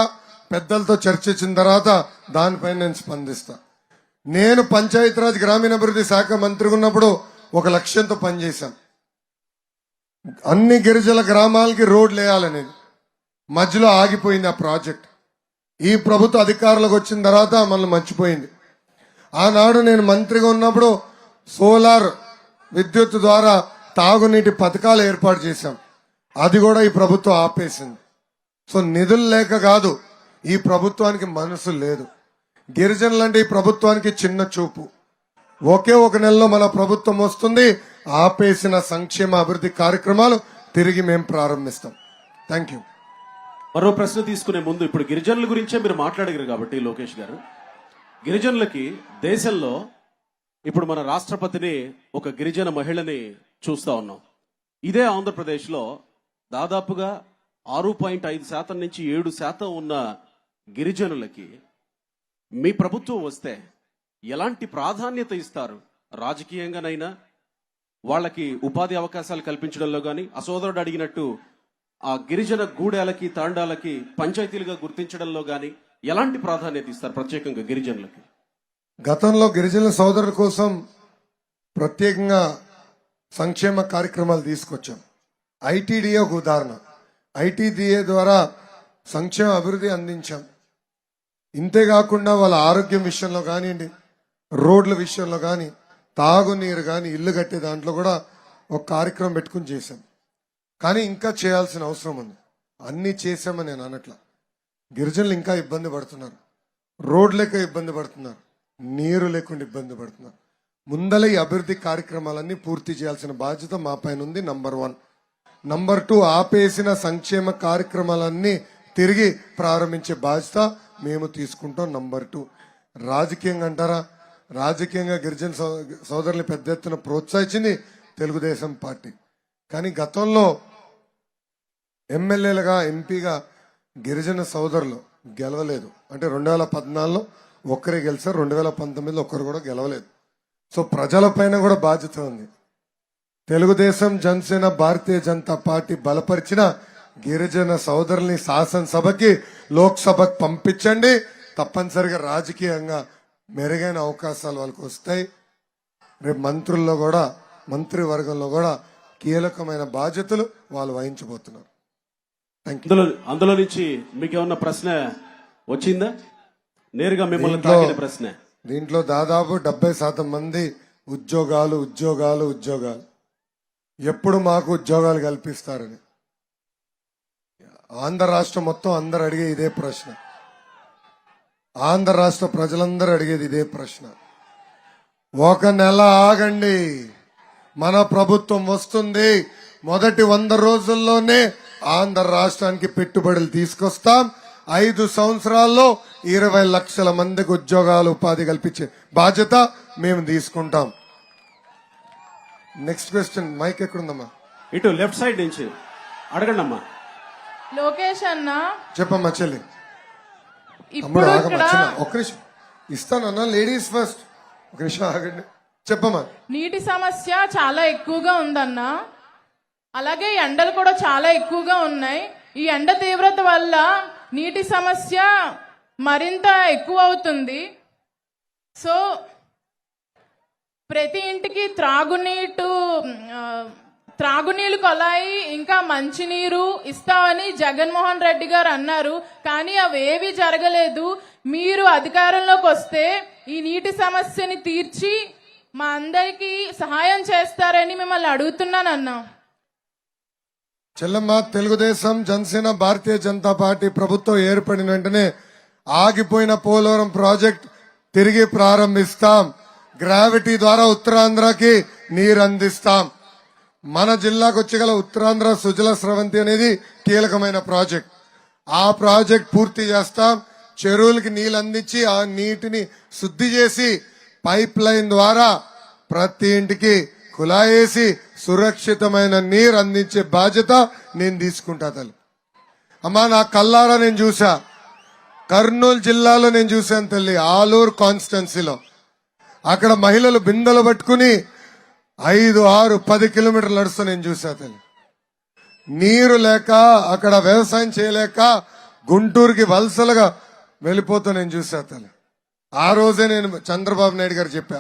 C: పెద్దలతో చర్చించిన తర్వాత దానిపైన నేను స్పందిస్తా. నేను పంచాయతీరాజ్ గ్రామీణాభివృద్ధి శాఖ మంత్రిగా ఉన్నప్పుడు ఒక లక్ష్యంతో పనిచేశాం. అన్ని గిరిజన గ్రామాలకి రోడ్లు వేయాలనేది. మధ్యలో ఆగిపోయింది ఆ ప్రాజెక్ట్. ఈ ప్రభుత్వ అధికారులకు వచ్చిన తర్వాత మనల్ని మర్చిపోయింది. ఆనాడు నేను మంత్రిగా ఉన్నప్పుడు సోలార్ విద్యుత్ ద్వారా తాగునీటి పథకాలు ఏర్పాటు చేశాం. అది కూడా ఈ ప్రభుత్వం ఆపేసింది. సో నిధులు లేక కాదు, ఈ ప్రభుత్వానికి మనసు లేదు. గిరిజనులంటే ఈ ప్రభుత్వానికి చిన్న చూపు. ఒకే ఒక నెలలో మన ప్రభుత్వం వస్తుంది. ఆపేసిన సంక్షేమ అభివృద్ధి కార్యక్రమాలు తిరిగి మేము ప్రారంభిస్తాం. Thank you.
A: మరో ప్రశ్న తీసుకునే ముందు, ఇప్పుడు గిరిజనుల గురించే మీరు మాట్లాడగలరు కాబట్టి లోకేష్ గారు, గిరిజనులకి దేశంలో ఇప్పుడు మన రాష్ట్రపతిని ఒక గిరిజన మహిళని చూస్తా ఉన్నాం. ఇదే ఆంధ్రప్రదేశ్లో దాదాపుగా 6.5% నుంచి 7% ఉన్న గిరిజనులకి మీ ప్రభుత్వం వస్తే ఎలాంటి ప్రాధాన్యత ఇస్తారు? రాజకీయంగానైనా వాళ్ళకి ఉపాధి అవకాశాలు కల్పించడంలో కానీ ఆ సోదరుడు అడిగినట్టు ఆ గిరిజన గూడెలకి తాండాలకి పంచాయతీలుగా గుర్తించడంలో కానీ ఎలాంటి ప్రాధాన్యత ఇస్తారు ప్రత్యేకంగా గిరిజనులకి?
C: గతంలో గిరిజనుల సోదరుల కోసం ప్రత్యేకంగా సంక్షేమ కార్యక్రమాలు తీసుకొచ్చాం. ఐటీడీఏ ఒక ఉదాహరణ. ఐటీడీఏ ద్వారా సంక్షేమ అభివృద్ధి అందించాం. ఇంతేకాకుండా వాళ్ళ ఆరోగ్యం విషయంలో కానివ్వండి, రోడ్ల విషయంలో కానీ, తాగునీరు కానీ, ఇల్లు కట్టే దాంట్లో కూడా ఒక కార్యక్రమం పెట్టుకుని చేశాం. కానీ ఇంకా చేయాల్సిన అవసరం ఉంది. అన్నీ చేశామని నేను అనట్లా. గిరిజనులు ఇంకా ఇబ్బంది పడుతున్నారు, రోడ్ లేక ఇబ్బంది పడుతున్నారు, నీరు లేకుండా ఇబ్బంది పడుతున్నారు. ముందల ఈ అభివృద్ధి కార్యక్రమాలన్నీ పూర్తి చేయాల్సిన బాధ్యత మా పైన ఉంది. నంబర్ 1. నంబర్ 2, ఆపేసిన సంక్షేమ కార్యక్రమాలన్నీ తిరిగి ప్రారంభించే బాధ్యత మేము తీసుకుంటాం. నంబర్ 2, రాజకీయంగా అంటారా, రాజకీయంగా గిరిజన సోదరుల్ని పెద్ద ఎత్తున ప్రోత్సహించింది తెలుగుదేశం పార్టీ. కానీ గతంలో ఎమ్మెల్యేలుగా, ఎంపీగా గిరిజన సోదరులు గెలవలేదు. అంటే 2014లో ఒక్కరే గెలిచారు, 2019లో ఒక్కరు కూడా గెలవలేదు. సో ప్రజలపైన కూడా బాధ్యత ఉంది. తెలుగుదేశం, జనసేన, భారతీయ జనతా పార్టీ బలపరిచిన గిరిజన సోదరుల్ని శాసనసభకి, లోక్సభకి పంపించండి. తప్పనిసరిగా రాజకీయంగా మెరుగైన అవకాశాలు వాళ్ళకి వస్తాయి. రేపు మంత్రుల్లో కూడా, మంత్రివర్గంలో కూడా కీలకమైన బాధ్యతలు వాళ్ళు వహించబోతున్నారు.
A: అందులో నుంచి మీకు ఏమన్నా ప్రశ్న వచ్చిందా? నేరుగా మిమ్మల్ని తాకిన ప్రశ్న.
C: దీంట్లో దాదాపు 70% మంది ఉద్యోగాలు ఉద్యోగాలు ఉద్యోగాలు, ఎప్పుడు మాకు ఉద్యోగాలు కల్పిస్తారని ఆంధ్ర రాష్ట్రం మొత్తం అందరు అడిగే ఇదే ప్రశ్న. ఆంధ్ర రాష్ట్ర ప్రజలందరూ అడిగేది ఇదే ప్రశ్న. 1 నెల ఆగండి, మన ప్రభుత్వం వస్తుంది. మొదటి 100 రోజుల్లోనే ఆంధ్ర రాష్ట్రానికి పెట్టుబడులు తీసుకొస్తాం. 5 సంవత్సరాల్లో 20 లక్షల మందికి ఉద్యోగాలు, ఉపాధి కల్పించే బాధ్యత మేము తీసుకుంటాం. Next question. మైక్ ఎక్కడుందమ్మా?
A: ఇటు లెఫ్ట్ సైడ్ నుంచి అడగండి అమ్మా.
K: లోకేష్ అన్న,
C: చెప్పమ్మా చెల్లి.
K: ఇప్పుడు ఇక్కడ
C: ఒక్క నిమిషం ఇస్తానన్నా, లేడీస్ ఫస్ట్. ఒక నిమిషం ఆగండి, చెప్పమ్మా.
K: నీటి సమస్య చాలా ఎక్కువగా ఉందన్న. అలాగే ఎండలు కూడా చాలా ఎక్కువగా ఉన్నాయి. ఈ ఎండ తీవ్రత వల్ల నీటి సమస్య మరింత ఎక్కువ అవుతుంది. సో ప్రతి ఇంటికి త్రాగునీళ్ళు కొలాయి, ఇంకా మంచినీరు ఇస్తామని జగన్మోహన్ రెడ్డి గారు అన్నారు. కానీ అవేవి జరగలేదు. మీరు అధికారంలోకి వస్తే ఈ నీటి సమస్యని తీర్చి మా అందరికీ సహాయం చేస్తారని మిమ్మల్ని అడుగుతున్నానన్నా.
C: చెల్లమ్మ, తెలుగుదేశం, జనసేన, భారతీయ జనతా పార్టీ ప్రభుత్వం ఏర్పడిన వెంటనే ఆగిపోయిన పోలవరం ప్రాజెక్ట్ తిరిగి ప్రారంభిస్తాం. గ్రావిటీ ద్వారా ఉత్తరాంధ్రకి నీరు అందిస్తాం. మన జిల్లాకు వచ్చగల ఉత్తరాంధ్ర సుజల స్రవంతి అనేది కీలకమైన ప్రాజెక్ట్. ఆ ప్రాజెక్ట్ పూర్తి చేస్తాం. చెరువులకి నీళ్ళు అందించి ఆ నీటిని శుద్ధి చేసి పైప్ లైన్ ద్వారా ప్రతి ఇంటికి కుళాయేసి సురక్షితమైన నీరు అందించే బాధ్యత నేను తీసుకుంటా తల్లి. అమ్మా, నా కల్లారా నేను చూసా. కర్నూలు జిల్లాలో నేను చూశాను తల్లి, ఆలూరు కాన్స్టిట్యున్సీలో. అక్కడ మహిళలు బిందెలు పట్టుకుని 5, 6, 10 కిలోమీటర్లు నడుస్తూ నేను చూసా తల్లి. నీరు లేక, అక్కడ వ్యవసాయం చేయలేక గుంటూరుకి వలసలుగా వెళ్ళిపోతూ నేను చూసా తల్లి. ఆ రోజే నేను చంద్రబాబు నాయుడు గారు చెప్పా,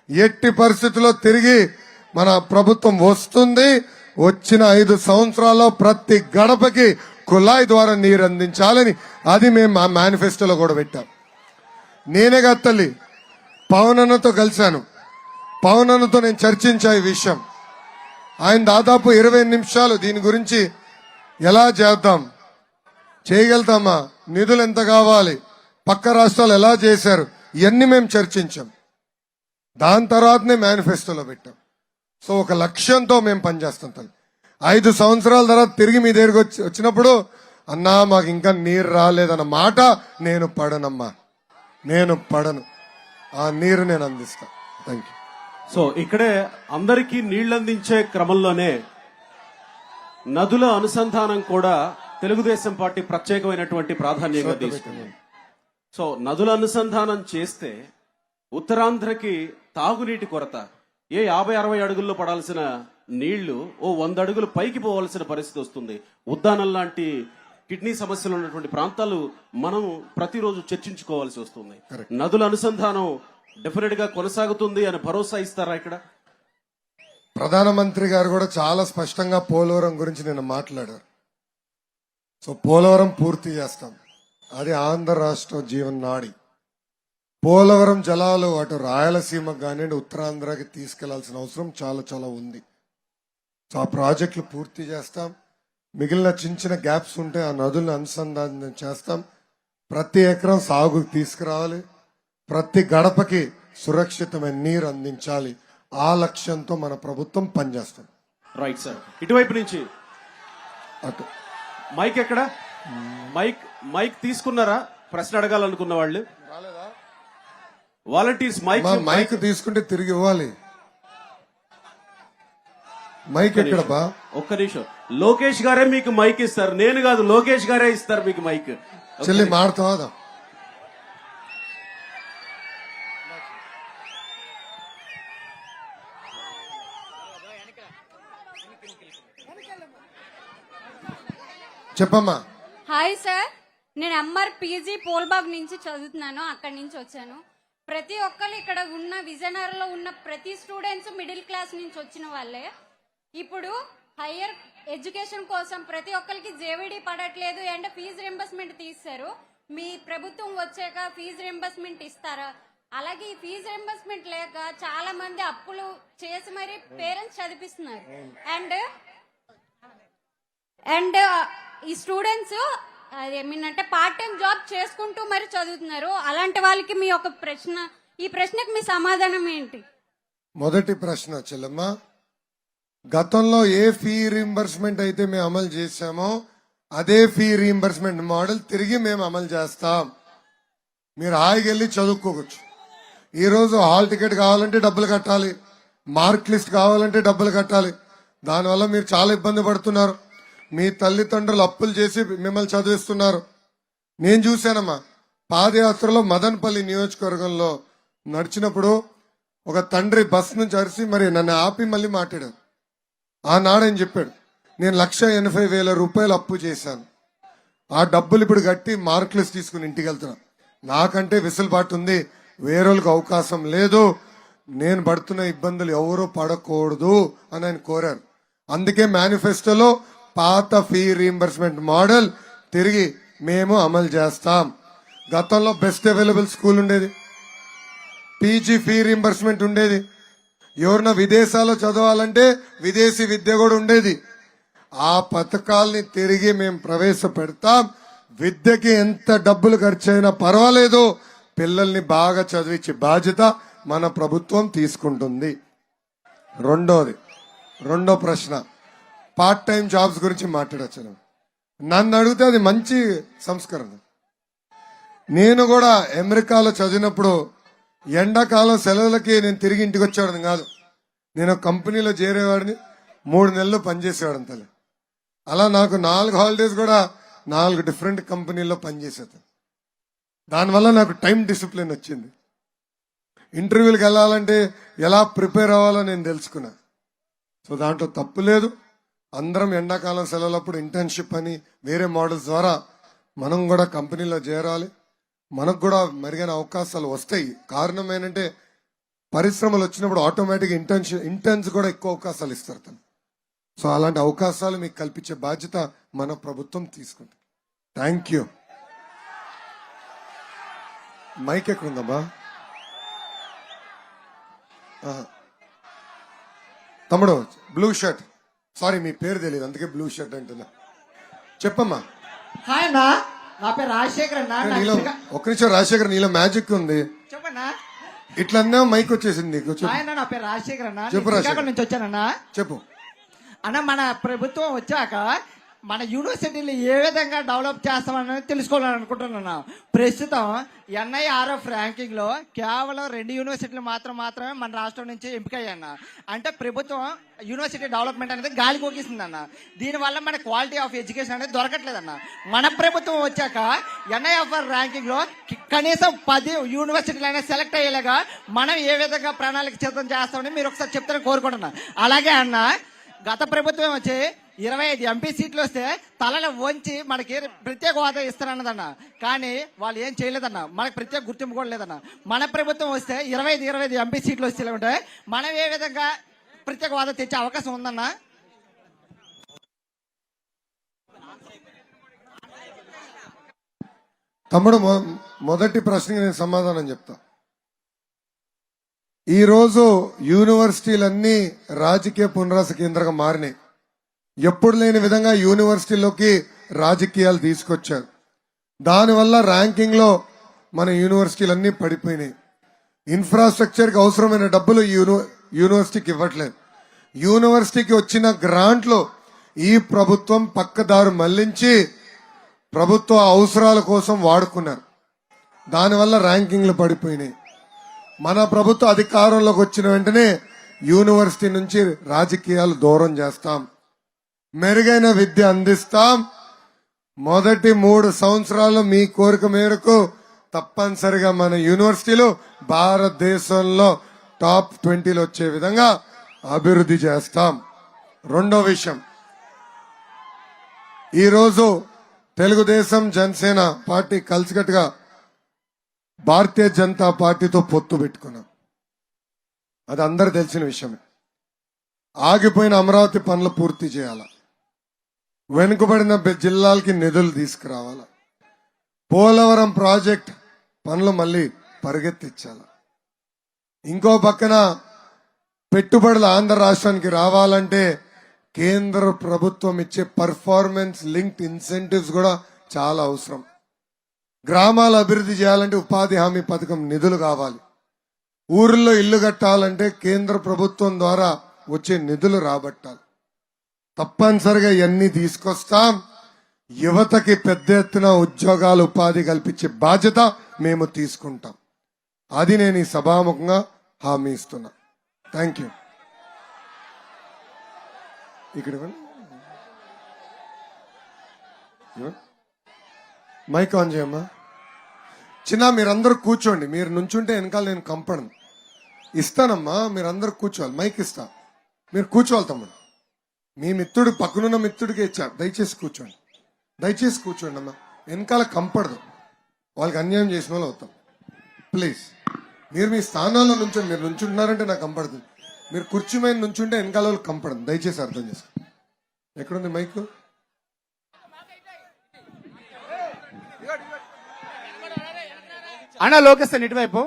C: ఎట్టి పరిస్థితుల్లో తిరిగి మన ప్రభుత్వం వస్తుంది. వచ్చిన 5 సంవత్సరాల్లో ప్రతి గడపకి కుళాయి ద్వారా నీరు అందించాలని, అది మేము మా మేనిఫెస్టోలో కూడా పెట్టాం. నేనే కాదు తల్లి, పవన్ అన్నతో కలిశాను. పవన్ అన్నతో నేను చర్చించా ఈ విషయం. ఆయన దాదాపు 20 నిమిషాలు దీని గురించి ఎలా చేద్దాం, చేయగలుగుతామా, నిధులు ఎంత కావాలి, పక్క రాష్ట్రాలు ఎలా చేశారు, ఇవన్నీ మేము చర్చించాం. దాని తర్వాతనే మేనిఫెస్టోలో పెట్టాం. సో ఒక లక్ష్యంతో మేము పనిచేస్తాం తల్లి. 5 సంవత్సరాల తర్వాత తిరిగి మీ దగ్గరికి వచ్చినప్పుడు, అన్నా మాకు ఇంకా నీరు రాలేదన్న మాట నేను పడనమ్మా, నేను పడను. ఆ నీరు నేను అందిస్తా. Thank you.
A: సో ఇక్కడే అందరికీ నీళ్లందించే క్రమంలోనే నదుల అనుసంధానం కూడా తెలుగుదేశం పార్టీ ప్రత్యేకమైనటువంటి ప్రాధాన్యంగా తీసుకుంది. సో నదుల అనుసంధానం చేస్తే ఉత్తరాంధ్రకి తాగునీటి కొరత. ఏ 50-60 అడుగుల్లో పడాల్సిన నీళ్లు ఓ 100 అడుగులు పైకి పోవాల్సిన పరిస్థితి వస్తుంది. ఉద్దానం లాంటి కిడ్నీ సమస్యలు ఉన్నటువంటి ప్రాంతాలు మనం ప్రతిరోజు చర్చించుకోవాల్సి వస్తుంది. నదుల అనుసంధానం డెఫినెట్ గా కొనసాగుతుంది అని భరోసా ఇస్తారా ఇక్కడ?
C: ప్రధానమంత్రి గారు కూడా చాలా స్పష్టంగా పోలవరం గురించి నిన్న మాట్లాడారు. సో పోలవరం పూర్తి చేస్తాం, అది ఆంధ్ర రాష్ట్ర జీవనాడి. పోలవరం జలాలు అటు రాయలసీమకు కానివ్వండి ఉత్తరాంధ్రకి తీసుకెళ్లాల్సిన అవసరం చాలా చాలా ఉంది. సో ఆ ప్రాజెక్టులు పూర్తి చేస్తాం. మిగిలిన చిన్న చిన్న గ్యాప్స్ ఉంటే ఆ నదులను అనుసంధానం చేస్తాం. ప్రతి ఎకరం సాగుకు తీసుకురావాలి, ప్రతి గడపకి సురక్షితమైన నీరు అందించాలి. ఆ లక్ష్యంతో మన ప్రభుత్వం పనిచేస్తుంది.
A: Right sir. ఇటువైపు నుంచి
C: అటు
A: మైక్ ఎక్కడ? మైక్ తీసుకున్నారా? ప్రశ్న అడగాలనుకున్న వాళ్ళు వాలంటీర్స్
C: మైక్ తీసుకుంటే తిరిగి ఇవ్వాలి. మైక్ ఎక్కడ బా?
A: ఒక్క నిమిషం. లోకేష్ గారే మీకు మైక్ ఇస్తారు, నేను కాదు, లోకేష్ గారే ఇస్తారు మీకు మైక్.
C: చెల్లి మాడతావా? చెప్పమ్మా.
E: హాయ్ సార్, నేను ఎంఆర్ పీజీ పోల్బాగ్ నుంచి చదువుతున్నాను, అక్కడి నుంచి వచ్చాను. ప్రతి ఒక్కరు ఇక్కడ ఉన్న విజయనగరంలో ఉన్న ప్రతి స్టూడెంట్స్ మిడిల్ క్లాస్ నుంచి వచ్చిన వాళ్ళే. ఇప్పుడు హయ్యర్ ఎడ్యుకేషన్ కోసం ప్రతి ఒక్కరికి జేవిడి పడట్లేదు అండ్ ఫీజు రింబర్స్మెంట్ తీస్తారు. మీ ప్రభుత్వం వచ్చాక ఫీజు రింబర్స్మెంట్ ఇస్తారా? అలాగే ఈ ఫీజు రింబర్స్మెంట్ లేక చాలా మంది అప్పులు చేసి మరి పేరెంట్స్ చదివిస్తున్నారు. అండ్ ఈ స్టూడెంట్స్ అదేమిటంటే పార్ట్ టైం జాబ్ చేసుకుంటూ మరి చదువుతున్నారు. అలాంటి వాళ్ళకి మీ ఒక ప్రశ్న, ఈ ప్రశ్నకు మీ సమాధానం ఏంటి?
C: మొదటి ప్రశ్న చెల్లమ్మ, గతంలో ఏ ఫీ రీంబర్స్మెంట్ అయితే మేము అమలు చేశామో అదే ఫీ రీంబర్స్మెంట్ మోడల్ తిరిగి మేము అమలు చేస్తాం. మీరు హాయిగా వెళ్ళి చదువుకోవచ్చు. ఈ రోజు హాల్ టికెట్ కావాలంటే డబ్బులు కట్టాలి, మార్క్ లిస్ట్ కావాలంటే డబ్బులు కట్టాలి. దానివల్ల మీరు చాలా ఇబ్బంది పడుతున్నారు. మీ తల్లిదండ్రులు అప్పులు చేసి మిమ్మల్ని చదివిస్తున్నారు. నేను చూశానమ్మా, పాదయాత్రలో మదనపల్లి నియోజకవర్గంలో నడిచినప్పుడు ఒక తండ్రి బస్ నుంచి అరిసి మరి నన్ను ఆపి మళ్ళీ మాట్లాడాడు. ఆనాడని చెప్పాడు, నేను 1,80,000 రూపాయలు అప్పు చేశాను, ఆ డబ్బులు ఇప్పుడు కట్టి మార్క్ లిస్ట్ తీసుకుని ఇంటికి వెళ్తున్నా. నాకంటే వెసులుబాటు ఉంది, వేరేళ్ళకి అవకాశం లేదు, నేను పడుతున్న ఇబ్బందులు ఎవరూ పడకూడదు అని ఆయన కోరారు. అందుకే మేనిఫెస్టోలో పాత ఫీ రీంబర్స్మెంట్ మోడల్ తిరిగి మేము అమలు చేస్తాం. గతంలో బెస్ట్ అవైలబుల్ స్కూల్ ఉండేది, పీజీ ఫీ రీంబర్స్మెంట్ ఉండేది, ఎవరన్నా విదేశాల్లో చదవాలంటే విదేశీ విద్య కూడా ఉండేది. ఆ పథకాల్ని తిరిగి మేము ప్రవేశపెడతాం. విద్యకి ఎంత డబ్బులు ఖర్చు అయినా పర్వాలేదు, పిల్లల్ని బాగా చదివించే బాధ్యత మన ప్రభుత్వం తీసుకుంటుంది. రెండో ప్రశ్న, పార్ట్ టైం జాబ్స్ గురించి మాట్లాడచ్చు. నన్ను అడిగితే అది మంచి సంస్కరణ. నేను కూడా అమెరికాలో చదివినప్పుడు ఎండాకాలం సెలవులకి నేను తిరిగి ఇంటికి వచ్చేవాడిని కాదు. నేను కంపెనీలో చేరేవాడిని, 3 నెలలు పనిచేసేవాడిని తల్లి. అలా నాకు 4 హాలిడేస్ కూడా 4 డిఫరెంట్ కంపెనీల్లో పనిచేసేది. దానివల్ల నాకు టైం డిసిప్లిన్ వచ్చింది. ఇంటర్వ్యూలకు వెళ్ళాలంటే ఎలా ప్రిపేర్ అవ్వాలో నేను తెలుసుకున్నా. సో దాంట్లో తప్పు లేదు. అందరం ఎండాకాలం సెలవులప్పుడు ఇంటర్న్షిప్ అని వేరే మోడల్స్ ద్వారా మనం కూడా కంపెనీలో చేరాలి. మనకు కూడా మెరుగైన అవకాశాలు వస్తాయి. కారణం ఏంటంటే పరిశ్రమలు వచ్చినప్పుడు ఆటోమేటిక్ ఇంటర్న్స్ కూడా ఎక్కువ అవకాశాలు ఇస్తారు తను. సో అలాంటి అవకాశాలు మీకు కల్పించే బాధ్యత మన ప్రభుత్వం తీసుకుంటుంది. Thank you. మైక్ ఎక్కడుందమ్మా? తమ్ముడు బ్లూ షర్ట్, సారీ మీ పేరు తెలియదు అందుకే బ్లూ షర్ట్ అంటున్నా. చెప్పమ్మా.
D: హాయ్ అన్నా, నా పేరు రాజశేఖర్ అన్న.
C: నీలో ఒక్క నిమిషం రాజశేఖర్, నీలో మ్యాజిక్ ఉంది.
D: చెప్పన్నా.
C: ఇట్లన్నా మైక్ వచ్చేసింది నీకు.
D: హాయ్ అన్న, నా పేరు రాజశేఖర్ అన్న.
C: చెప్పు రాజశేఖర్.
D: నుంచి వచ్చానన్నా.
C: చెప్పు
D: అన్న, మన ప్రభుత్వం వచ్చాక మన యూనివర్సిటీని ఏ విధంగా డెవలప్ చేస్తామని తెలుసుకోవాలని అనుకుంటున్నాను. ప్రస్తుతం NIRF ర్యాంకింగ్ లో కేవలం 2 యూనివర్సిటీలు మాత్రమే మన రాష్ట్రం నుంచి ఎంపికయ్యాయన్న. అంటే ప్రభుత్వం యూనివర్సిటీ డెవలప్మెంట్ అనేది గాలి కోకిస్తుందన్న. దీనివల్ల మన క్వాలిటీ ఆఫ్ ఎడ్యుకేషన్ అనేది దొరకట్లేదన్న. మన ప్రభుత్వం వచ్చాక NIRF ర్యాంకింగ్ లో కనీసం 10 యూనివర్సిటీలు అయినా సెలెక్ట్ అయ్యేలాగా మనం ఏ విధంగా ప్రణాళిక సిద్ధం చేస్తామని మీరు ఒకసారి చెప్తారని కోరుకుంటున్నా. అలాగే అన్న, గత ప్రభుత్వం వచ్చి 25 ఎంపీ సీట్లు వస్తే తలలు వంచి మనకి ప్రత్యేక హోదా ఇస్తారన్నదన్న. కానీ వాళ్ళు ఏం చేయలేదన్న. మనకు ప్రత్యేక గుర్తింపు కూడా లేదన్న. మన ప్రభుత్వం వస్తే 25 ఎంపీ సీట్లు వస్తే ఉంటే మనం ఏ విధంగా ప్రత్యేక హోదా తెచ్చే అవకాశం ఉందన్న?
C: తమ్ముడు, మొదటి ప్రశ్నకి నేను సమాధానం చెప్తా. ఈరోజు యూనివర్సిటీలన్నీ రాజకీయ పునరాస కేంద్రంగా మారినాయి. ఎప్పుడు లేని విధంగా యూనివర్సిటీలోకి రాజకీయాలు తీసుకొచ్చారు. దానివల్ల ర్యాంకింగ్ లో మన యూనివర్సిటీలన్నీ పడిపోయినాయి. ఇన్ఫ్రాస్ట్రక్చర్కి అవసరమైన డబ్బులు యూనివర్సిటీకి ఇవ్వట్లేదు. యూనివర్సిటీకి వచ్చిన గ్రాంట్లు ఈ ప్రభుత్వం పక్కదారు మళ్లించి ప్రభుత్వ అవసరాల కోసం వాడుకున్నారు. దానివల్ల ర్యాంకింగ్లు పడిపోయినాయి. మన ప్రభుత్వ అధికారంలోకి వచ్చిన వెంటనే యూనివర్సిటీ నుంచి రాజకీయాలు దూరం చేస్తాం, మెరుగైన విద్య అందిస్తాం. మొదటి 3 సంవత్సరాలు మీ కోరిక మేరకు తప్పనిసరిగా మన యూనివర్సిటీలు భారతదేశంలో టాప్ 20లో వచ్చే విధంగా అభివృద్ధి చేస్తాం. రెండో విషయం, ఈరోజు తెలుగుదేశం జనసేన పార్టీ కలిసికట్టుగా భారతీయ జనతా పార్టీతో పొత్తు పెట్టుకున్నాం. అది అందరు తెలిసిన విషయమే. ఆగిపోయిన అమరావతి పనులు పూర్తి చేయాల, వెనుకబడిన జిల్లాలకి నిధులు తీసుకురావాల, పోలవరం ప్రాజెక్ట్ పనులు మళ్ళీ పరిగెత్తించాల. ఇంకో పక్కన పెట్టుబడులు ఆంధ్ర రాష్ట్రానికి రావాలంటే కేంద్ర ప్రభుత్వం ఇచ్చే పర్ఫార్మెన్స్ లింక్డ్ ఇన్సెంటివ్స్ కూడా చాలా అవసరం. గ్రామాల అభివృద్ధి చేయాలంటే ఉపాధి హామీ పథకం నిధులు కావాలి. ఊర్లో ఇల్లు కట్టాలంటే కేంద్ర ప్రభుత్వం ద్వారా వచ్చే నిధులు రాబట్టాలి. తప్పనిసరిగా ఇవన్నీ తీసుకొస్తాం. యువతకి పెద్ద ఎత్తున ఉద్యోగాలు ఉపాధి కల్పించే బాధ్యత మేము తీసుకుంటాం. అది నేను ఈ సభాముఖంగా హామీ ఇస్తున్నా. Thank you. ఇక్కడ మైక్ ఆన్ చేయమ్మా. చిన్న మీరందరూ కూర్చోండి. మీరు నుంచుంటే వెనకాల నేను కంపడను. ఇస్తానమ్మా, మీరందరూ కూర్చోవాలి. మైక్ ఇస్తా, మీరు కూర్చోవాలి. తమ్ముడు, మీ మిత్రుడు పక్కనున్న మిత్రుడికి ఇచ్చారు. దయచేసి కూర్చోండి, దయచేసి కూర్చోండి అమ్మా. వెనకాల కంపడదు, వాళ్ళకి అన్యాయం చేసిన వాళ్ళు అవుతాం. ప్లీజ్ మీరు మీ స్థానాల్లో నుంచోండి. మీరు నుంచుంటున్నారంటే నాకు కంపడుతుంది. మీరు కుర్చీ మీద నుంచుంటే వెనకాల వాళ్ళకి కంపడదు. దయచేసి అర్థం చేసుకోండి. ఎక్కడుంది మైక్?
M: అన్న లోకేష్ అన్న ఇటువైపు.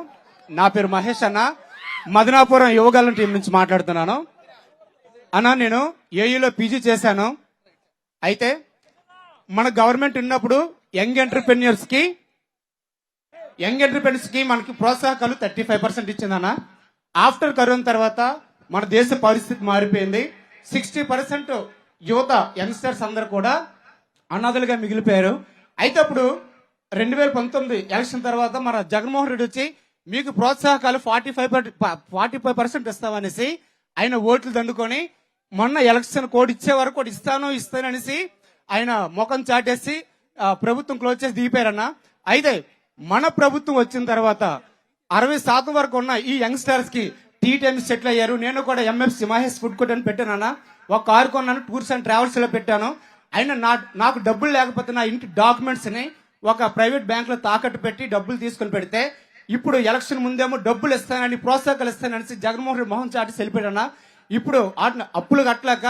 M: నా పేరు మహేష్ అన్న, మదనాపురం యువగలం టీం నుంచి మాట్లాడుతున్నాను. అన్న, నేను ఏయూలో పీజీ చేశాను. అయితే మన గవర్నమెంట్ ఉన్నప్పుడు యంగ్ ఎంటర్ప్రెన్యూర్స్ కి మనకి ప్రోత్సాహకాలు 35% ఇచ్చిందన్న. ఆఫ్టర్ కరోనా తర్వాత మన దేశ పరిస్థితి మారిపోయింది. 60% యువత యంగ్స్టర్స్ అందరు కూడా అనాథలుగా మిగిలిపోయారు. అయితే అప్పుడు 2019 ఎలక్షన్ తర్వాత మన జగన్మోహన్ రెడ్డి వచ్చి మీకు ప్రోత్సాహకాలు 45% ఇస్తామనేసి ఆయన ఓట్లు దండుకొని మొన్న ఎలక్షన్ కోడ్ ఇచ్చే వరకు కూడా ఇస్తాననేసి ఆయన ముఖం చాటేసి ప్రభుత్వం క్లోజ్ చేసి దిగిపోయారన్న. అయితే మన ప్రభుత్వం వచ్చిన తర్వాత 60% వరకు ఉన్న ఈ యంగ్స్టర్స్ కి టీ టైమ్స్ సెటిల్ అయ్యారు. నేను కూడా MFC మహేష్ ఫుడ్ కోర్ట్ అని పెట్టానన్న. ఒక కారు కొన్నాను, టూర్స్ అండ్ ట్రావెల్స్ లో పెట్టాను. అయినా నాకు డబ్బులు లేకపోతే నా ఇంటి డాక్యుమెంట్స్ ని ఒక ప్రైవేట్ బ్యాంక్ లో తాకట్టు పెట్టి డబ్బులు తీసుకుని పెడితే ఇప్పుడు ఎలక్షన్ ముందేమో డబ్బులు ఇస్తానని ప్రోత్సాహకాలు ఇస్తానని జగన్మోహన్ రెడ్డి మొహం చాటి సెలిపాడన్నా. ఇప్పుడు అప్పులు కట్టలేక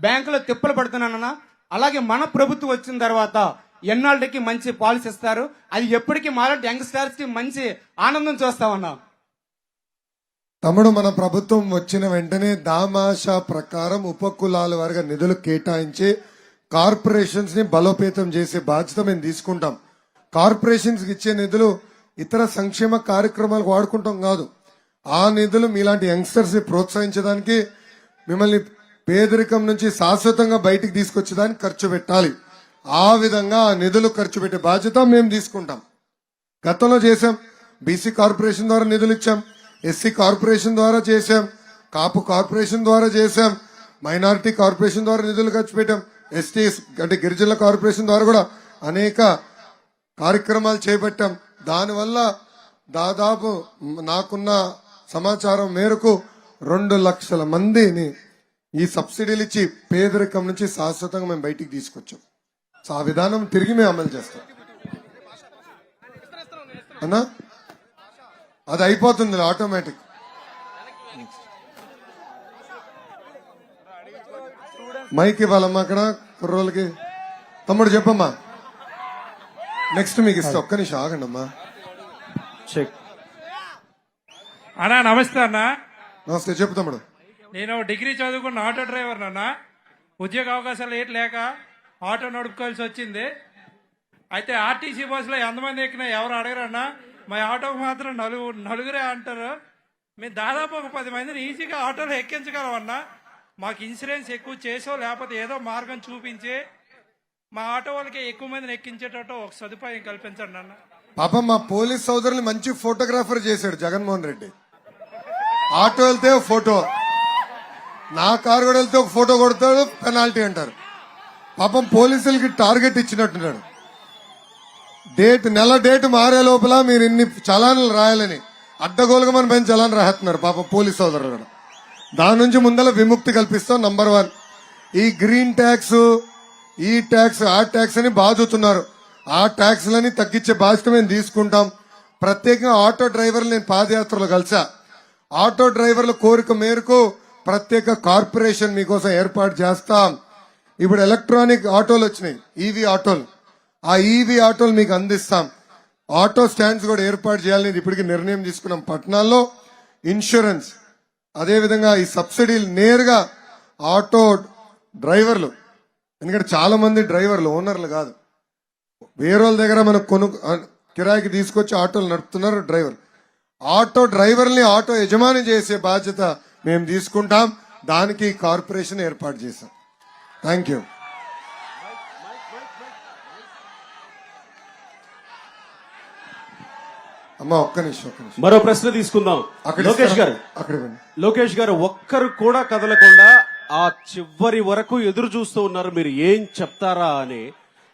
M: బ్యాంకులో తిప్పలు పడుతున్నానన్నా. అలాగే మన ప్రభుత్వం వచ్చిన తర్వాత ఎన్నాళ్ళకి మంచి పాలసీ ఇస్తారు. అది ఎప్పటికీ మాలాంటి యంగ్స్టర్స్ కి మంచి ఆనందం చూస్తామన్నా.
C: తమ్ముడు, మన ప్రభుత్వం వచ్చిన వెంటనే దామాషా ప్రకారం ఉపకులాల వారిగా నిధులు కేటాయించి కార్పొరేషన్స్ ని బలోపేతం చేసే బాధ్యత మేము తీసుకుంటాం. కార్పొరేషన్స్ కి ఇచ్చే నిధులు ఇతర సంక్షేమ కార్యక్రమాలకు వాడుకుంటాం కాదు. ఆ నిధులు మీలాంటి యంగ్స్టర్స్ ని ప్రోత్సహించడానికి, మిమ్మల్ని పేదరికం నుంచి శాశ్వతంగా బయటికి తీసుకొచ్చేదానికి ఖర్చు పెట్టాలి. ఆ విధంగా ఆ నిధులు ఖర్చు పెట్టే బాధ్యత మేము తీసుకుంటాం. గతంలో చేశాం, బీసీ కార్పొరేషన్ ద్వారా నిధులు ఇచ్చాం, ఎస్సీ కార్పొరేషన్ ద్వారా చేశాం, కాపు కార్పొరేషన్ ద్వారా చేశాం, మైనారిటీ కార్పొరేషన్ ద్వారా నిధులు ఖర్చు పెట్టాం, ఎస్టీ అంటే గిరిజనుల కార్పొరేషన్ ద్వారా కూడా అనేక కార్యక్రమాలు చేపట్టాం. దానివల్ల దాదాపు నాకున్న సమాచారం మేరకు 2 లక్షల మందిని ఈ సబ్సిడీలు ఇచ్చి పేదరికం నుంచి శాశ్వతంగా మేము బయటికి తీసుకొచ్చాం. సో ఆ విధానం తిరిగి మేము అమలు చేస్తాం అన్నా. అది అయిపోతుంది ఆటోమేటిక్. మైక్ ఇవ్వాలమ్మా అక్కడ కుర్రోళ్ళకి. తమ్ముడు చెప్పమ్మా, నెక్స్ట్ మీకు ఇస్తా. ఒక్క నిమిషం ఆగండి అమ్మా.
G: చెక్.
L: అన్నా నమస్తే అన్న.
C: నమస్తే, చెప్పు తమ్ముడు.
L: నేను డిగ్రీ చదువుకున్న ఆటో డ్రైవర్ అన్న. ఉద్యోగ అవకాశాలు ఏటి లేక ఆటో నడుపుకోవాల్సి వచ్చింది. అయితే ఆర్టీసీ బస్సులో ఎంతమంది ఎక్కినా ఎవరు అడగరన్నా. మా ఆటోకి మాత్రం నలుగురే అంటారు. మేము దాదాపు ఒక 10 మందిని ఈజీగా ఆటోలో ఎక్కించగలమన్నా. మాకు ఇన్సూరెన్స్ ఎక్కువ చేసో లేకపోతే ఏదో మార్గం చూపించి మా ఆటో వాళ్ళకి ఎక్కువ మందిని ఎక్కించేటట్టు ఒక సదుపాయం కల్పించండి అన్న.
C: పాపం మా పోలీస్ సోదరుని మంచి ఫోటోగ్రాఫర్ చేశాడు జగన్మోహన్ రెడ్డి. ఆటో వెళ్తే ఒక ఫోటో, నా కారు కూడా వెళ్తే ఒక ఫోటో కొడతాడు, పెనాల్టీ అంటారు. పాపం పోలీసులకి టార్గెట్ ఇచ్చినట్టున్నాడు. నెల డేట్ మారే లోపల మీరు ఇన్ని చలాన్లు రాయాలని అడ్డగోలుగా మన పైన చలాన్ రాస్తున్నారు పాపం పోలీస్ సోదరులు కూడా. దాని నుంచి ముందర విముక్తి కల్పిస్తాం. నంబర్ 1, ఈ గ్రీన్ ట్యాక్స్, ఈ ట్యాక్స్, ఆ ట్యాక్స్ అని బాధుతున్నారు. ఆ ట్యాక్స్లని తగ్గించే బాధ్యత మేము తీసుకుంటాం. ప్రత్యేకంగా ఆటో డ్రైవర్లు నేను పాదయాత్రలో కలిసా. ఆటో డ్రైవర్ల కోరిక మేరకు ప్రత్యేక కార్పొరేషన్ మీకోసం ఏర్పాటు చేస్తాం. ఇప్పుడు ఎలక్ట్రానిక్ ఆటోలు వచ్చినాయి, ఈవీ ఆటోలు. ఆ ఈవీ ఆటోలు మీకు అందిస్తాం. ఆటో స్టాండ్స్ కూడా ఏర్పాటు చేయాలని ఇప్పటికి నిర్ణయం తీసుకున్నాం. పట్టణాల్లో ఇన్సూరెన్స్, అదేవిధంగా ఈ సబ్సిడీలు నేరుగా ఆటో డ్రైవర్లు, ఎందుకంటే చాలా మంది డ్రైవర్లు ఓనర్లు కాదు, వేరే దగ్గర మనకు కిరాయికి తీసుకొచ్చి ఆటోలు నడుపుతున్నారు డ్రైవర్. ఆటో డ్రైవర్ని ఆటో యజమాని చేసే బాధ్యత మేము తీసుకుంటాం. దానికి కార్పొరేషన్ ఏర్పాటు చేశాం. Thank you. అమ్మా ఒక్క నిమిషం.
A: మరో ప్రశ్న తీసుకుందాం. లోకేష్ గారు,
C: అక్కడ ఇవ్వండి.
A: లోకేష్ గారు ఒక్కరు కూడా కదలకుండా ఆ చివరి వరకు ఎదురు చూస్తూ ఉన్నారు మీరు ఏం చెప్తారా అని.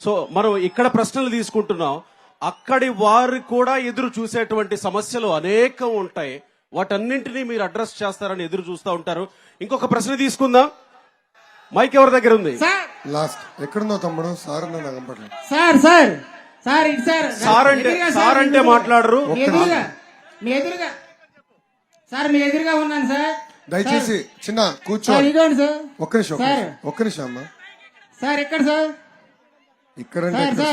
A: సో మనం ఇక్కడ ప్రశ్నలు తీసుకుంటున్నాం, అక్కడి వారు కూడా ఎదురు చూసేటువంటి సమస్యలు అనేకం ఉంటాయి. వాటన్నింటినీ మీరు అడ్రస్ చేస్తారని ఎదురు చూస్తూ ఉంటారు. ఇంకొక ప్రశ్న తీసుకుందాం. మైక్ ఎవరి దగ్గర ఉంది?
C: లాస్ట్ ఎక్కడుందో తమ్ముడు? సార్ నగంపట్ల.
H: సార్ సార్ సార్ ఇటు సార్
A: సార్ అంటే మాట్లాడరు.
H: మీ ఎదురుగా సార్, మీ ఎదురుగా ఉన్నాను సార్.
C: దయచేసి చిన్న కూర్చో.
H: ఇదిగోండి సార్.
C: ఒక్క నిమిషం, ఒక్క నిమిషం అమ్మా.
H: సార్ ఎక్కడ సార్?
C: ఇక్కడంటే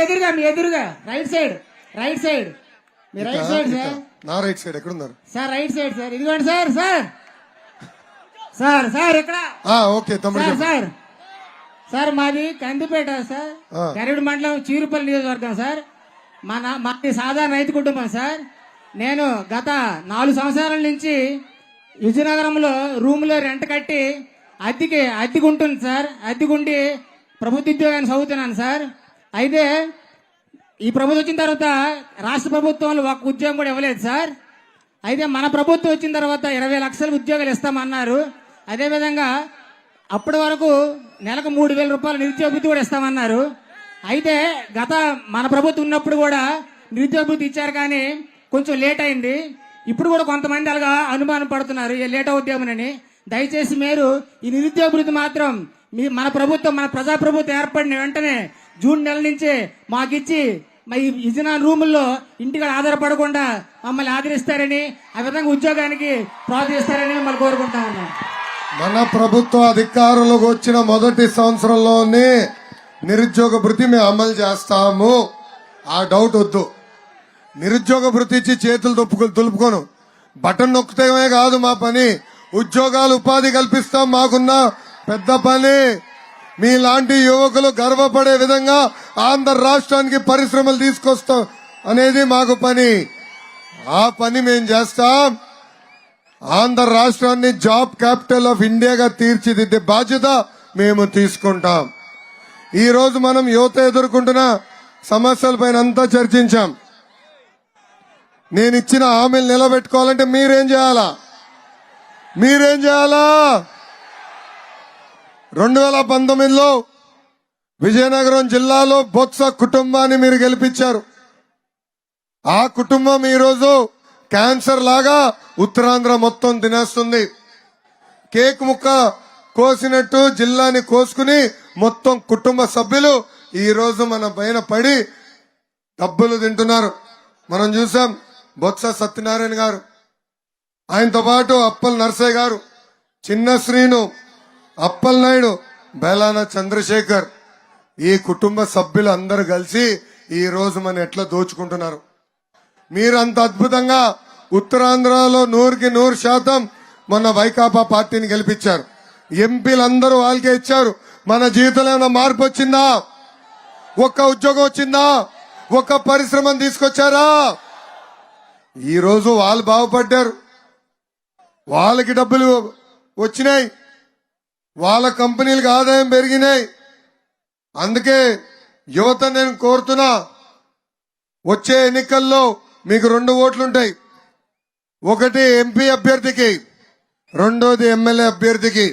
H: ఎదురుగా మీ ఎదురుగా రైట్ సైడ్ మీ రైట్ సైడ్ సార్.
C: నా రైట్ సైడ్ ఎక్కడున్నారు
H: సార్? Right side sir. ఇదిగోండి సార్. సార్ ఎక్కడ?
C: ఓకే తమ్ముడు.
H: సార్ మాది కందిపేట సార్, గరివిడి మండలం, చీరుపల్లి నియోజకవర్గం సార్. మాది సాధారణ రైతు కుటుంబం సార్. నేను గత 4 సంవత్సరాల నుంచి విజయనగరంలో రూమ్లో రెంట్ కట్టి అద్దెకుంటుంది సార్. అద్దెకుండి ప్రభుత్వ ఉద్యోగాన్ని చదువుతున్నాను సార్. అయితే ఈ ప్రభుత్వం వచ్చిన తర్వాత రాష్ట్ర ప్రభుత్వంలో ఒక ఉద్యోగం కూడా ఇవ్వలేదు సార్. అయితే మన ప్రభుత్వం వచ్చిన తర్వాత 20 లక్షల ఉద్యోగాలు ఇస్తామన్నారు. అదేవిధంగా అప్పటి వరకు నెలకు 3,000 రూపాయలు నిరుద్యోగ వృత్తి కూడా ఇస్తామన్నారు. అయితే మన ప్రభుత్వం ఉన్నప్పుడు కూడా నిరుద్యోగ వృత్తి ఇచ్చారు, కానీ కొంచెం లేట్ అయింది. ఇప్పుడు కూడా కొంతమంది అలాగా అనుమానం పడుతున్నారు లేట్ అవుద్దామని. దయచేసి మీరు ఈ నిరుద్యోగ వృత్తి మాత్రం మన ప్రభుత్వం, మన ప్రజాప్రభుత్వం ఏర్పడిన వెంటనే జూన్ నెల నుంచే మాకిచ్చి ఈ విజయనగరం రూముల్లో ఇంటికి ఆధారపడకుండా మమ్మల్ని ఆదరిస్తారని, ఆ విధంగా ఉద్యోగానికి ప్రోత్సహిస్తారని మిమ్మల్ని కోరుకుంటా ఉన్నాం.
C: మన ప్రభుత్వ అధికారులకు వచ్చిన మొదటి సంవత్సరంలోనే నిరుద్యోగ భృతి మేము అమలు చేస్తాము. ఆ డౌట్ వద్దు. నిరుద్యోగ భృతి ఇచ్చి చేతులు దులుపుకోను, బటన్ నొక్కుతమే కాదు మా పని. ఉద్యోగాలు, ఉపాధి కల్పిస్తాం. మాకున్న పెద్ద పని. మీలాంటి యువకులు గర్వపడే విధంగా ఆంధ్ర రాష్ట్రానికి పరిశ్రమలు తీసుకొస్తాం అనేది మాకు పని. ఆ పని మేము చేస్తాం. ఆంధ్ర రాష్ట్రాన్ని జాబ్ క్యాపిటల్ ఆఫ్ ఇండియాగా తీర్చిదిద్దే బాధ్యత మేము తీసుకుంటాం. ఈ రోజు మనం యువత ఎదుర్కొంటున్న సమస్యలపైన అంతా చర్చించాం. నేను ఇచ్చిన హామీలు నిలబెట్టుకోవాలంటే మీరేం చేయాలా? 2019లో విజయనగరం జిల్లాలో బొత్స కుటుంబాన్ని మీరు గెలిపించారు. ఆ కుటుంబం ఈరోజు క్యాన్సర్ లాగా ఉత్తరాంధ్ర మొత్తం తినేస్తుంది. కేక్ ముక్క కోసినట్టు జిల్లాని కోసుకుని మొత్తం కుటుంబ సభ్యులు ఈ రోజు మన పైన పడి డబ్బులు తింటున్నారు. మనం చూసాం బొత్స సత్యనారాయణ గారు, ఆయనతో పాటు అప్పల్ నర్సయ్య గారు, చిన్న శ్రీను, అప్పల్ నాయుడు, బేలాన చంద్రశేఖర్, ఈ కుటుంబ సభ్యులు అందరూ కలిసి ఈ రోజు మన ఎట్లా దోచుకుంటున్నారు. మీరు అంత అద్భుతంగా ఉత్తరాంధ్రలో 100% మొన్న వైకాపా పార్టీని గెలిపించారు. ఎంపీలందరూ వాళ్ళకే ఇచ్చారు. మన జీవితంలో ఏమైనా మార్పు వచ్చిందా? ఒక్క ఉద్యోగం వచ్చిందా? ఒక్క పరిశ్రమను తీసుకొచ్చారా? ఈ రోజు వాళ్ళు బాగుపడ్డారు, వాళ్ళకి డబ్బులు వచ్చినాయి, వాళ్ళ కంపెనీలకు ఆదాయం పెరిగినాయి. అందుకే యువత నేను కోరుతున్నా, వచ్చే ఎన్నికల్లో మీకు 2 ఓట్లుంటాయి. ఒకటి ఎంపీ అభ్యర్థికి, రెండోది ఎమ్మెల్యే అభ్యర్థికి.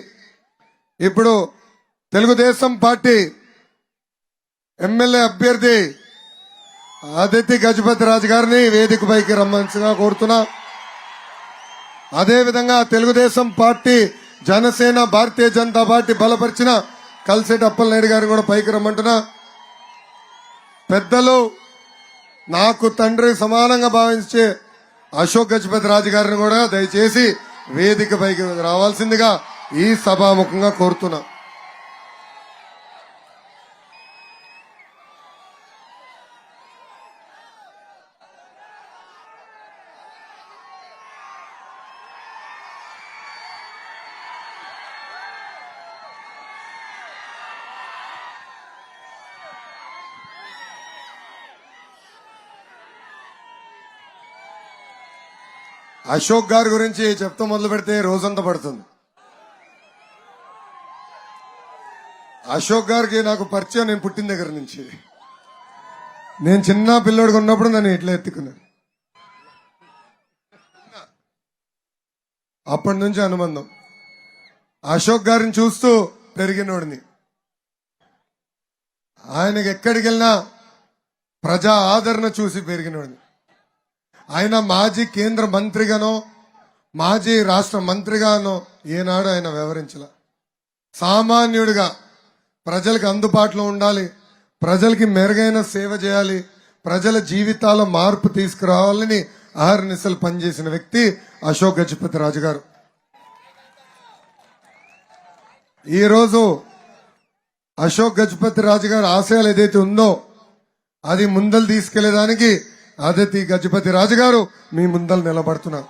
C: ఇప్పుడు తెలుగుదేశం పార్టీ ఎమ్మెల్యే అభ్యర్థి ఆదిత్య గజపతి రాజు గారిని వేదిక పైకి రమ్మనిగా కోరుతున్నా. అదేవిధంగా తెలుగుదేశం పార్టీ, జనసేన, భారతీయ జనతా పార్టీ బలపరిచిన కల్సెటి అప్పలనాయుడు గారిని కూడా పైకి రమ్మంటున్నా. పెద్దలు, నాకు తండ్రి సమానంగా భావించే అశోక్ గజపతి రాజు గారిని కూడా దయచేసి వేదిక పైకి రావాల్సిందిగా ఈ సభాముఖంగా కోరుతున్నా. అశోక్ గారి గురించి చెప్తూ మొదలు పెడితే రోజంతా పడుతుంది. అశోక్ గారికి నాకు పరిచయం నేను పుట్టిన దగ్గర నుంచి. నేను చిన్న పిల్లోడిగా ఉన్నప్పుడు నన్ను ఇట్లా ఎత్తుకున్నాను. అప్పటి నుంచి అనుబంధం. అశోక్ గారిని చూస్తూ పెరిగినోడిని. ఆయనకి ఎక్కడికి వెళ్ళినా ప్రజా ఆదరణ చూసి పెరిగినోడిని. ఆయన మాజీ కేంద్ర మంత్రిగానో మాజీ రాష్ట్ర మంత్రిగానో ఏనాడు ఆయన వ్యవహరించాల. సామాన్యుడిగా ప్రజలకు అందుబాటులో ఉండాలి, ప్రజలకి మెరుగైన సేవ చేయాలి, ప్రజల జీవితాల మార్పు తీసుకురావాలని అహర్నిశలు పనిచేసిన వ్యక్తి అశోక్ గజపతి రాజు గారు. ఈరోజు అశోక్ గజపతి రాజు గారి ఆశయాలు ఏదైతే ఉందో అది ముందలు తీసుకెళ్లేదానికి ఆదిత్య గజపతి రాజు గారు మీ ముందలు నిలబడుతున్నారు.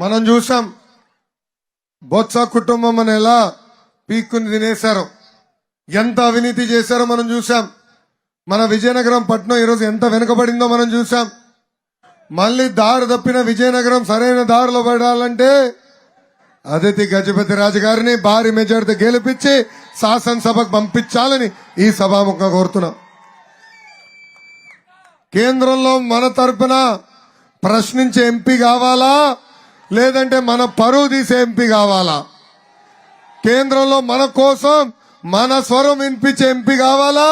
C: మనం చూసాం బొత్స కుటుంబం అని ఎలా పీక్కుని తినేశారో, ఎంత అవినీతి చేశారో మనం చూసాం. మన విజయనగరం పట్టణం ఈరోజు ఎంత వెనుకబడిందో మనం చూసాం. మళ్ళీ దారి తప్పిన విజయనగరం సరైన దారిలో పడాలంటే ఆదిత్య గజపతి రాజు గారిని భారీ మెజార్టీతో గెలిపించి శాసనసభకు పంపించాలని ఈ సభాముఖంగా కోరుతున్నాం. కేంద్రంలో మన తరపున ప్రశ్నించే ఎంపీ కావాలా, లేదంటే మన పరువు తీసే ఎంపీ కావాలా? కేంద్రంలో మన కోసం మన స్వరం వినిపించే ఎంపీ కావాలా,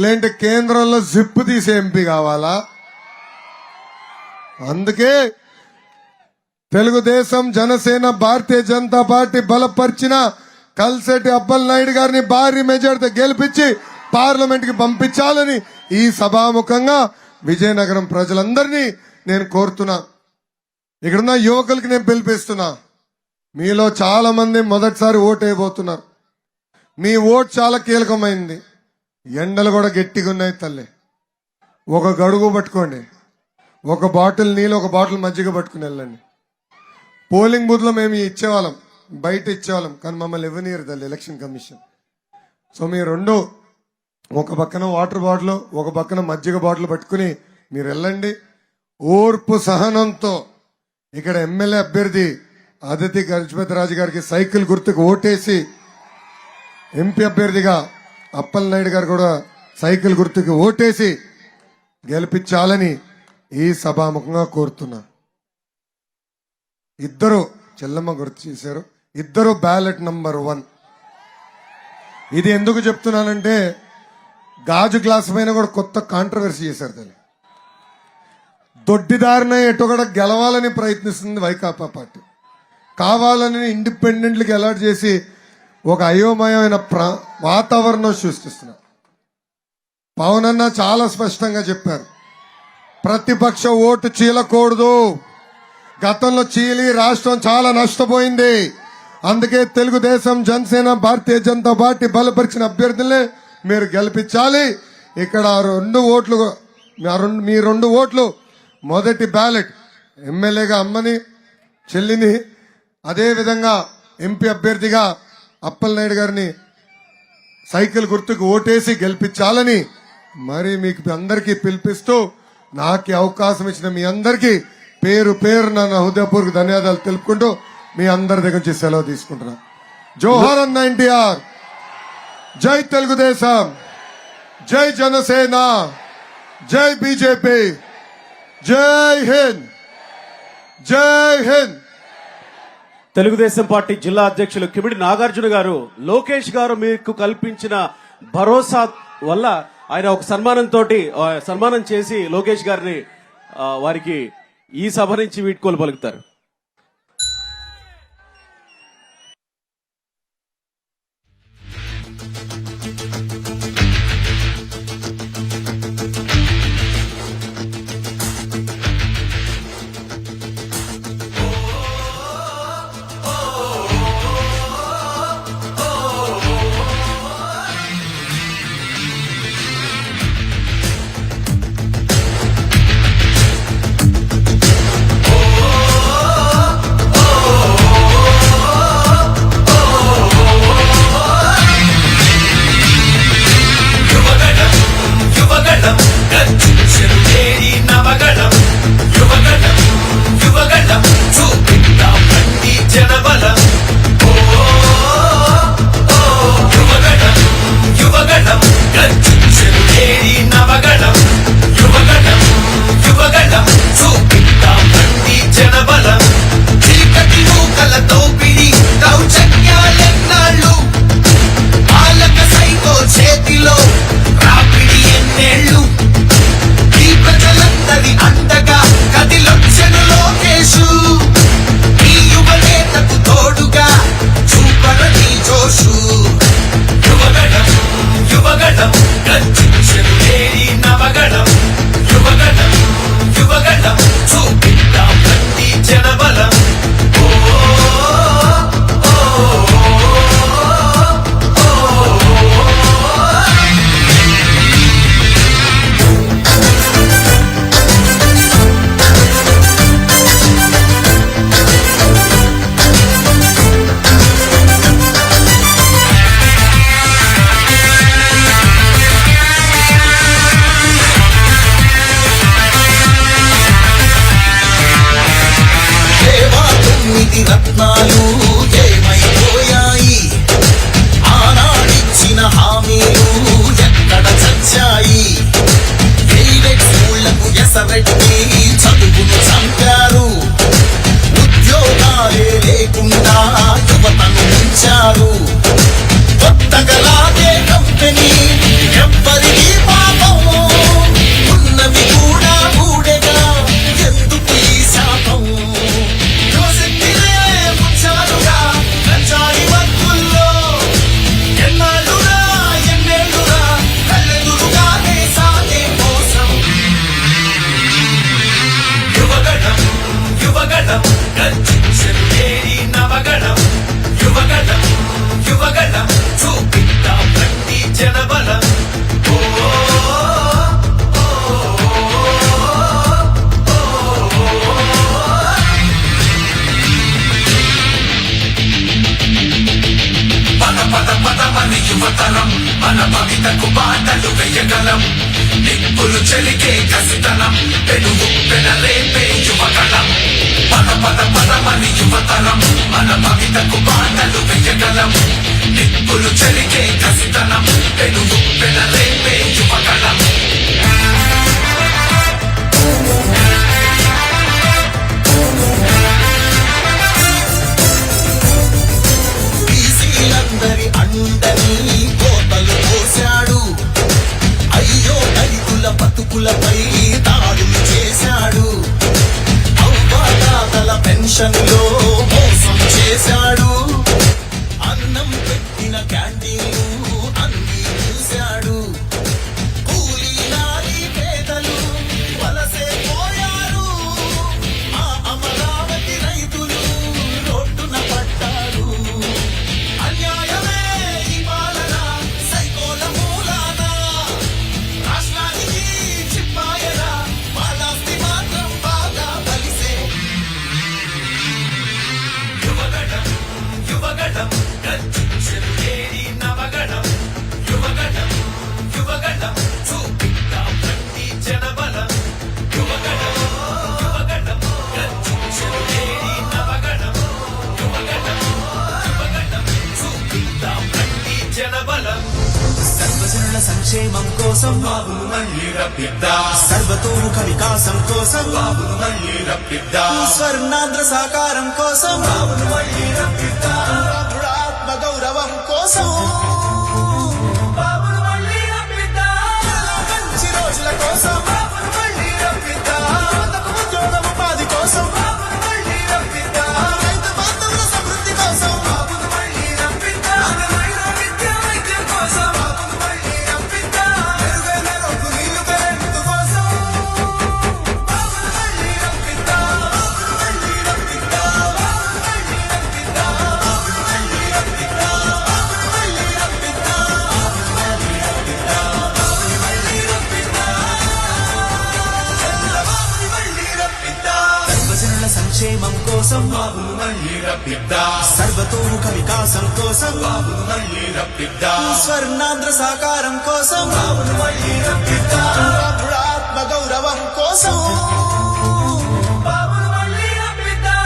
C: లేదంటే కేంద్రంలో జిప్పు తీసే ఎంపీ కావాలా? అందుకే తెలుగుదేశం, జనసేన, భారతీయ జనతా పార్టీ బలపరిచిన కల్సెటి అప్పలనాయుడు గారిని భారీ మెజార్టీతో గెలిపించి పార్లమెంట్ కి పంపించాలని ఈ సభాముఖంగా విజయనగరం ప్రజలందరినీ నేను కోరుతున్నా. ఇక్కడున్న యువకులకి నేను పిలిపిస్తున్నా. మీలో చాలా మంది మొదటిసారి ఓటు వేయబోతున్నారు. మీ ఓటు చాలా కీలకమైంది. ఎండలు కూడా గట్టిగా ఉన్నాయి తల్లి. ఒక గడుగు పట్టుకోండి, ఒక బాటిల్ నీళ్ళు, ఒక బాటిల్ మజ్జిగ పట్టుకుని వెళ్ళండి. పోలింగ్ బూత్ లో మేము ఇచ్చేవాళ్ళం, బయట ఇచ్చేవాళ్ళం, కానీ మమ్మల్ని ఇవ్వనీయరు తల్లి ఎలక్షన్ కమిషన్. సో మీ రెండు, ఒక పక్కన వాటర్ బాటిల్, ఒక పక్కన మజ్జిగ బాటిల్ పట్టుకుని మీరు వెళ్ళండి. ఓర్పు సహనంతో ఇక్కడ ఎమ్మెల్యే అభ్యర్థి అదితి గజపతిరాజు గారికి సైకిల్ గుర్తుకు ఓటేసి, ఎంపీ అభ్యర్థిగా అప్పలనాయుడు గారు కూడా సైకిల్ గుర్తుకు ఓటేసి గెలిపించాలని ఈ సభాముఖంగా కోరుతున్నా. ఇద్దరు చెల్లమ్మ గుర్తు చేశారు, ఇద్దరు బ్యాలెట్ నంబర్ 1. ఇది ఎందుకు చెప్తున్నానంటే గాజు గ్లాస్ పైన కూడా కొత్త కాంట్రవర్సీ చేశారు. తల్లి దొడ్డిదారిన ఎటు కూడా గెలవాలని ప్రయత్నిస్తుంది వైకాపా పార్టీ. కావాలని ఇండిపెండెంట్లకి అలాట్ చేసి ఒక అయోమయమైన వాతావరణం సృష్టిస్తున్నారు. పవన్ అన్న చాలా స్పష్టంగా చెప్పారు, ప్రతిపక్ష ఓటు చీలకూడదు. గతంలో చీలి రాష్ట్రం చాలా నష్టపోయింది. అందుకే తెలుగుదేశం, జనసేన, భారతీయ జనతా పార్టీ బలపరిచిన అభ్యర్థులే మీరు గెలిపించాలి. ఇక్కడ మీ 2 ఓట్లు మొదటి బ్యాలెట్ ఎమ్మెల్యేగా అమ్మని, చెల్లిని, అదే విధంగా ఎంపీ అభ్యర్థిగా అప్పలనాయుడు గారిని సైకిల్ గుర్తుకు ఓటేసి గెలిపించాలని మరి మీకు అందరికీ పిలిపిస్తూ, నాకు అవకాశం ఇచ్చిన మీ అందరికీ పేరు పేరు నా హృదయపూర్వక ధన్యవాదాలు తెలుపుకుంటూ మీ అందరి దగ్గర నుంచి సెలవు తీసుకుంటున్నా. జోహార్ అన్న ఎన్టీఆర్, జై తెలుగుదేశం, జై జనసేన, జై బీజేపీ, జై హింద్, జై హింద్.
A: తెలుగుదేశం పార్టీ జిల్లా అధ్యక్షులు కిమిడి నాగార్జున గారు, లోకేష్ గారు మీకు కల్పించిన భరోసా వల్ల ఆయన ఒక సన్మానం చేసి లోకేష్ గారిని వారికి ఈ సభ నుంచి వీడ్కోలు పలుకుతారు.
B: యువతరం మన భవితకు బాటలు వేయగలం. నిప్పులు చెలికే కసితనం పెనుగు పెనరేపే యువకళం. పద పద పదమని యువతరం మన భవితకు బాటలు వెయ్యగలం నిప్పులు చెరిగే కసితనం పెనుగు పెనరేపే యువగలం
N: బీసీలందరి అండని కోతలు పోశాడు అయ్యో దళితుల బతుకులపై దాడులు చేశాడు అవ్వాతాతల పెన్షన్ లో మోసం చేశాడు అన్నం పెట్టిన క్యాంటీన్లు అన్ని చూశాడు కూలీ నాలి పేదలు వలసే పోయారు ఆ అమరావతి రైతులు రోడ్డున పడ్డారు అన్యాయమే ఈ పాలన సైకోల మూలాన రాష్ట్రానికి చిప్పాయరా వాళ్ళాస్తి మాత్రం బాగా కలిసే
B: యువగడం యువగడం గర్జించెను ఏరి నవగడం యువగడం యువగడం చూపిద్దాం రండి జనబలం యువగడం యువగడం గర్జించెను ఏరి నవగడం యువగడం యువగడం చూపిద్దాం రండి జనబలం
N: సర్వజనుల సంక్షేమం కోసం
B: బాబును మళ్ళీ రప్పిద్దాం
N: సర్వతోముఖ వికాసం కోసం
B: బాబును మళ్ళీ రప్పిద్దాం
N: స్వర్ణాంధ్ర సాకారం కోసం
B: బాబును మళ్ళీ రప్పిద్దాం
N: ఆత్మ గౌరవం కోసం
B: బాబును మళ్ళీ రప్పిద్దాం
N: మంచి రోజుల కోసం
B: బాబును మళ్ళీ రప్పిద్దాం
N: యువతకు ఉద్యోగ ఉపాధి కోసం
B: బాబును మళ్ళీ రప్పిద్దాం
N: రైతు బాంధవుల సమృద్ధి కోసం
B: బాబును మళ్ళీ రప్పిద్దాం నాణ్యమైన విద్య వైద్యం కోసం బాబును మళ్ళీ రప్పిద్దాం
N: మెరుగైన రోడ్లు నీళ్లు కరెంటు కోసం
B: బాబును మళ్ళీ రప్పిద్దాం బాబును మళ్ళీ రప్పిద్దాం బాబును మళ్ళీ రప్పిద్దాం బాబును మళ్ళీ రప్పిద్దాం బాబును మళ్ళీ రప్పిద్దాం బాబును మళ్ళీ రప్పిద్దాం బాబును మళ్ళీ రప్పిద్దాం బాబును మళ్ళీ రప్పిద్దాం
N: సర్వజనుల సంక్షేమం కోసం
B: బాబును మళ్ళీ రప్పిద్దాం
N: సర్వతోముఖ వికాసం కోసం
B: బాబును మళ్ళీ రప్పిద్దాం
N: స్వర్ణాంధ్ర సాకారం కోసం
B: బాబును మళ్ళీ రప్పిద్దాం
N: ఆత్మ గౌరవం కోసం
B: బాబును మళ్ళీ రప్పిద్దాం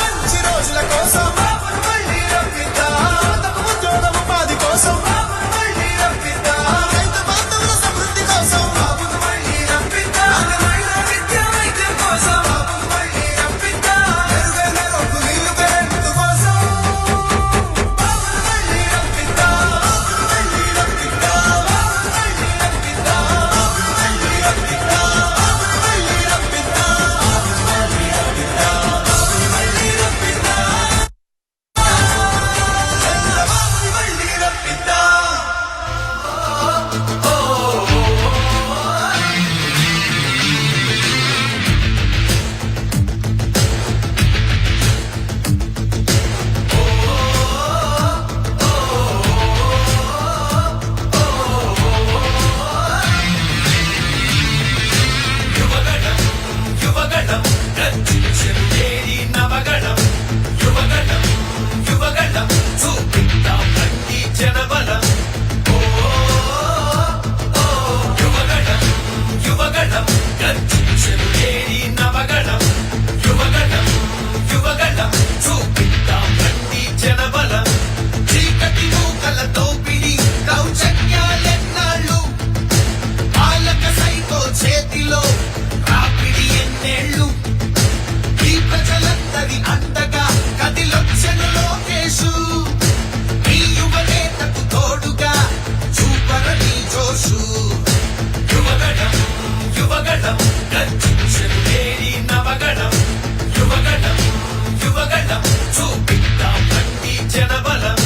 N: మంచి రోజుల కోసం
B: బాబును మళ్ళీ రప్పిద్దాం
N: యువతకు ఉద్యోగ ఉపాధి కోసం
B: బాబును మళ్ళీ రప్పిద్దాం
N: రైతు బాంధవుల సమృద్ధి కోసం
B: బాబును మళ్ళీ రప్పిద్దాం నాణ్యమైన విద్య వైద్యం కోసం బాబును మళ్ళీ రప్పిద్దాం
N: మెరుగైన రోడ్లు నీళ్లు కరెంటు కోసం
B: బాబును మళ్ళీ రప్పిద్దాం బాబును మళ్ళీ రప్పిద్దాం బాబును మళ్ళీ రప్పిద్దాం బాబును మళ్ళీ రప్పిద్దాం బాబును మళ్ళీ రప్పిద్దాం బాబును మళ్ళీ రప్పిద్దాం బాబును మళ్ళీ రప్పిద్దాం బాబును మళ్ళీ రప్పిద్దాం యువగడం యువగడం గర్జించెను ఏరి నవగడం యువగడం యువగడం చూపిద్దాం రండి జనబలం యువగడం యువగడం గర్జించెను ఏరి నవగడం యువగడం యువగడం చూపిద్దాం రండి జనబలం చీకటి మూకల దోపిడి దౌర్జన్యాలెన్నాళ్ళు పాలక సైకో చేతిలో రాపిడి ఎన్నేళ్ళు ఈ ప్రజలందరి అండగా కదిలొచ్చెను లోకేశు ఈ యువనేతకు తోడుగా చూపరని జోషు యువగడం యువగడం గర్జించెను ఏరి నవగడం యువగడం యువగడం చూపిద్దాం రండి జనబలం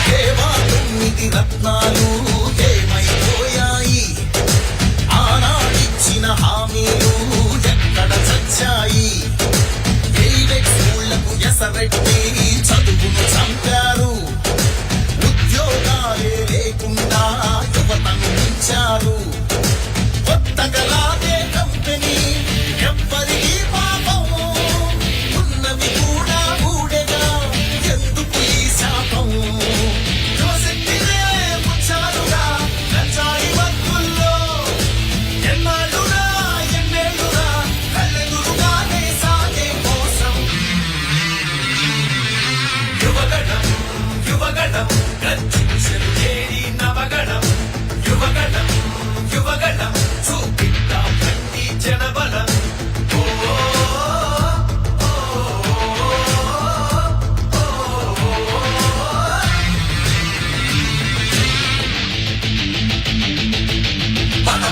N: దేవా 9 రత్నాలు ఏమైపోయాయి ఆనాడిచ్చిన హామీలు ఎక్కడ చచ్చాయి ఎయిడెడ్ స్కూళ్లకు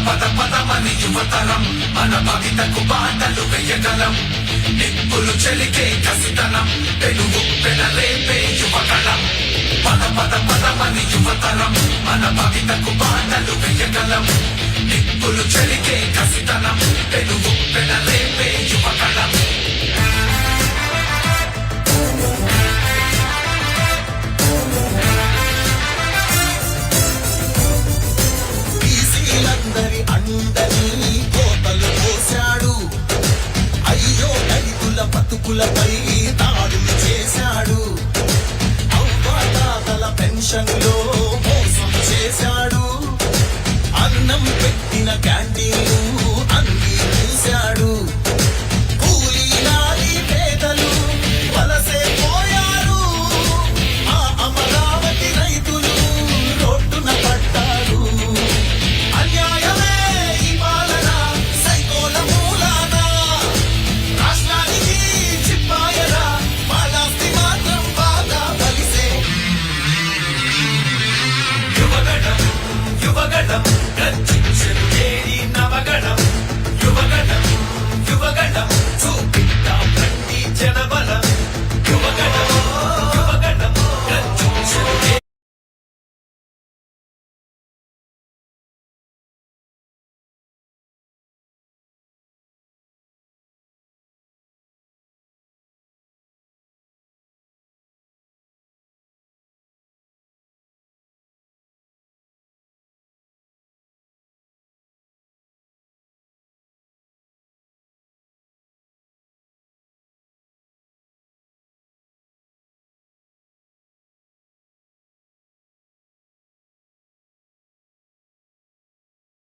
N: పద పదమని యువతరం మన భవితకు బాటలు వేయగలం నిప్పులు చెలికే కసితనం పెనుగు పెనరేపే యువకళం పద పద పదమని యువతరం మన భవితకు బాటలు వేయగలం నిప్పులు చెలికే కసితనం పెనుగు పెనరే